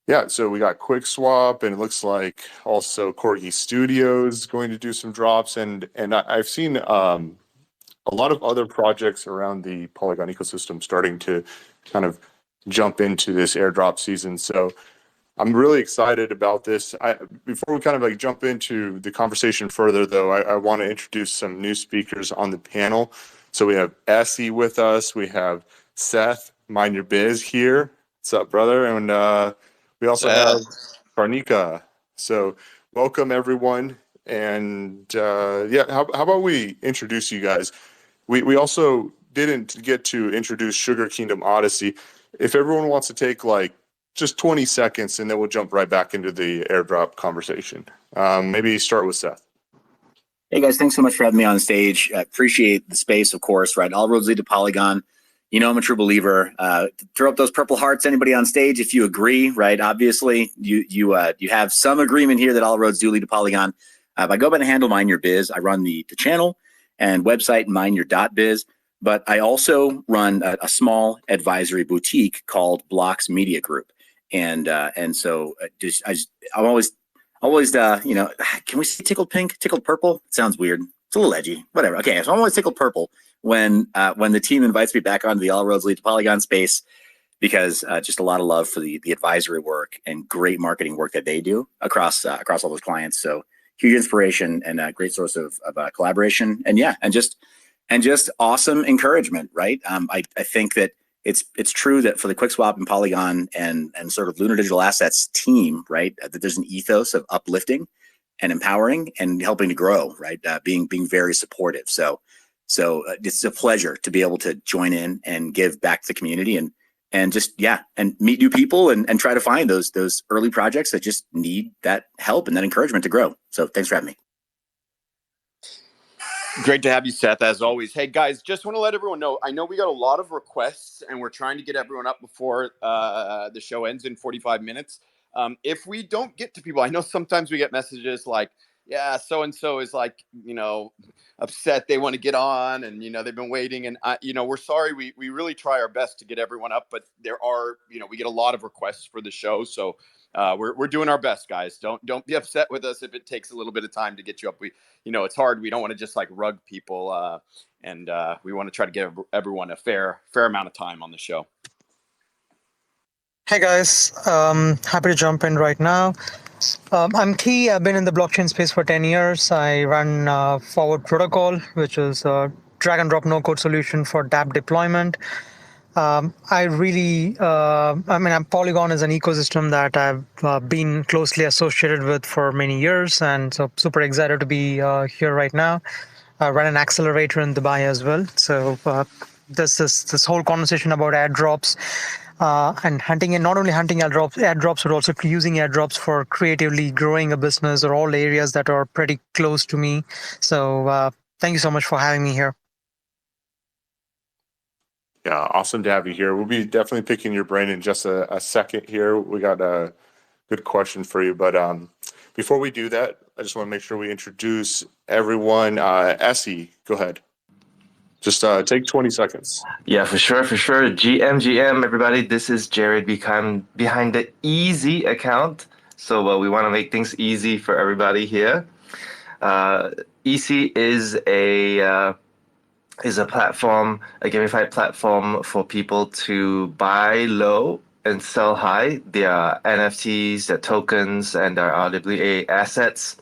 yeah, so we got QuickSwap, and it looks like also Corgi Studios going to do some drops, and I've seen a lot of other projects around the Polygon ecosystem starting to kind of jump into this airdrop season. So I'm really excited about this. Before we kind of like jump into the conversation further, though, I want to introduce some new speakers on the panel. So we have Essie with us. We have Seth, Mind Your Biz, here. What's up, brother? And we also have Karnika. So welcome, everyone. And yeah, how about we introduce you guys? We also didn't get to introduce Sugar Kingdom Odyssey. If everyone wants to take like just 20 seconds, and then we'll jump right back into the airdrop conversation. Maybe start with Seth. Hey guys, thanks so much for having me on stage. I appreciate the space, of course, right? All roads lead to Polygon. I'm a true believer. Throw up those purple hearts, anybody on stage, if you agree, right? Obviously, you have some agreement here that all roads do lead to Polygon. I go by the handle Mind Your Biz. I run the channel and website mindyour.biz, but I also run a small advisory boutique called Blocks Media Group. And so I'm always, can we say tickled pink, tickled purple? It sounds weird. It's a little edgy, whatever. Okay, so I'm always tickled purple when the team invites me back onto the All Roads Lead to Polygon space, because just a lot of love for the advisory work and great marketing work that they do across all those clients. So huge inspiration and a great source of collaboration. And yeah, and just awesome encouragement, right? I think that it's true that for the QuickSwap and Polygon and sort of Lunar Digital Assets team, right, that there's an ethos of uplifting and empowering and helping to grow, right? Being very supportive. So it's a pleasure to be able to join in and give back to the community and just and meet new people and try to find those early projects that just need that help and that encouragement to grow. So thanks for having me. Great to have you, Seth, as always. Hey, guys, just want to let everyone know, I know we got a lot of requests, and we're trying to get everyone up before the show ends in 45 minutes. If we don't get to people, I know sometimes we get messages like, yeah, so-and-so is like, upset they want to get on, and, they've been waiting. And, we're sorry. We really try our best to get everyone up, but there are, we get a lot of requests for the show. So we're doing our best, guys. Don't be upset with us if it takes a little bit of time to get you up. It's hard. We don't want to just like rug people, and we want to try to give everyone a fair amount of time on the show. Hey guys, happy to jump in right now. I'm Key. I've been in the blockchain space for 10 years. I run Forward Protocol, which is a drag and drop no-code solution for dApp deployment. Polygon is an ecosystem that I've been closely associated with for many years, and so super excited to be here right now. I run an accelerator in Dubai as well. So there's this whole conversation about airdrops and hunting, and not only hunting airdrops, but also using airdrops for creatively growing a business, are all areas that are pretty close to me. So thank you so much for having me here. Yeah, awesome to have you here. We'll be definitely picking your brain in just a second here. We got good question for you. But before we do that, I just want to make sure we introduce everyone. Essie, go ahead. Just take 20 seconds. Yeah, for sure, for sure. GM, everybody. This is Jared behind the Easy account. So we want to make things easy for everybody here. Easy is a platform, a gamified platform for people to buy low and sell high. Their NFTs, their tokens, and their RWA assets.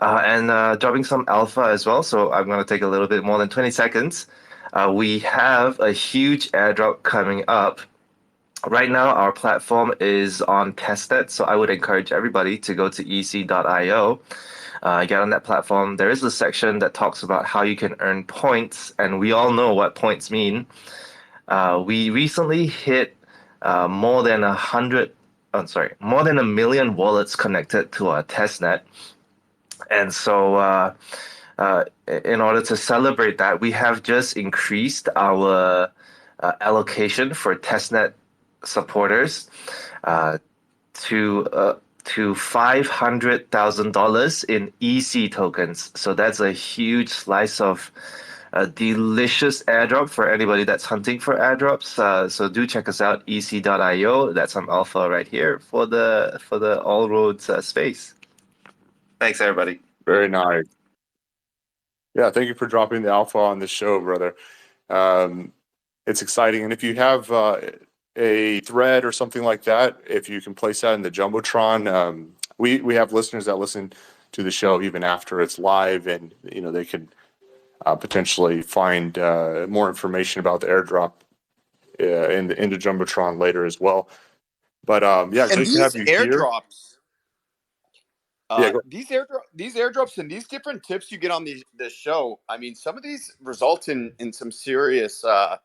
And dropping some alpha as well. So I'm going to take a little bit more than 20 seconds. We have a huge airdrop coming up. Right now, our platform is on testnet, so I would encourage everybody to go to ec.io, get on that platform. There is a section that talks about how you can earn points, and we all know what points mean. We recently hit more than 1 million wallets connected to our testnet. And so in order to celebrate that, we have just increased our allocation for testnet supporters to $500,000 in EC tokens. So that's a huge slice of a delicious airdrop for anybody that's hunting for airdrops. So do check us out, ec.io. That's some alpha right here for the All Roads space. Thanks, everybody. Very nice. Yeah, thank you for dropping the alpha on the show, brother. It's exciting. And if you have a thread or something like that, if you can place that in the Jumbotron, we have listeners that listen to the show even after it's live, and they can potentially find more information about the airdrop in the Jumbotron later as well. But yeah, And great to have you here. These airdrops and these different tips you get on the show. I mean, some of these result in some serious I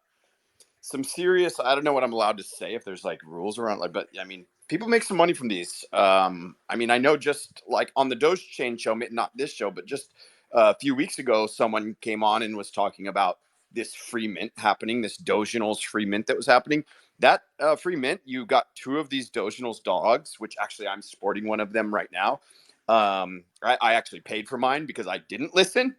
don't know what I'm allowed to say if there's like rules around, like, but I mean, people make some money from these. I mean, I know just like on the Doge Chain show, not this show, but just a few weeks ago, someone came on and was talking about this free mint happening, this Doginals free mint that was happening. That free mint, you got 2 of these Doginals dogs, which actually I'm sporting one of them right now. I actually paid for mine because I didn't listen.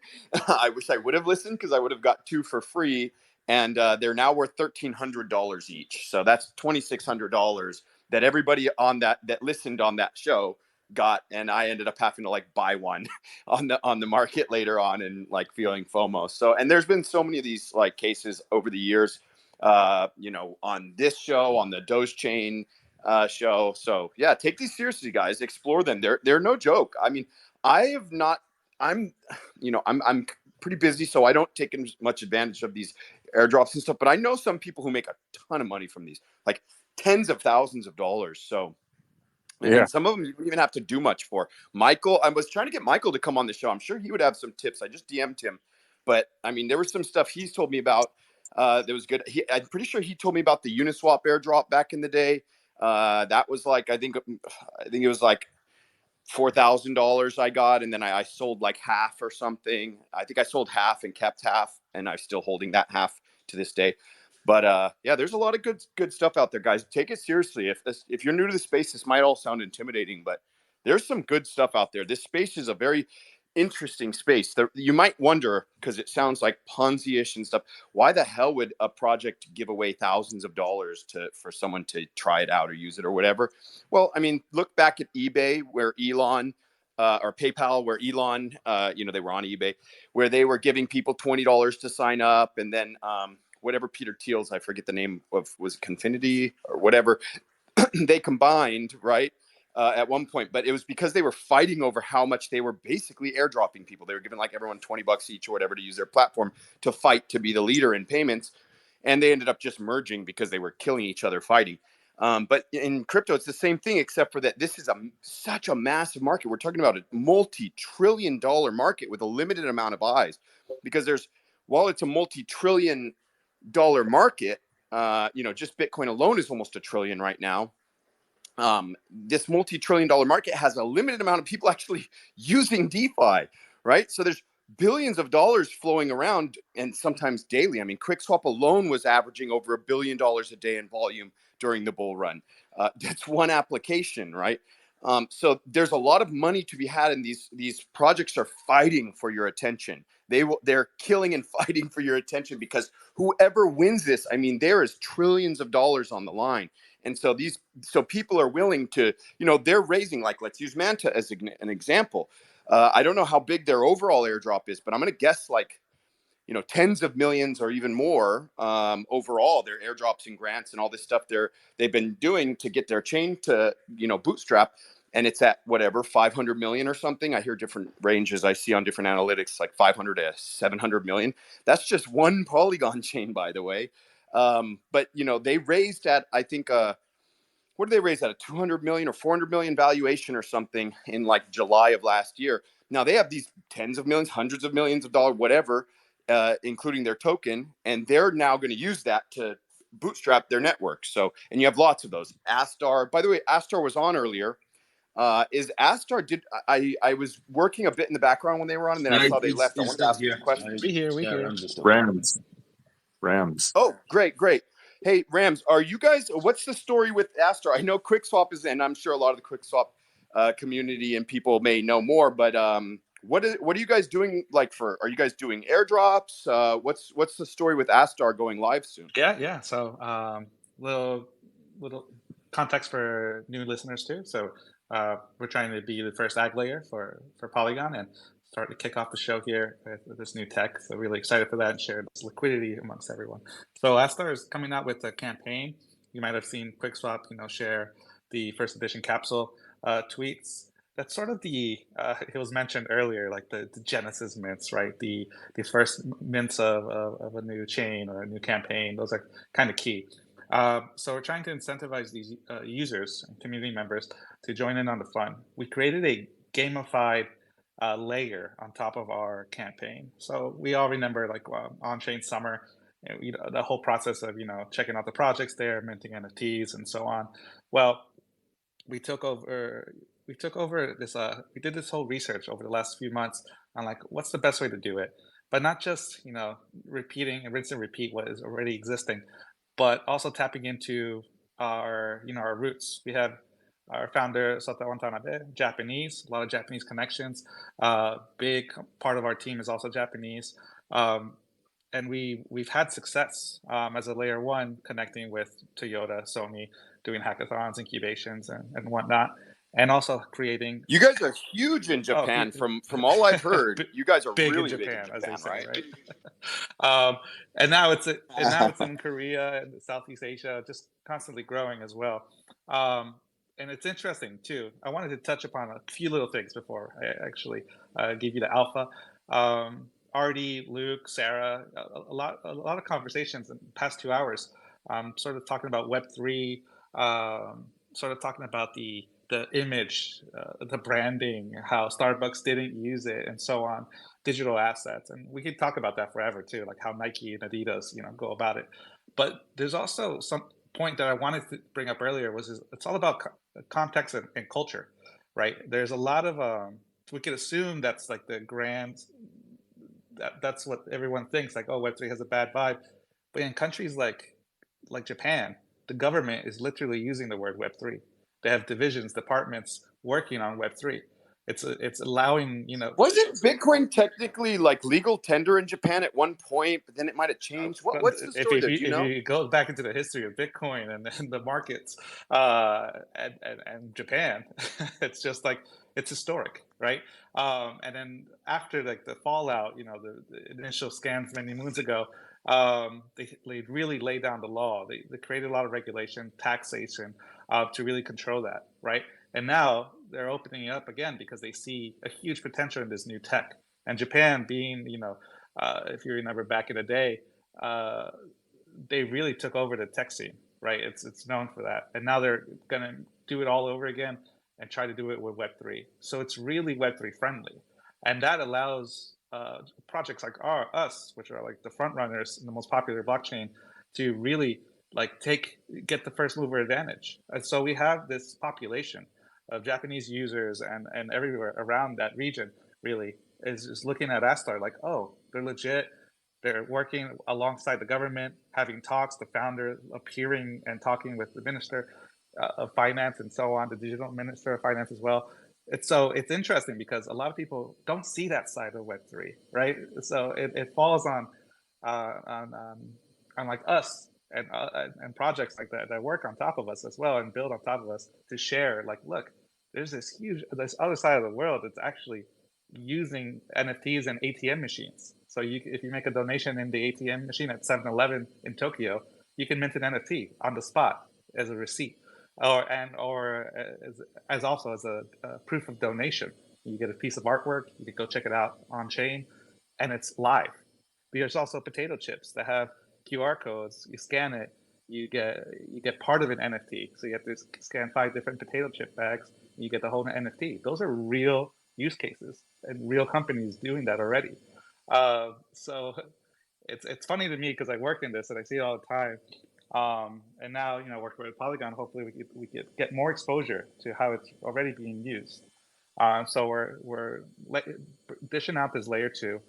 I wish I would have listened because I would have got 2 for free. And they're now worth $1,300 each. So that's $2,600 that everybody on that listened on that show got, and I ended up having to like buy one on the market later on and like feeling FOMO. So, and there's been so many of these like cases over the years, on this show, on the Doge Chain show. So yeah, take these seriously, guys. Explore them. They're no joke. I mean, I'm pretty busy, so I don't take as much advantage of these airdrops and stuff. But I know some people who make a ton of money from these, like tens of thousands of dollars. So, and some of them you don't even have to do much for. Michael, I was trying to get Michael to come on the show. I'm sure he would have some tips. I just DM'd him, but I mean, there was some stuff he's told me about that was good. I'm pretty sure he told me about the Uniswap airdrop back in the day. That was like I think it was like $4,000 I got, and then I sold like half or something. I think I sold half and kept half, and I'm still holding that half to this day. But yeah, there's a lot of good stuff out there, guys. Take it seriously. If you're new to the space, this might all sound intimidating, but there's some good stuff out there. This space is a very interesting space. You might wonder, because it sounds like Ponzi-ish and stuff, why the hell would a project give away thousands of dollars for someone to try it out or use it or whatever? Well, I mean, look back at eBay where Elon or PayPal where Elon, they were on eBay, where they were giving people $20 to sign up, and then whatever Peter Thiel's, I forget the name of, was it Confinity or whatever, they combined, right? At one point, but it was because they were fighting over how much they were basically airdropping people. They were giving like everyone $20 each or whatever to use their platform to fight to be the leader in payments. And they ended up just merging because they were killing each other fighting. But in crypto, it's the same thing, except for that this is such a massive market. We're talking about a multi-trillion-dollar market with a limited amount of eyes, because while it's a multi-trillion-dollar market, just Bitcoin alone is almost $1 trillion right now. This multi-trillion-dollar market has a limited amount of people actually using DeFi, right? So there's billions of dollars flowing around, and sometimes daily. I mean, QuickSwap alone was averaging over $1 billion a day in volume during the bull run. That's one application, right? So there's a lot of money to be had, and these projects are fighting for your attention. They're killing and fighting for your attention, because whoever wins this, I mean, there is trillions of dollars on the line. And so people are willing to, they're raising, like, let's use Manta as an example. I don't know how big their overall airdrop is, but I'm going to guess like, tens of millions or even more overall, their airdrops and grants and all this stuff they've been doing to get their chain to, bootstrap. And it's at whatever, 500 million or something. I hear different ranges I see on different analytics, like 500 to 700 million. That's just one Polygon chain, by the way. But, they raised at, I think, what did they raise at, a 200 million or 400 million valuation or something in like July of last year. Now they have these tens of millions, hundreds of millions of dollars, whatever, including their token. And they're now going to use that to bootstrap their network. So, and you have lots of those. Astar, by the way, Astar was on earlier. Is Astar, I was working a bit in the background when they were on, and then I saw they left. I wanted to ask you a question. We here. Rams. Oh, great. Hey, Rams, are you guys, what's the story with Astar? I know QuickSwap is in. I'm sure a lot of the QuickSwap community and people may know more, but what are you guys doing, are you guys doing airdrops? What's the story with Astar going live soon? Yeah. So little context for new listeners too. So we're trying to be the first ag layer for Polygon, and start to kick off the show here with this new tech. So really excited for that, and share this liquidity amongst everyone. So Astar is coming out with a campaign. You might have seen QuickSwap, share the first edition capsule tweets. That's sort of it was mentioned earlier, like the Genesis mints, right? The first mints of a new chain or a new campaign. Those are kind of key. So we're trying to incentivize these users and community members to join in on the fun. We created a gamified layer on top of our campaign. So we all remember on-chain summer, the whole process of checking out the projects there, minting NFTs, and so on. Well, we took over this. We did this whole research over the last few months on what's the best way to do it, but not just repeating and rinse and repeat what is already existing, but also tapping into our roots. We have our founder Sota Watanabe, Japanese, a lot of Japanese connections. Big part of our team is also Japanese, and we've had success as a layer one, connecting with Toyota, Sony, doing hackathons, incubations, and whatnot, and also creating. You guys are huge in Japan. From all I've heard, you guys are big really in Japan, big in as Japan, they say, right? And now it's in Korea and Southeast Asia, just constantly growing as well. And it's interesting too. I wanted to touch upon a few little things before I actually give you the alpha. Artie, Luke, Sarah, a lot of conversations in the past 2 hours, sort of talking about Web3, sort of talking about the image, the branding, how Starbucks didn't use it, and so on, digital assets. And we could talk about that forever too, like how Nike and Adidas, go about it. But there's also some point that I wanted to bring up earlier it's all about context and culture, right? There's a lot of, we could assume that's like the grand, that's what everyone thinks, like, oh, Web3 has a bad vibe. But in countries like Japan, the government is literally using the word Web3. They have divisions, departments working on Web3. It's allowing, Wasn't Bitcoin technically legal tender in Japan at one point, but then it might have changed? What's the story there? Do you know? If you go back into the history of Bitcoin and the markets and Japan, it's just it's historic, right? And then after the fallout, the initial scams many moons ago, they really laid down the law. They created a lot of regulation, taxation to really control that, right? And now they're opening it up again because they see a huge potential in this new tech. And Japan being, if you remember back in the day, they really took over the tech scene, right? It's known for that. And now they're going to do it all over again and try to do it with Web3. So it's really Web3 friendly. And that allows projects like us, which are the front runners in the most popular blockchain, to really get the first mover advantage. And so we have this population of Japanese users and everywhere around that region really is looking at Astar oh, they're legit. They're working alongside the government, having talks, the founder appearing and talking with the minister of finance and so on, the digital minister of finance as well. It's interesting because a lot of people don't see that side of Web3, right? So it falls on like us and projects like that work on top of us as well and build on top of us to share. Like, look, there's this other side of the world that's actually using NFTs and ATM machines. So if you make a donation in the ATM machine at 7-Eleven in Tokyo, you can mint an NFT on the spot as a receipt, or as also as a proof of donation. You get a piece of artwork, you can go check it out on chain, and it's live. There's also potato chips that have QR codes. You scan it, you get part of an NFT. So you have to scan 5 different potato chip bags, and you get the whole NFT. Those are real use cases and real companies doing that already. So it's funny to me because I worked in this and I see it all the time. And now, working with Polygon, hopefully we get more exposure to how it's already being used. So we're dishing out this layer 2.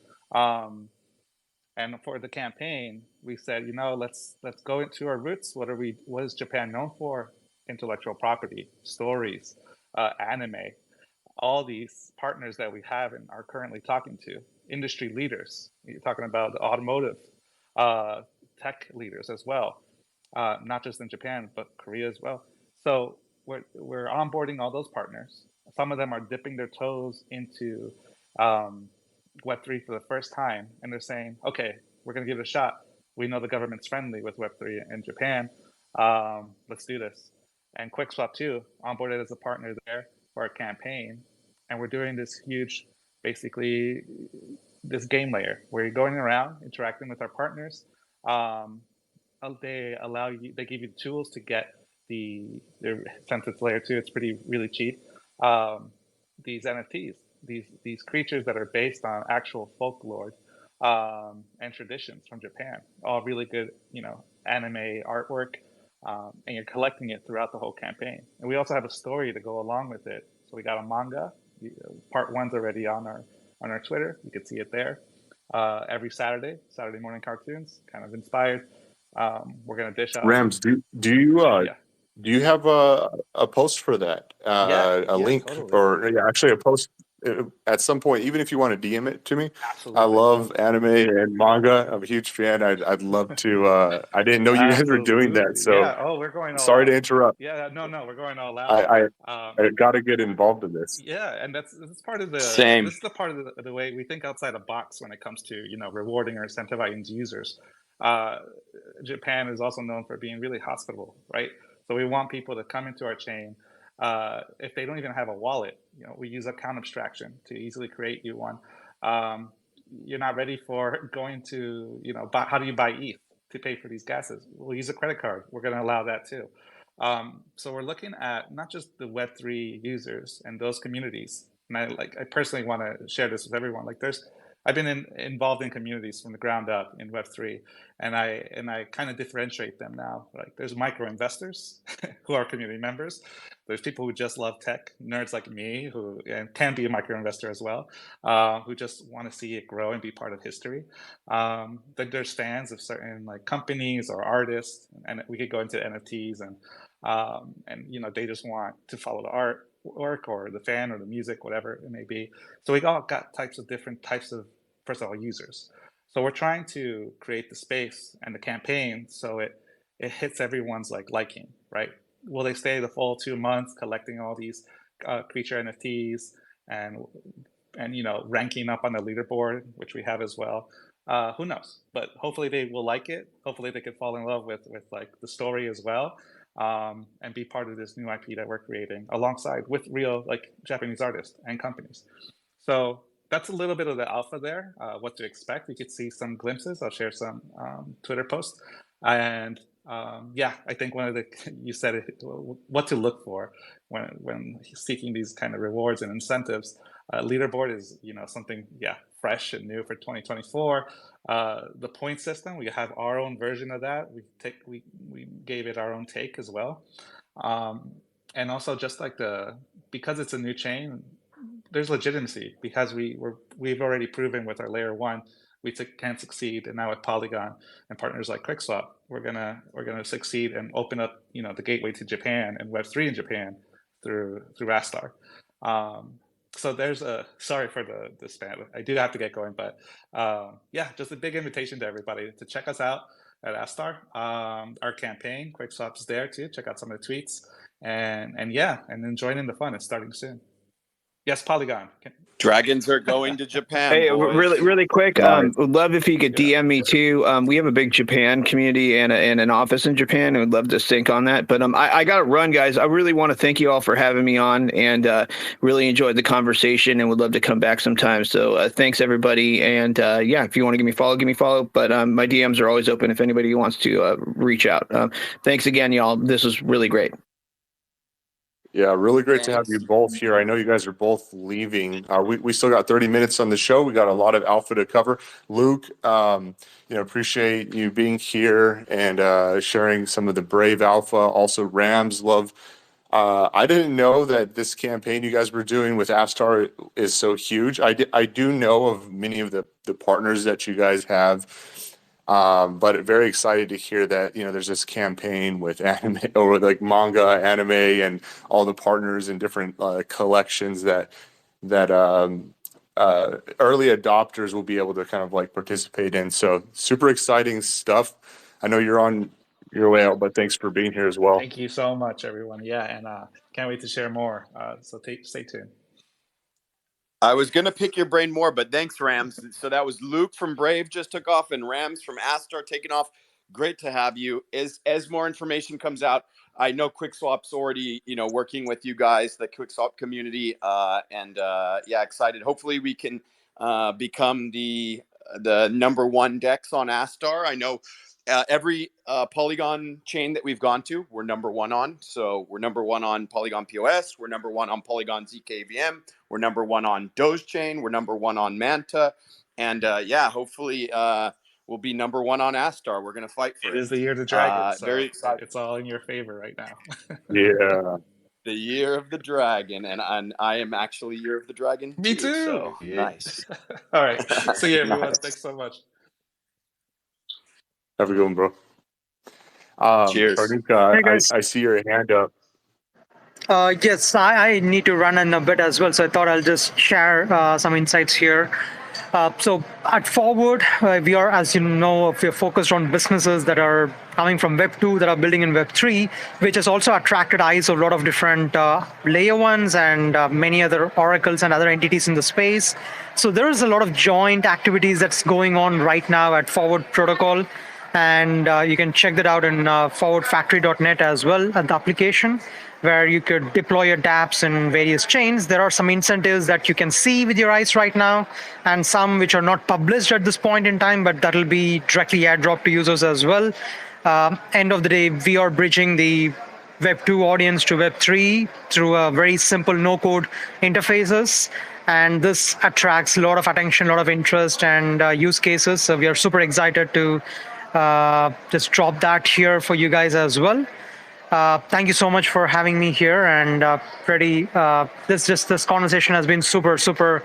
And for the campaign, we said, let's go into our roots. What is Japan known for? Intellectual property, stories, anime, all these partners that we have and are currently talking to, industry leaders. You're talking about the automotive, tech leaders as well, not just in Japan, but Korea as well. So we're onboarding all those partners. Some of them are dipping their toes into Web3 for the first time, and they're saying, okay, we're going to give it a shot. We know the government's friendly with Web3 in Japan. Let's do this. And QuickSwap too, onboarded as a partner there for our campaign. And we're doing this huge, basically, this game layer where you're going around, interacting with our partners. They give you tools to get since it's layer 2, it's really cheap. These NFTs, these creatures that are based on actual folklore and traditions from Japan, all really good, anime artwork, and you're collecting it throughout the whole campaign. And we also have a story to go along with it. So we got a manga. Part 1's already on our Twitter. You can see it there. Every Saturday morning cartoons, kind of inspired. We're gonna dish out Rams, do you have a post for that? A link, totally. or actually a post at some point, even if you want to DM it to me. Absolutely. I love anime and manga. I'm a huge fan. I'd love to. I didn't know you guys were doing that, so Yeah. Oh, we're going all sorry out. to interrupt. Yeah. No, we're going all out. I got to get involved in this. Yeah, and that's part of Same. This is the part of the way we think outside the box when it comes to rewarding or incentivizing users. Japan is also known for being really hospitable, right? So we want people to come into our chain. If they don't even have a wallet, we use account abstraction to easily create you one. You're not ready for going to, how do you buy ETH to pay for these gases? We'll use a credit card. We're going to allow that too. So we're looking at not just the Web3 users and those communities. And I personally want to share this with everyone. I've been involved in communities from the ground up in Web3, and I kind of differentiate them now. Like, there's micro investors who are community members. There's people who just love tech, nerds like me, who can be a micro investor as well, who just want to see it grow and be part of history. Then there's fans of certain companies or artists, and we could go into NFTs and they just want to follow the artwork or the fan or the music, whatever it may be. So we all got different types of, first of all, users. So we're trying to create the space and the campaign so it hits everyone's liking, right? Will they stay the full 2 months collecting all these creature NFTs and ranking up on the leaderboard, which we have as well? Who knows? But hopefully they will like it. Hopefully they could fall in love with the story as well. And be part of this new IP that we're creating alongside with real Japanese artists and companies. So that's a little bit of the alpha there, what to expect. You could see some glimpses. I'll share some Twitter posts. And I think you said it, what to look for when seeking these kind of rewards and incentives. Leaderboard is something fresh and new for 2024. The point system, we have our own version of that. We gave it our own take as well. And also just because it's a new chain, there's legitimacy because we've already proven with our layer 1 can succeed. And now with Polygon and partners like QuickSwap, we're gonna succeed and open up, the gateway to Japan and Web3 in Japan through Astar. So there's sorry for the span. I do have to get going, but yeah, just a big invitation to everybody to check us out at Astar. Our campaign, QuickSwap's, is there too. Check out some of the tweets, and join in the fun. It's starting soon. Yes, Polygon. Dragons are going to Japan, Hey, boys. really quick. Nice. Would love if you could DM me too. We have a big Japan community and an office in Japan, and would love to sync on that. But I got to run, guys. I really want to thank you all for having me on, and really enjoyed the conversation, and would love to come back sometime. So thanks everybody, and yeah, if you want to give me a follow. But my DMs are always open if anybody wants to reach out. Thanks again, y'all. This was really great. Yeah, really great to have you both here. I know you guys are both leaving. We still got 30 minutes on the show. We got a lot of alpha to cover. Luke, appreciate you being here and sharing some of the Brave alpha. Also, Rams, love. I didn't know that this campaign you guys were doing with Astar is so huge. I do know of many of the partners that you guys have. But very excited to hear that, there's this campaign with anime or like manga, anime, and all the partners and different collections that early adopters will be able to kind of like participate in. So super exciting stuff. I know you're on your way out, but thanks for being here as well. Thank you so much, everyone. Yeah, and can't wait to share more. So stay tuned. I was going to pick your brain more, but thanks, Rams. So that was Luke from Brave just took off and Rams from Astar taking off. Great to have you. As more information comes out, I know QuickSwap's already, working with you guys, the QuickSwap community, and excited. Hopefully we can become the number one DEX on Astar. I know every Polygon chain that we've gone to, we're number one on. So we're number one on Polygon POS. We're number one on Polygon ZKVM. We're number one on Doge Chain. We're number one on Manta. And hopefully we'll be number one on Astar. We're going to fight for it. It is the year of the dragon. So very excited. It's all in your favor right now. Yeah. The year of the dragon. And I am actually year of the dragon. Me too. So nice. All right. See you, everyone. Nice. Thanks so much. Have a good one, bro. Cheers. Farnuka, Hey, guys. I see your hand up. Yes, I need to run in a bit as well, so I thought I'll just share some insights here. So at Forward, we are, as you know, we're focused on businesses that are coming from Web 2 that are building in Web 3, which has also attracted eyes of a lot of different layer ones and many other oracles and other entities in the space. So there is a lot of joint activities that's going on right now at Forward Protocol. And you can check that out in forwardfactory.net as well at the application, where you could deploy your dApps in various chains. There are some incentives that you can see with your eyes right now, and some which are not published at this point in time, but that'll be directly airdropped to users as well. End of the day, we are bridging the Web 2 audience to Web 3 through a very simple no-code interfaces. And this attracts a lot of attention, a lot of interest and use cases. So we are super excited to just drop that here for you guys as well. Thank you so much for having me here, and this conversation has been super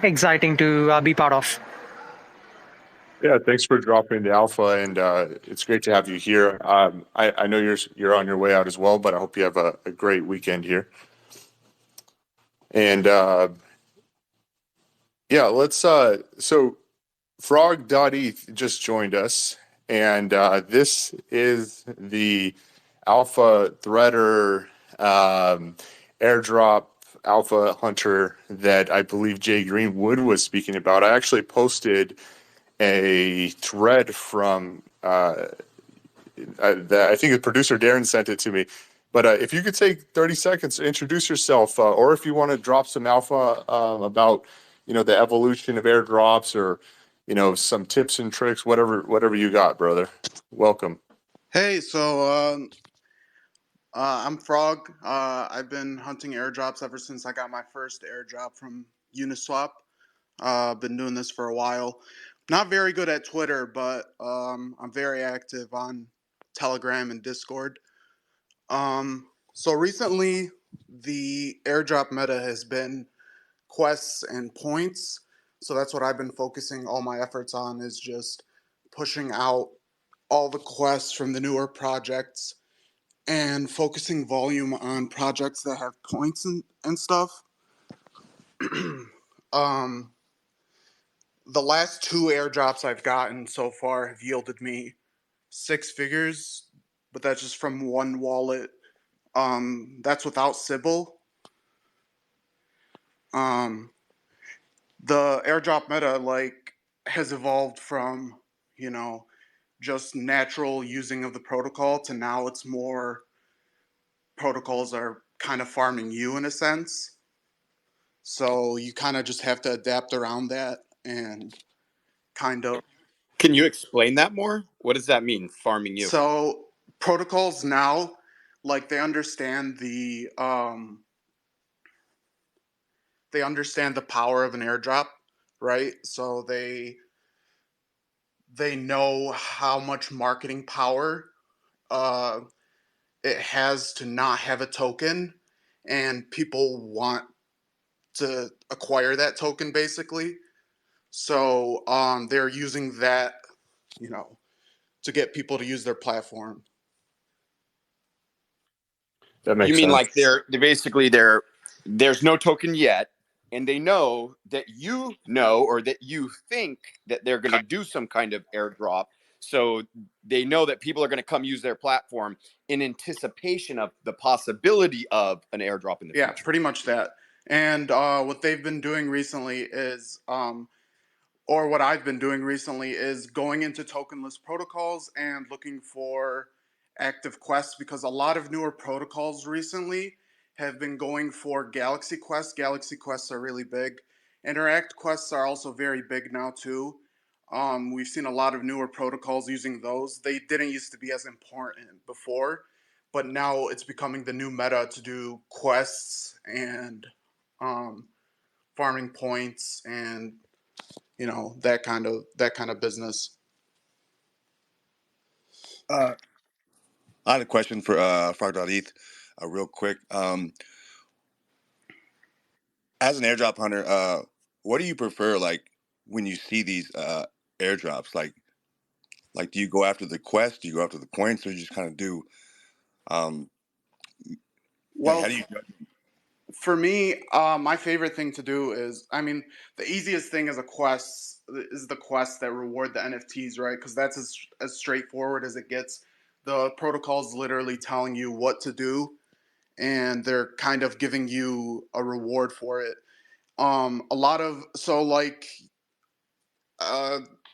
exciting to be part of. Yeah, thanks for dropping the alpha, and it's great to have you here. I know you're on your way out as well, but I hope you have a great weekend here. And let's so Frog.eth just joined us, and this is the Alpha Threader airdrop Alpha Hunter that I believe Jay Greenwood was speaking about. I actually posted a thread from I think the producer Darren sent it to me. But if you could take 30 seconds to introduce yourself, or if you want to drop some alpha about the evolution of airdrops, or some tips and tricks, whatever you got, brother. Welcome. Hey, so I'm Frog. I've been hunting airdrops ever since I got my first airdrop from Uniswap. I've been doing this for a while. Not very good at Twitter, but I'm very active on Telegram and Discord. So recently, the airdrop meta has been quests and points. So that's what I've been focusing all my efforts on, is just pushing out all the quests from the newer projects and focusing volume on projects that have points and stuff. The last 2 airdrops I've gotten so far have yielded me 6 figures, but that's just from one wallet. That's without Sybil. The airdrop meta has evolved from, just natural using of the protocol to now it's more protocols are kind of farming you in a sense. So you kind of just have to adapt around that and kind of. Can you explain that more? What does that mean, farming you? So protocols now, they understand the power of an airdrop, right? So they know how much marketing power it has to not have a token, and people want to acquire that token basically. So they're using that, to get people to use their platform. That makes You mean sense. like they're basically there's no token yet, and they know that you know, or that you think that they're going to do some kind of airdrop. So they know that people are going to come use their platform in anticipation of the possibility of an airdrop in the future. Yeah, pretty much that. And what they've been doing recently is, or what I've been doing recently is going into tokenless protocols and looking for active quests, because a lot of newer protocols recently have been going for galaxy quests. Galaxy quests are really big. Interact quests are also very big now too. We've seen a lot of newer protocols using those. They didn't used to be as important before, but now it's becoming the new meta to do quests and farming points and that kind of business. I had a question for Fardalit, real quick. As an airdrop hunter, what do you prefer? Like when you see these airdrops, like do you go after the quest? Do you go after the points, or you just kind of do? Well, how do you? for me, my favorite thing to do is, the easiest thing is the quest that reward the NFTs, right? Because that's as straightforward as it gets. The protocol's literally telling you what to do, and they're kind of giving you a reward for it.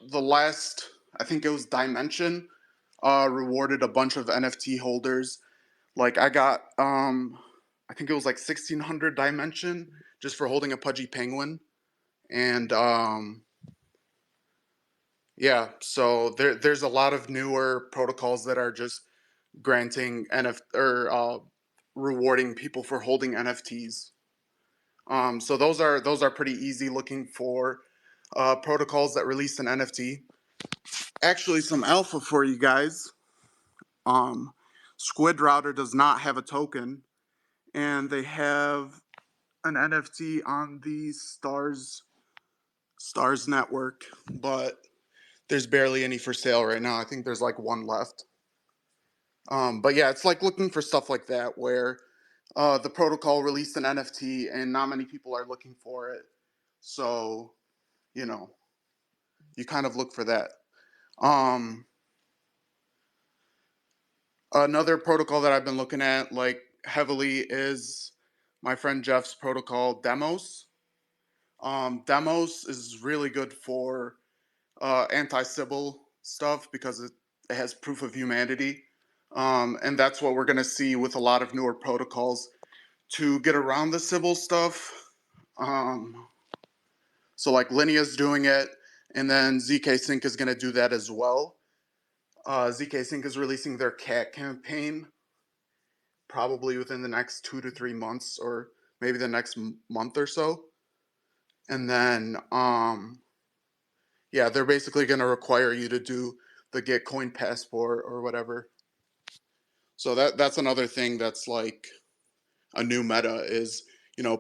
The last, I think it was Dimension, rewarded a bunch of NFT holders. I got, I think it was 1,600 Dimension just for holding a pudgy penguin. And yeah, so there's a lot of newer protocols that are just granting rewarding people for holding NFTs. So those are pretty easy looking for protocols that release an NFT. Actually, some alpha for you guys. Squid Router does not have a token, and they have an NFT on the Stars network, but there's barely any for sale right now. I think there's one left. But yeah, it's looking for stuff like that where the protocol released an NFT and not many people are looking for it. So, you kind of look for that. Another protocol that I've been looking at heavily is my friend Jeff's protocol, Demos. Demos is really good for anti-Sybil stuff because it has proof of humanity. And that's what we're going to see with a lot of newer protocols to get around the Sybil stuff. So Linea's doing it, and then ZK Sync is going to do that as well. ZK Sync is releasing their cat campaign probably within the next 2 to 3 months, or maybe the next month or so. And then, yeah, they're basically going to require you to do the Get Coin passport or whatever. So that's another thing that's a new meta is,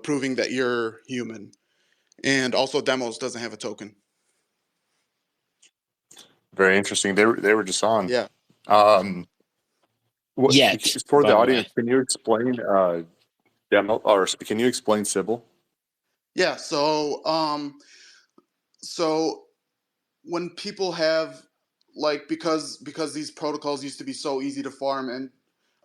proving that you're human. And also Demos doesn't have a token. Very interesting. They were just on. Yeah. What Yet, for the by the audience? way. Can you explain demo, or can you explain Sybil? Yeah. So when people have like because these protocols used to be so easy to farm, and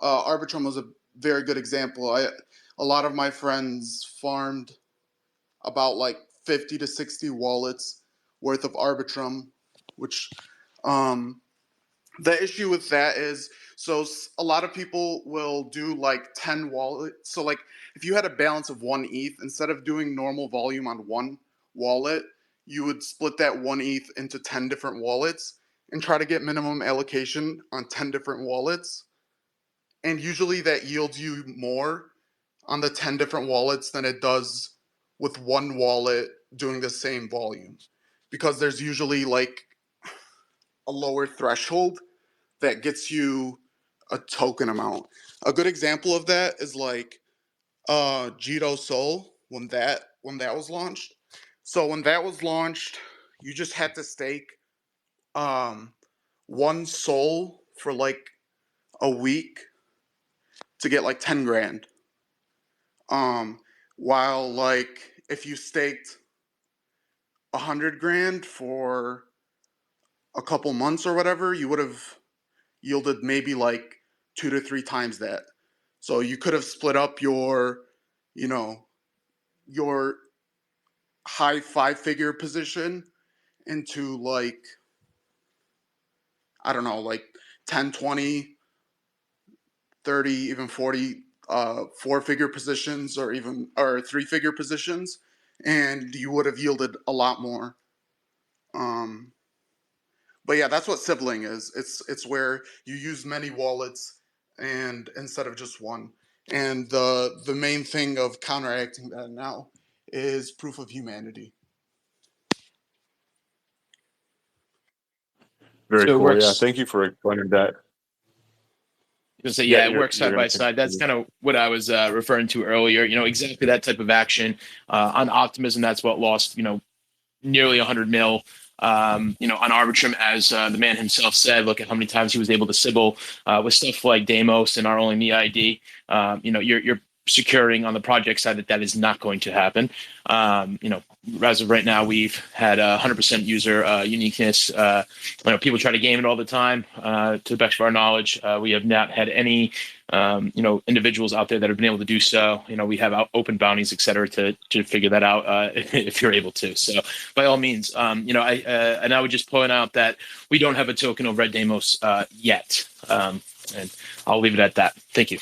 Arbitrum was a very good example. A lot of my friends farmed about like 50 to 60 wallets worth of Arbitrum, which the issue with that is a lot of people will do like 10 wallets. So like if you had a balance of 1 ETH, instead of doing normal volume on one wallet, you would split that 1 ETH into 10 different wallets and try to get minimum allocation on 10 different wallets. And usually that yields you more on the 10 different wallets than it does with one wallet doing the same volume, because there's usually like a lower threshold that gets you a token amount. A good example of that is like Jito Soul when that was launched. So when that was launched, you just had to stake one soul for like a week to get like 10 grand. While like if you staked 100 grand for a couple months or whatever, you would have yielded maybe like 2 to 3 times that. So you could have split up your, you know, your high 5-figure position into like, I don't know, like 10, 20, 30, even 40 4-figure positions, or 3-figure positions, and you would have yielded a lot more. But yeah, that's what sibling is. It's where you use many wallets and instead of just one. And the main thing of counteracting that now is proof of humanity. Very So it cool. Yeah, works. thank you for explaining that. So Yeah, yeah, it works you're side gonna by side. That's continue. kind of what I was referring to earlier. Exactly that type of action on Optimism. That's what lost nearly 100 mil. On Arbitrum, as the man himself said, look at how many times he was able to Sybil with stuff like Deimos and our only me ID. You're securing on the project side that is not going to happen. As of right now, we've had 100% user uniqueness. People try to game it all the time. To the best of our knowledge, we have not had any individuals out there that have been able to do so. We have open bounties, et cetera, to figure that out if you're able to. So by all means, I would just point out that we don't have a token of Red Deimos yet. And I'll leave it at that. Thank you.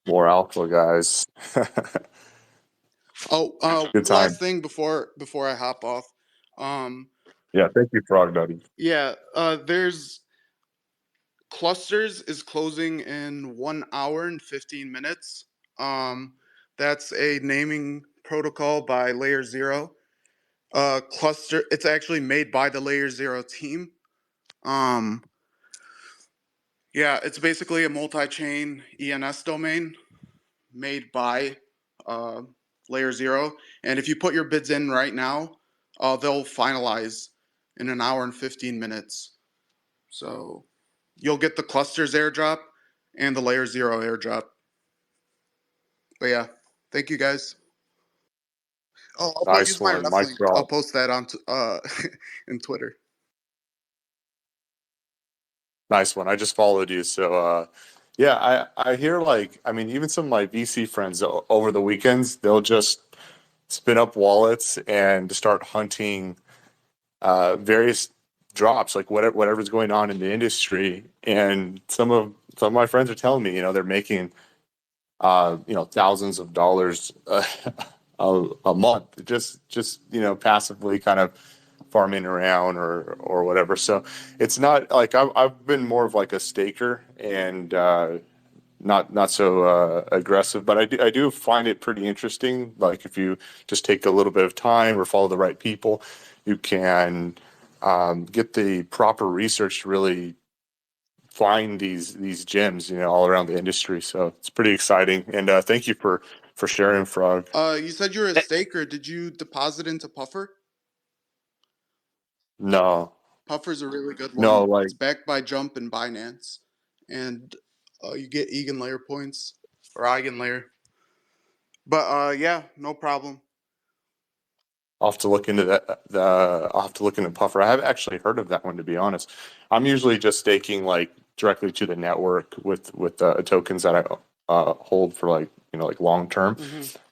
More alpha, guys. Good time. Last thing before I hop off. Yeah, thank you, Frog Nutty. Yeah, there's Clusters is closing in 1 hour and 15 minutes. That's a naming protocol by Layer Zero. Cluster, it's actually made by the Layer Zero team. Yeah, it's basically a multi-chain ENS domain made by Layer Zero. And if you put your bids in right now, they'll finalize in 1 hour and 15 minutes. So you'll get the clusters airdrop and the Layer Zero airdrop. But yeah, thank you guys. Oh, also Nice use my one, ref Mike. link. I'll post that on in Twitter. Nice one. I just followed you. So, yeah, I hear even some of my VC friends over the weekends, they'll just spin up wallets and start hunting various drops, like whatever's going on in the industry. And some of my friends are telling me, they're making, thousands of dollars a month, just passively kind of farming around or whatever. So it's not like I've been more of like a staker and not so aggressive, but I do find it pretty interesting. Like if you just take a little bit of time or follow the right people, you can get the proper research to really find these gems, all around the industry. So it's pretty exciting. And thank you for sharing, Frog. You said you're a staker. Did you deposit into Puffer? No, Puffer's a really good no, one. like It's backed by Jump and Binance, and you get Eigenlayer points or Eigenlayer. But yeah, no problem. I'll have to look into that. I'll have to look into Puffer. I haven't actually heard of that one, to be honest. I'm usually just staking like directly to the network with tokens that I hold for like like long term.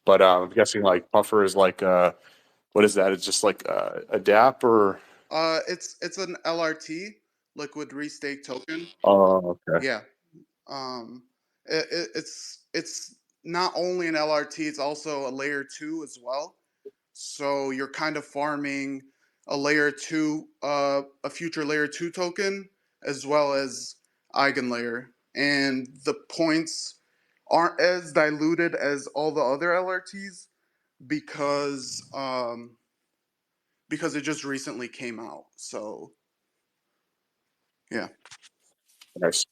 But I'm guessing like Puffer is like what is that? It's just like a DApp or It's an LRT, liquid restake token. oh okay. Yeah. It's not only an LRT, it's also a layer 2 as well. So you're kind of farming a layer 2, a future layer 2 token, as well as Eigenlayer. And the points aren't as diluted as all the other LRTs because it just recently came out. So yeah. Nice.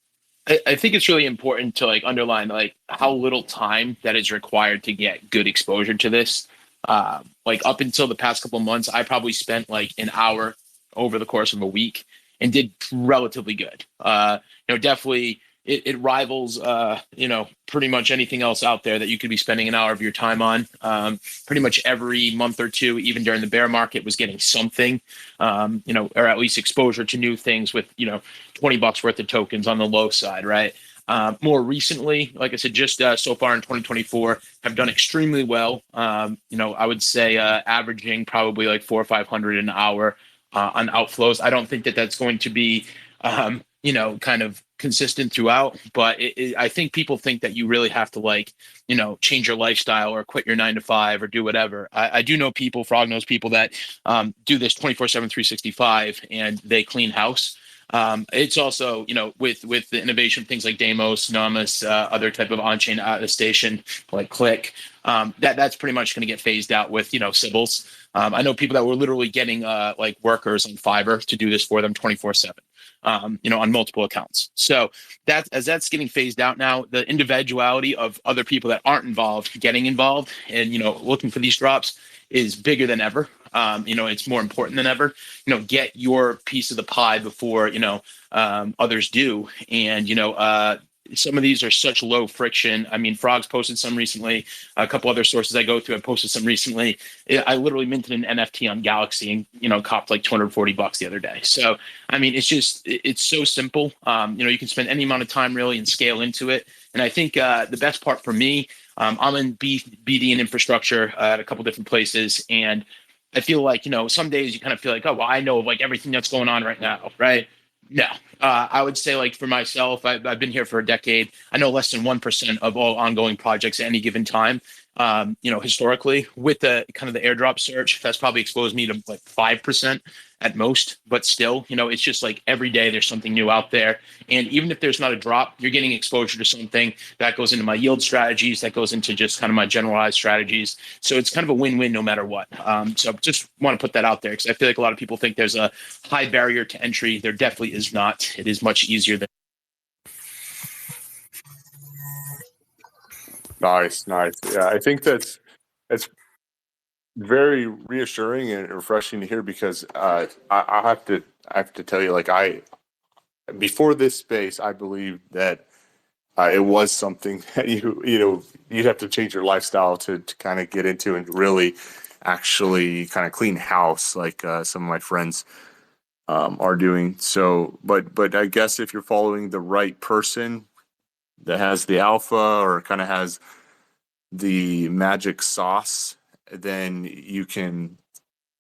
I think it's really important to like underline like how little time that is required to get good exposure to this. Like up until the past couple of months, I probably spent like an hour over the course of a week and did relatively good. Definitely it rivals pretty much anything else out there that you could be spending an hour of your time on. Pretty much every month or two, even during the bear market, was getting something, or at least exposure to new things with $20 worth of tokens on the low side, right? More recently, like I said, just so far in 2024, have done extremely well. I would say averaging probably like 400 or 500 an hour on outflows. I don't think that that's going to be, kind of consistent throughout. But I think people think that you really have to like, change your lifestyle or quit your 9 to 5 or do whatever. I do know people, Frog knows people that do this 24/7, 365, and they clean house. It's also, with the innovation of things like Deimos, Namas, other type of on-chain attestation like Click, that's pretty much going to get phased out with, Sybils. I know people that were literally getting like workers on Fiverr to do this for them 24/7, on multiple accounts. So that's getting phased out now. The individuality of other people that aren't involved getting involved and, looking for these drops is bigger than ever. It's more important than ever. Get your piece of the pie before others do. And some of these are such low friction. I mean, Frog's posted some recently. A couple other sources I go to have posted some recently. I literally minted an NFT on Galaxy and copped like $240 the other day. So I mean, it's so simple. You can spend any amount of time really and scale into it. And I think the best part for me, I'm in BD and infrastructure at a couple different places, and I feel like, some days you kind of feel like, oh, well, I know like everything that's going on right now, right? No, I would say like for myself, I've been here for a decade. I know less than 1% of all ongoing projects at any given time. Historically, with the kind of the airdrop search, that's probably exposed me to like 5% at most. But still, it's just like every day there's something new out there. And even if there's not a drop, you're getting exposure to something that goes into my yield strategies, that goes into just kind of my generalized strategies. So it's kind of a win-win no matter what. So just want to put that out there because I feel like a lot of people think there's a high barrier to entry. There definitely is not. It is much easier than. Nice. Yeah, I think it's very reassuring and refreshing to hear because I have to tell you, like before this space, I believe that it was something that you'd have to change your lifestyle to kind of get into and really actually kind of clean house like some of my friends are doing. So, but I guess if you're following the right person that has the alpha or kind of has the magic sauce, then you can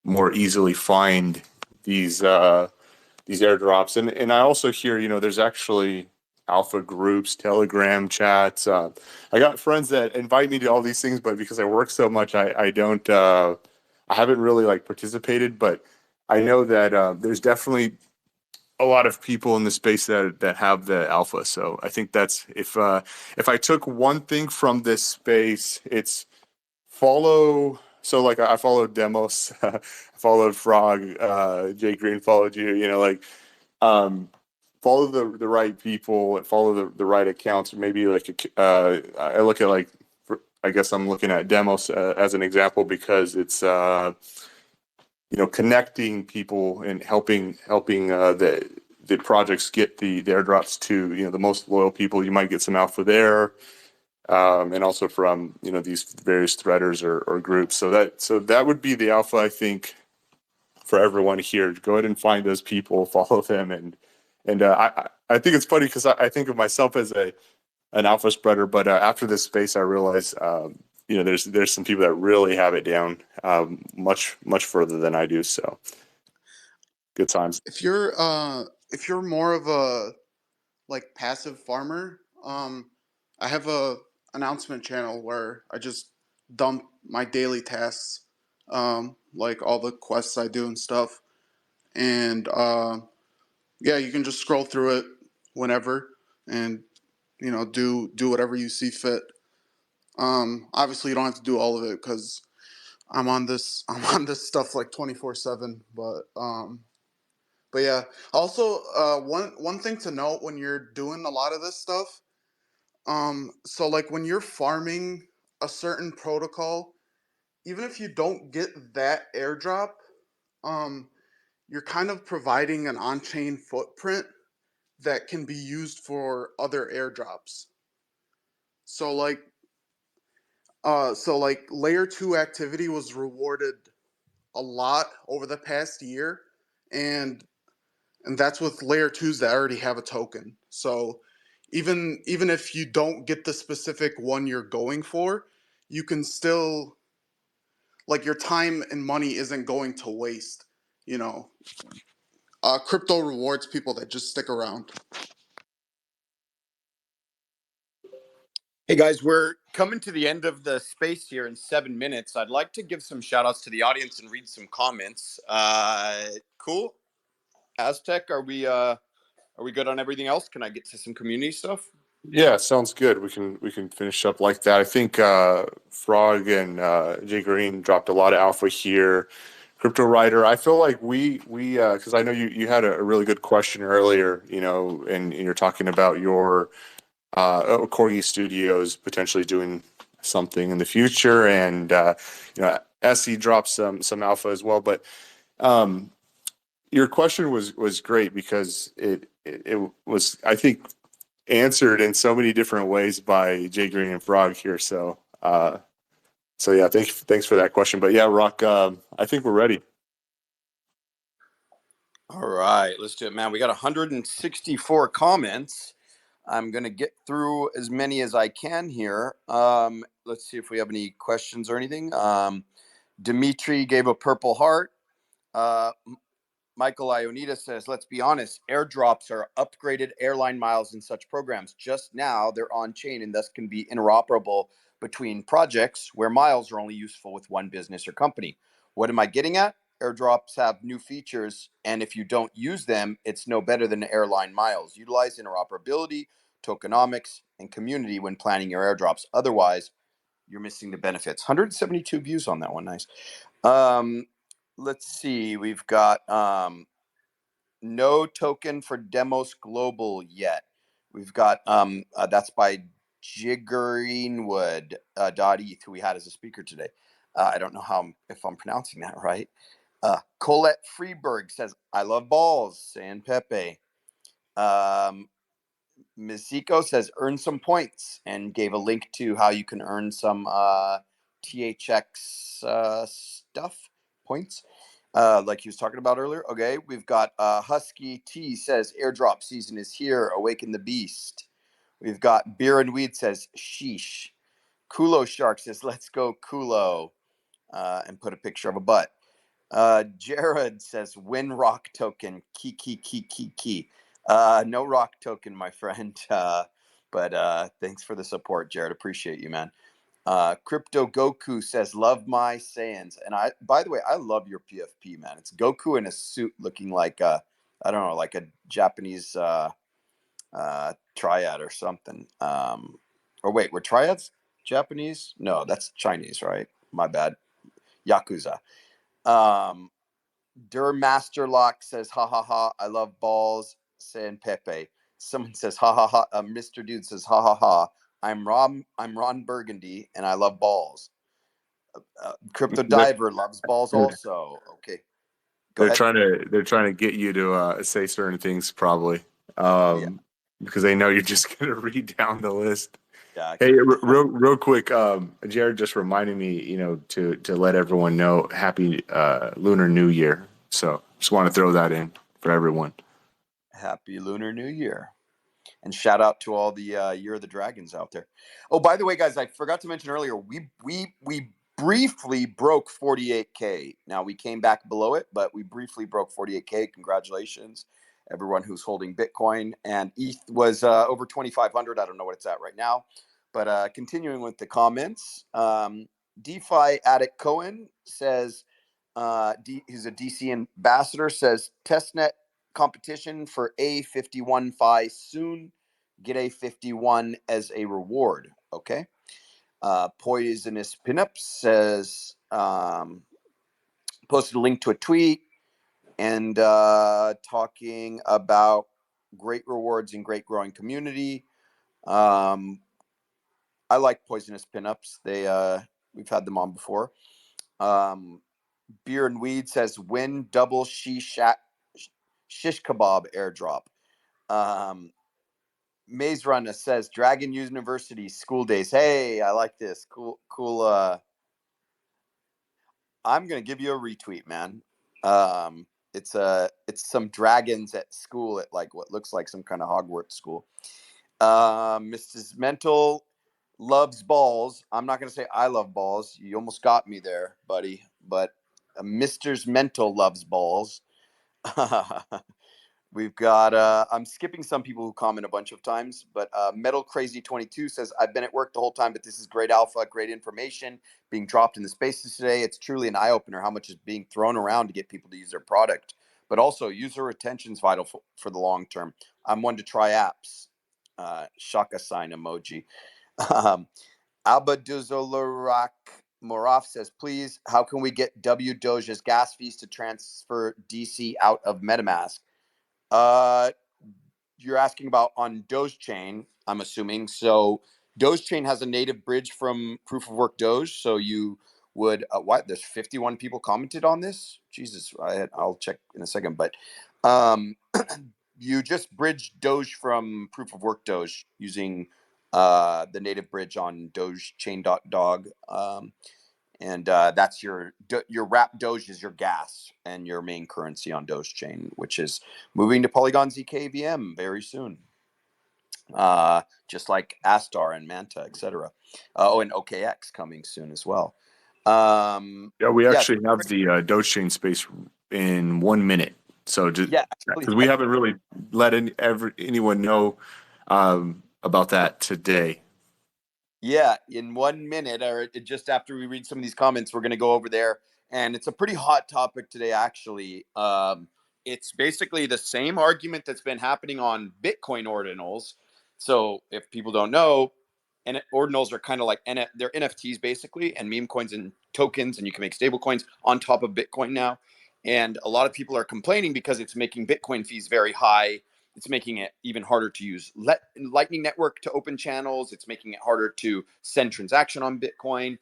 more easily find these airdrops. And I also hear, there's actually alpha groups, Telegram chats. I got friends that invite me to all these things, but because I work so much, I don't I haven't really like participated, but I know that there's definitely a lot of people in the space that have the alpha. So I think that's if I took one thing from this space, it's follow. So like I followed Demos, I followed Frog, Jay Green followed you. Follow the right people, follow the right accounts. Maybe like I look at like I guess I'm looking at Demos as an example because it's connecting people and helping the projects get the airdrops to the most loyal people. You might get some alpha there, and also from these various threaders or groups. So that would be the alpha, I think, for everyone here. Go ahead and find those people, follow them, and I think it's funny because I think of myself as an alpha spreader, but after this space, I realize there's some people that really have it down much further than I do. So good times. If you're more of a like passive farmer, I have a announcement channel where I just dump my daily tasks, like all the quests I do and stuff, and yeah, you can just scroll through it whenever, and do whatever you see fit. Obviously, you don't have to do all of it because I'm on this stuff like 24/7. But yeah. Also, one thing to note when you're doing a lot of this stuff, so like when you're farming a certain protocol, even if you don't get that airdrop, um, you're kind of providing an on-chain footprint that can be used for other airdrops. So like layer 2 activity was rewarded a lot over the past year, and that's with layer 2s that already have a token. So even if you don't get the specific one you're going for, you can still, like, your time and money isn't going to waste. Crypto rewards people that just stick around. Hey guys, we're coming to the end of the space here in 7 minutes. I'd like to give some shout outs to the audience and read some comments. Cool. Aztec, are we good on everything else? Can I get to some community stuff? Yeah, sounds good. We can finish up like that. I think Frog and Jay Green dropped a lot of alpha here. Crypto Writer, I feel like we because I know you had a really good question earlier, and you're talking about your Corgi Studios potentially doing something in the future, and SE dropped some alpha as well. But your question was great because it was, I think, answered in so many different ways by Jay Green and Frog here. So yeah, thanks for that question. But yeah, Rock, I think we're ready. All right, let's do it, man. We got 164 comments. I'm going to get through as many as I can here. Let's see if we have any questions or anything. Dimitri gave a purple heart. Michael Ionita says, let's be honest, airdrops are upgraded airline miles in such programs. Just now, they're on chain and thus can be interoperable between projects where miles are only useful with one business or company. What am I getting at? Airdrops have new features, and if you don't use them, it's no better than airline miles. Utilize interoperability, tokenomics, and community when planning your airdrops. Otherwise, you're missing the benefits. 172 views on that one. Nice. Let's see. We've got no token for Demos Global yet. We've got that's by Jiggereenwood .eth, who we had as a speaker today. I don't know if I'm pronouncing that right. Colette Freeberg says, I love balls, saying Pepe. Miziko says, earn some points, and gave a link to how you can earn some THX stuff, points, like he was talking about earlier. Okay, we've got Husky T says, airdrop season is here, awaken the beast. We've got Beer and Weed says, sheesh. Kulo Shark says, let's go Kulo, and put a picture of a butt. Jared says, win rock token, key. No rock token, my friend. But thanks for the support, Jared. Appreciate you, man. Crypto Goku says, love my Saiyans. And by the way, I love your PFP, man. It's Goku in a suit looking like I don't know, like a Japanese triad or something. Or wait, were triads Japanese? No, that's Chinese, right? My bad. Yakuza. Masterlock says, ha ha ha, I love balls, saying Pepe. Someone says, ha ha ha. Mr. Dude says, ha ha ha, I'm Ron Burgundy, and I love balls. Crypto Diver loves balls also. Okay, go ahead. They're trying to get you to say certain things probably, Yeah. because they know you're just gonna read down the list. Yeah. Hey, real quick, Jared just reminded me, to let everyone know happy Lunar New Year. So just want to throw that in for everyone. Happy Lunar New Year. And shout out to all the Year of the Dragons out there. Oh, by the way, guys, I forgot to mention earlier, we briefly broke 48K. Now we came back below it, but we briefly broke 48K. Congratulations, everyone who's holding Bitcoin. And ETH was over 2,500. I don't know what it's at right now. But continuing with the comments, DeFi Addict Cohen says, he's a DC ambassador, says testnet competition for A51 Phi soon. Get A51 as a reward. Okay. Poisonous Pinup says, posted a link to a tweet and talking about great rewards and great growing community. I like Poisonous Pinups. We've had them on before. Beer and Weed says win double shish kebab airdrop. Maze Runner says Dragon University school days. Hey, I like this. Cool. I'm gonna give you a retweet, man. It's some dragons at school at like what looks like some kind of Hogwarts school. Mrs. Mental loves balls. I'm not gonna say I love balls. You almost got me there, buddy. But Mr.'s Mental loves balls. We've got I'm skipping some people who comment a bunch of times, but Metal Crazy 22 says, I've been at work the whole time, but this is great alpha, great information being dropped in the spaces today. It's truly an eye-opener how much is being thrown around to get people to use their product. But also user retention is vital for the long term. I'm one to try apps. Shaka sign emoji. Abaduzolarak Moraf says, please, how can we get W Doge's gas fees to transfer DC out of MetaMask? You're asking about on Doge Chain, I'm assuming. So Doge Chain has a native bridge from Proof of Work Doge. So you would what? There's 51 people commented on this. Jesus, I'll check in a second. But you just bridge Doge from Proof of Work Doge using the native bridge on dogechain.dog. And that's your wrap Doge is your gas and your main currency on Doge Chain, which is moving to Polygon zkVM very soon. Just like Astar and Manta, etc. And OKX coming soon as well. We actually have the Doge Chain space in 1 minute. So just because we haven't really let anyone know about that today. Yeah, in 1 minute, or just after we read some of these comments, we're going to go over there. And it's a pretty hot topic today, actually. It's basically the same argument that's been happening on Bitcoin ordinals. So if people don't know, and ordinals are kind of like they're NFTs basically, and meme coins and tokens, and you can make stable coins on top of Bitcoin now. And a lot of people are complaining because it's making Bitcoin fees very high. It's making it even harder to use Lightning Network to open channels. It's making it harder to send transaction on Bitcoin.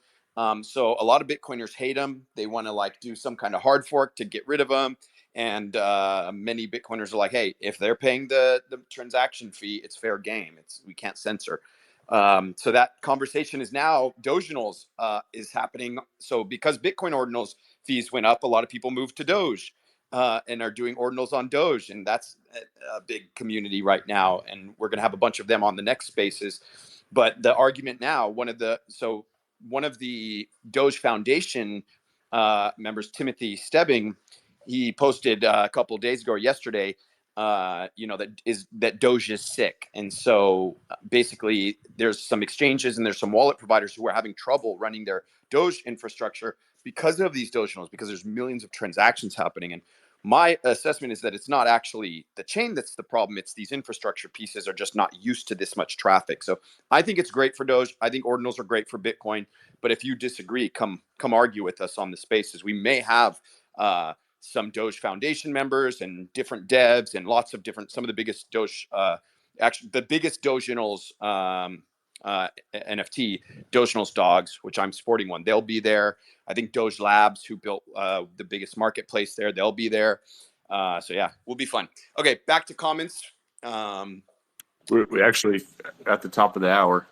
So a lot of Bitcoiners hate them. They want to do some kind of hard fork to get rid of them. And many Bitcoiners are like, hey, if they're paying the transaction fee, it's fair game. We can't censor. So that conversation is now Doginals is happening. So because Bitcoin ordinals fees went up, a lot of people moved to Doge. And are doing ordinals on Doge, and that's a big community right now. And we're going to have a bunch of them on the next spaces. But the argument now, one of the Doge Foundation members, Timothy Stebbing, he posted a couple of days ago or yesterday, that Doge is sick. And so basically there's some exchanges and there's some wallet providers who are having trouble running their Doge infrastructure because of these Doginals, because there's millions of transactions happening. And my assessment is that it's not actually the chain that's the problem. It's these infrastructure pieces are just not used to this much traffic. So I think it's great for Doge. I think ordinals are great for Bitcoin. But if you disagree, come argue with us on the spaces. We may have some Doge Foundation members and different devs and lots of different, some of the biggest Doge, actually the biggest Doginals NFT, Dogenal's dogs, which I'm sporting one. They'll be there. I think Doge Labs, who built the biggest marketplace there, they'll be there. So yeah, will be fun. Okay, back to comments. We actually at the top of the hour,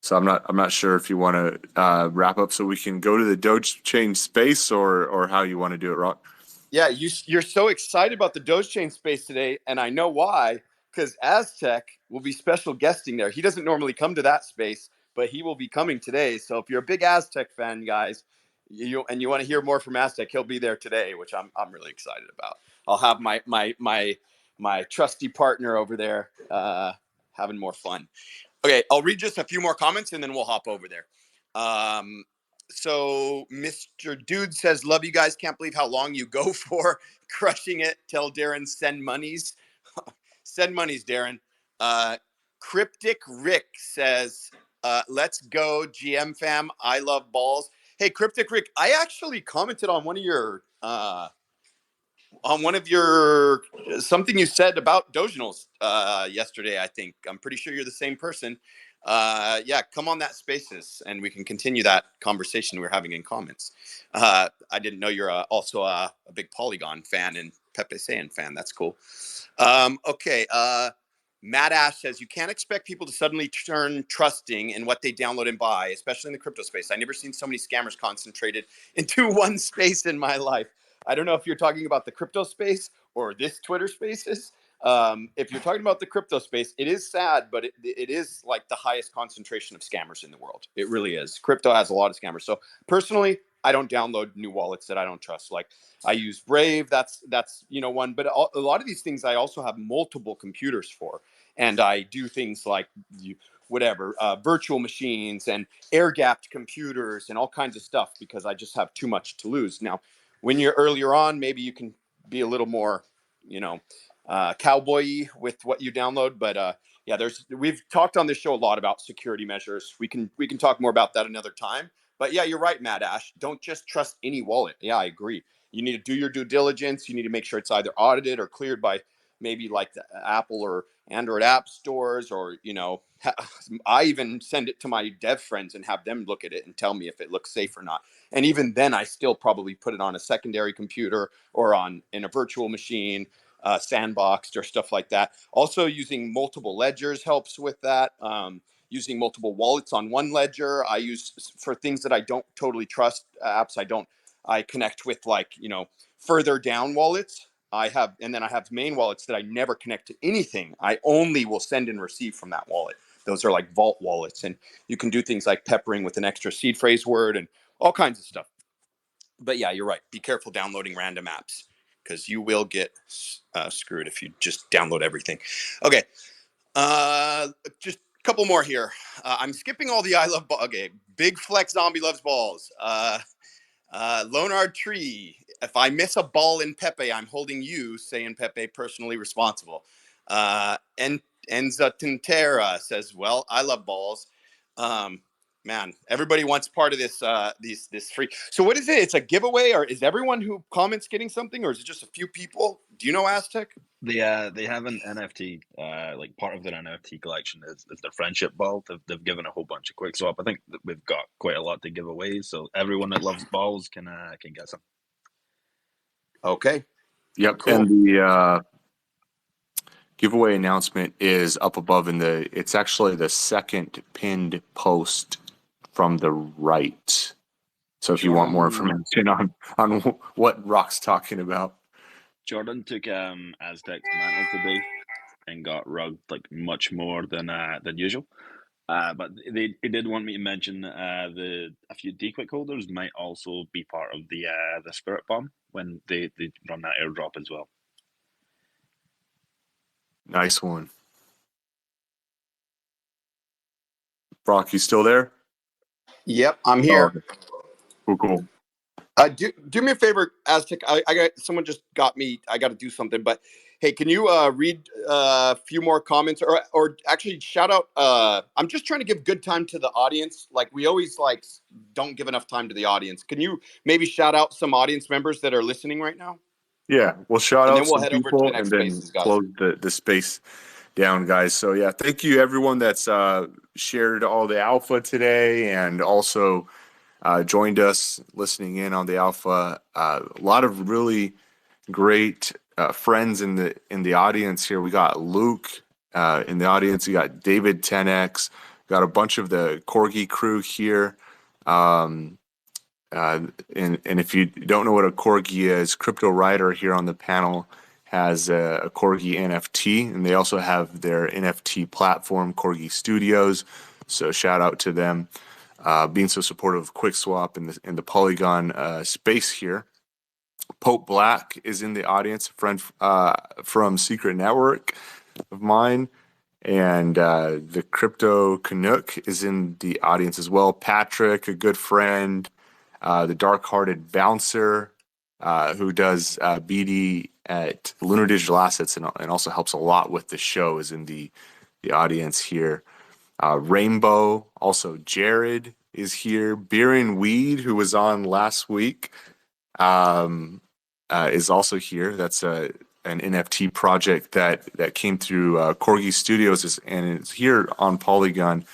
so I'm not sure if you want to wrap up so we can go to the Doge Chain space or how you want to do it, Rock. Yeah, you're so excited about the Doge Chain space today, and I know why, because Aztec will be special guesting there. He doesn't normally come to that space, but he will be coming today. So if you're a big Aztec fan, guys, you want to hear more from Aztec, he'll be there today, which I'm really excited about. I'll have my trusty partner over there having more fun. Okay, I'll read just a few more comments and then we'll hop over there. So Mr. Dude says, love you guys. Can't believe how long you go for. Crushing it. Tell Darren send monies. Send monies, Darren. Cryptic Rick says, let's go GM fam. I love balls. Hey, Cryptic Rick, I actually commented on one of your something you said about Dogenals yesterday. I think I'm pretty sure you're the same person. Yeah, come on that Spaces and we can continue that conversation we're having in comments. I didn't know you're also a big Polygon fan and Pepe Saiyan fan. That's cool. Okay. Matt Ash says, you can't expect people to suddenly turn trusting in what they download and buy, especially in the crypto space. I've never seen so many scammers concentrated into one space in my life. I don't know if you're talking about the crypto space or this Twitter Spaces. If you're talking about the crypto space, it is sad, but it is like the highest concentration of scammers in the world. It really is. Crypto has a lot of scammers. So personally, I don't download new wallets that I don't trust. Like I use Brave. That's one. But a lot of these things I also have multiple computers for, and I do things like virtual machines and air-gapped computers and all kinds of stuff because I just have too much to lose. Now, when you're earlier on, maybe you can be a little more, cowboy-y with what you download. But yeah, we've talked on this show a lot about security measures. We can talk more about that another time. But yeah, you're right, Matt Ash. Don't just trust any wallet. Yeah, I agree. You need to do your due diligence. You need to make sure it's either audited or cleared by maybe like the Apple or Android app stores, or I even send it to my dev friends and have them look at it and tell me if it looks safe or not. And even then, I still probably put it on a secondary computer or in a virtual machine, sandboxed or stuff like that. Also, using multiple ledgers helps with that. Using multiple wallets on one ledger, I use for things that I don't totally trust. Apps I connect with further down wallets. And then I have main wallets that I never connect to anything. I only will send and receive from that wallet. Those are like vault wallets, and you can do things like peppering with an extra seed phrase word and all kinds of stuff. But yeah, you're right. Be careful downloading random apps because you will get screwed if you just download everything. Okay, just a couple more here. I'm skipping all the I love ball. Okay, Big Flex Zombie loves balls. Leonard Tree. If I miss a ball in Pepe, I'm holding you, saying Pepe, personally responsible. And Enza Tintera says, well, I love balls. Man, everybody wants part of this this free. So what is it? It's a giveaway, or is everyone who comments getting something, or is it just a few people? Do you know, Aztec? They have an NFT, like part of their NFT collection is their friendship ball. They've given a whole bunch of QuickSwap. I think that we've got quite a lot to give away, so everyone that loves balls can get some. Okay. Yep. Cool. And the giveaway announcement is up above it's actually the second pinned post from the right. So if you want more information on what Rock's talking about. Jordan took Aztec's mantle today and got rugged like much more than usual. But they did want me to mention a few DQuick holders might also be part of the Spirit Bomb when they run that airdrop as well. Nice one. Brock, you still there? Yep, I'm here. Oh, cool. Do me a favor, Aztec. I got someone just got me. I got to do something, but hey, can you read a few more comments, or actually shout out? I'm just trying to give good time to the audience. Like we always don't give enough time to the audience. Can you maybe shout out some audience members that are listening right now? Yeah, we'll shout and out then we'll some head over to people the next and then spaces, guys. close the space. down, guys. So yeah, thank you everyone that's shared all the alpha today and also joined us listening in on the alpha. A lot of really great friends in the audience here. We got Luke in the audience. We got David 10x. Got a bunch of the Corgi crew here. And if you don't know what a Corgi is, Crypto Writer here on the panel has a Corgi NFT, and they also have their NFT platform, Corgi Studios. So shout out to them being so supportive of QuickSwap and the Polygon space here. Pope Black is in the audience, a friend from Secret Network of mine. And the Crypto Canuck is in the audience as well. Patrick, a good friend. The Dark-Hearted Bouncer, who does BD at Lunar Digital Assets and also helps a lot with the show, is in the audience here. Rainbow, also Jared is here. Beer and Weed, who was on last week, is also here. That's an NFT project that came through Corgi Studios and it's here on Polygon,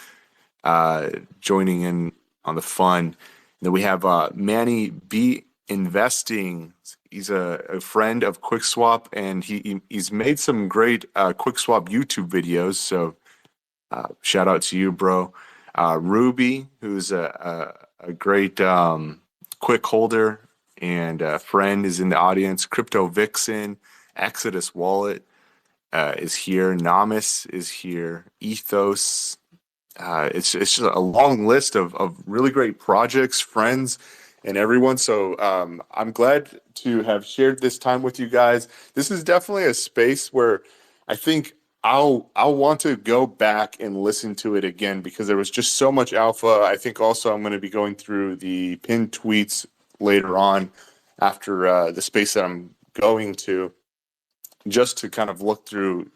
joining in on the fun. Then we have Manny B Investing. He's a friend of QuickSwap, and he's made some great QuickSwap YouTube videos. So shout out to you, bro. Ruby, who's a great quick holder and friend, is in the audience. Crypto Vixen, Exodus Wallet is here. Namus is here. Ethos. It's just a long list of really great projects, friends, and everyone. So I'm glad to have shared this time with you guys. This is definitely a space where I think I'll want to go back and listen to it again because there was just so much alpha. I think also I'm going to be going through the pinned tweets later on after the space that I'm going to, just to kind of look through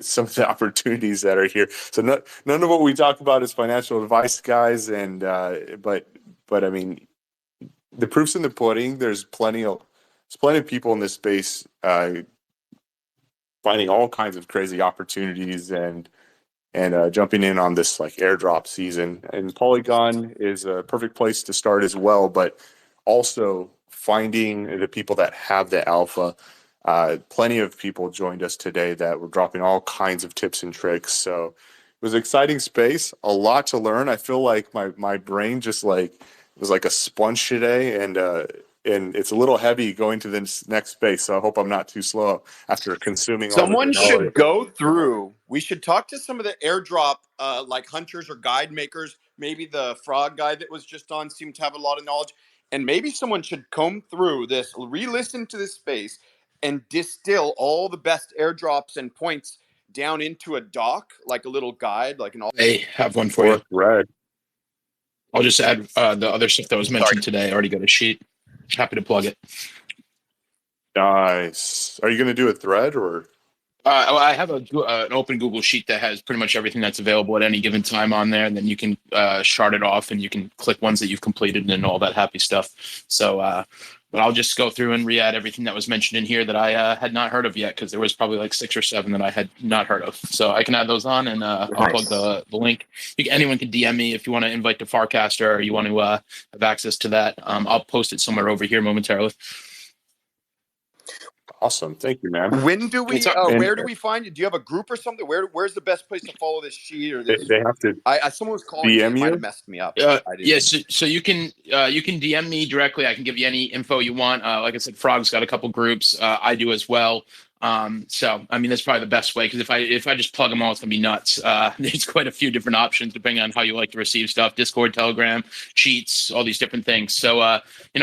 some of the opportunities that are here. So none of what we talk about is financial advice, guys. And but I mean, the proof's in the pudding. There's plenty of people in this space finding all kinds of crazy opportunities and jumping in on this like airdrop season. And Polygon is a perfect place to start as well. But also finding the people that have the alpha. Plenty of people joined us today that were dropping all kinds of tips and tricks. So it was an exciting space, a lot to learn. I feel like my brain just like was like a sponge today, and it's a little heavy going to the next space. So I hope I'm not too slow after consuming all Someone the knowledge. should go through. We should talk to some of the airdrop like hunters or guide makers. Maybe the frog guy that was just on seemed to have a lot of knowledge. And maybe someone should comb through this, re-listen to this space, and distill all the best airdrops and points down into a doc, like a little guide, like an. I have one for you. Right. I'll just add the other stuff that was mentioned today. I already got a sheet. Happy to plug it. Nice. Are you going to do a thread or? I have an open Google sheet that has pretty much everything that's available at any given time on there, and then you can chart it off, and you can click ones that you've completed and all that happy stuff. So, but I'll just go through and re-add everything that was mentioned in here that I had not heard of yet, because there was probably like 6 or 7 that I had not heard of. So I can add those on, and I'll plug the link. Anyone can DM me if you want to invite to Farcaster or you want to have access to that. I'll post it somewhere over here momentarily. Awesome. Thank you, man. When do we, where do we find you? Do you have a group or something? Where's the best place to follow this sheet or this? They have to. Someone was calling me. It might have messed me up. Yes, so you can DM me directly. I can give you any info you want. Like I said, Frog's got a couple groups. I do as well. So I mean, that's probably the best way, because if I just plug them all, it's gonna be nuts. There's quite a few different options depending on how you like to receive stuff: Discord, Telegram, Sheets, all these different things. So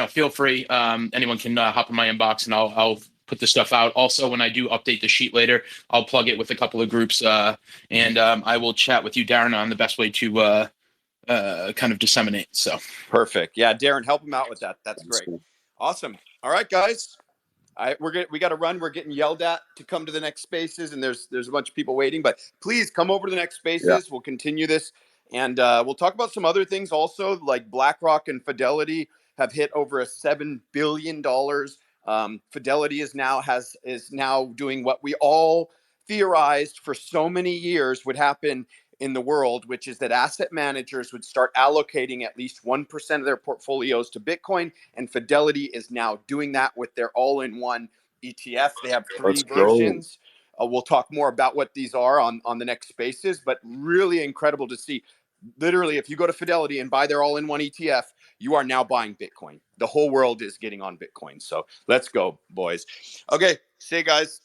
feel free. Anyone can hop in my inbox, and I'll put the stuff out. Also, when I do update the sheet later, I'll plug it with a couple of groups, and I will chat with you, Darren, on the best way to kind of disseminate. So perfect. Yeah, Darren, help him out with that. That's great. Awesome. All right, guys. We got to run. We're getting yelled at to come to the next spaces, and there's a bunch of people waiting. But please come over to the next spaces. Yeah. We'll continue this, and we'll talk about some other things also, like BlackRock and Fidelity have hit over $7 billion. Fidelity is now doing what we all theorized for so many years would happen in the world, which is that asset managers would start allocating at least 1% of their portfolios to Bitcoin. And Fidelity is now doing that with their all-in-one ETF. They have 3 Let's go. versions. We'll talk more about what these are on the next spaces, but really incredible to see. Literally, if you go to Fidelity and buy their all-in-one ETF, you are now buying Bitcoin. The whole world is getting on Bitcoin. So let's go, boys. Okay, see you guys.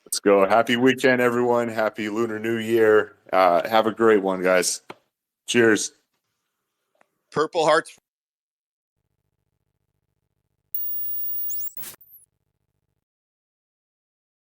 Let's go. Happy weekend, everyone. Happy Lunar New Year. Have a great one, guys. Cheers. Purple hearts.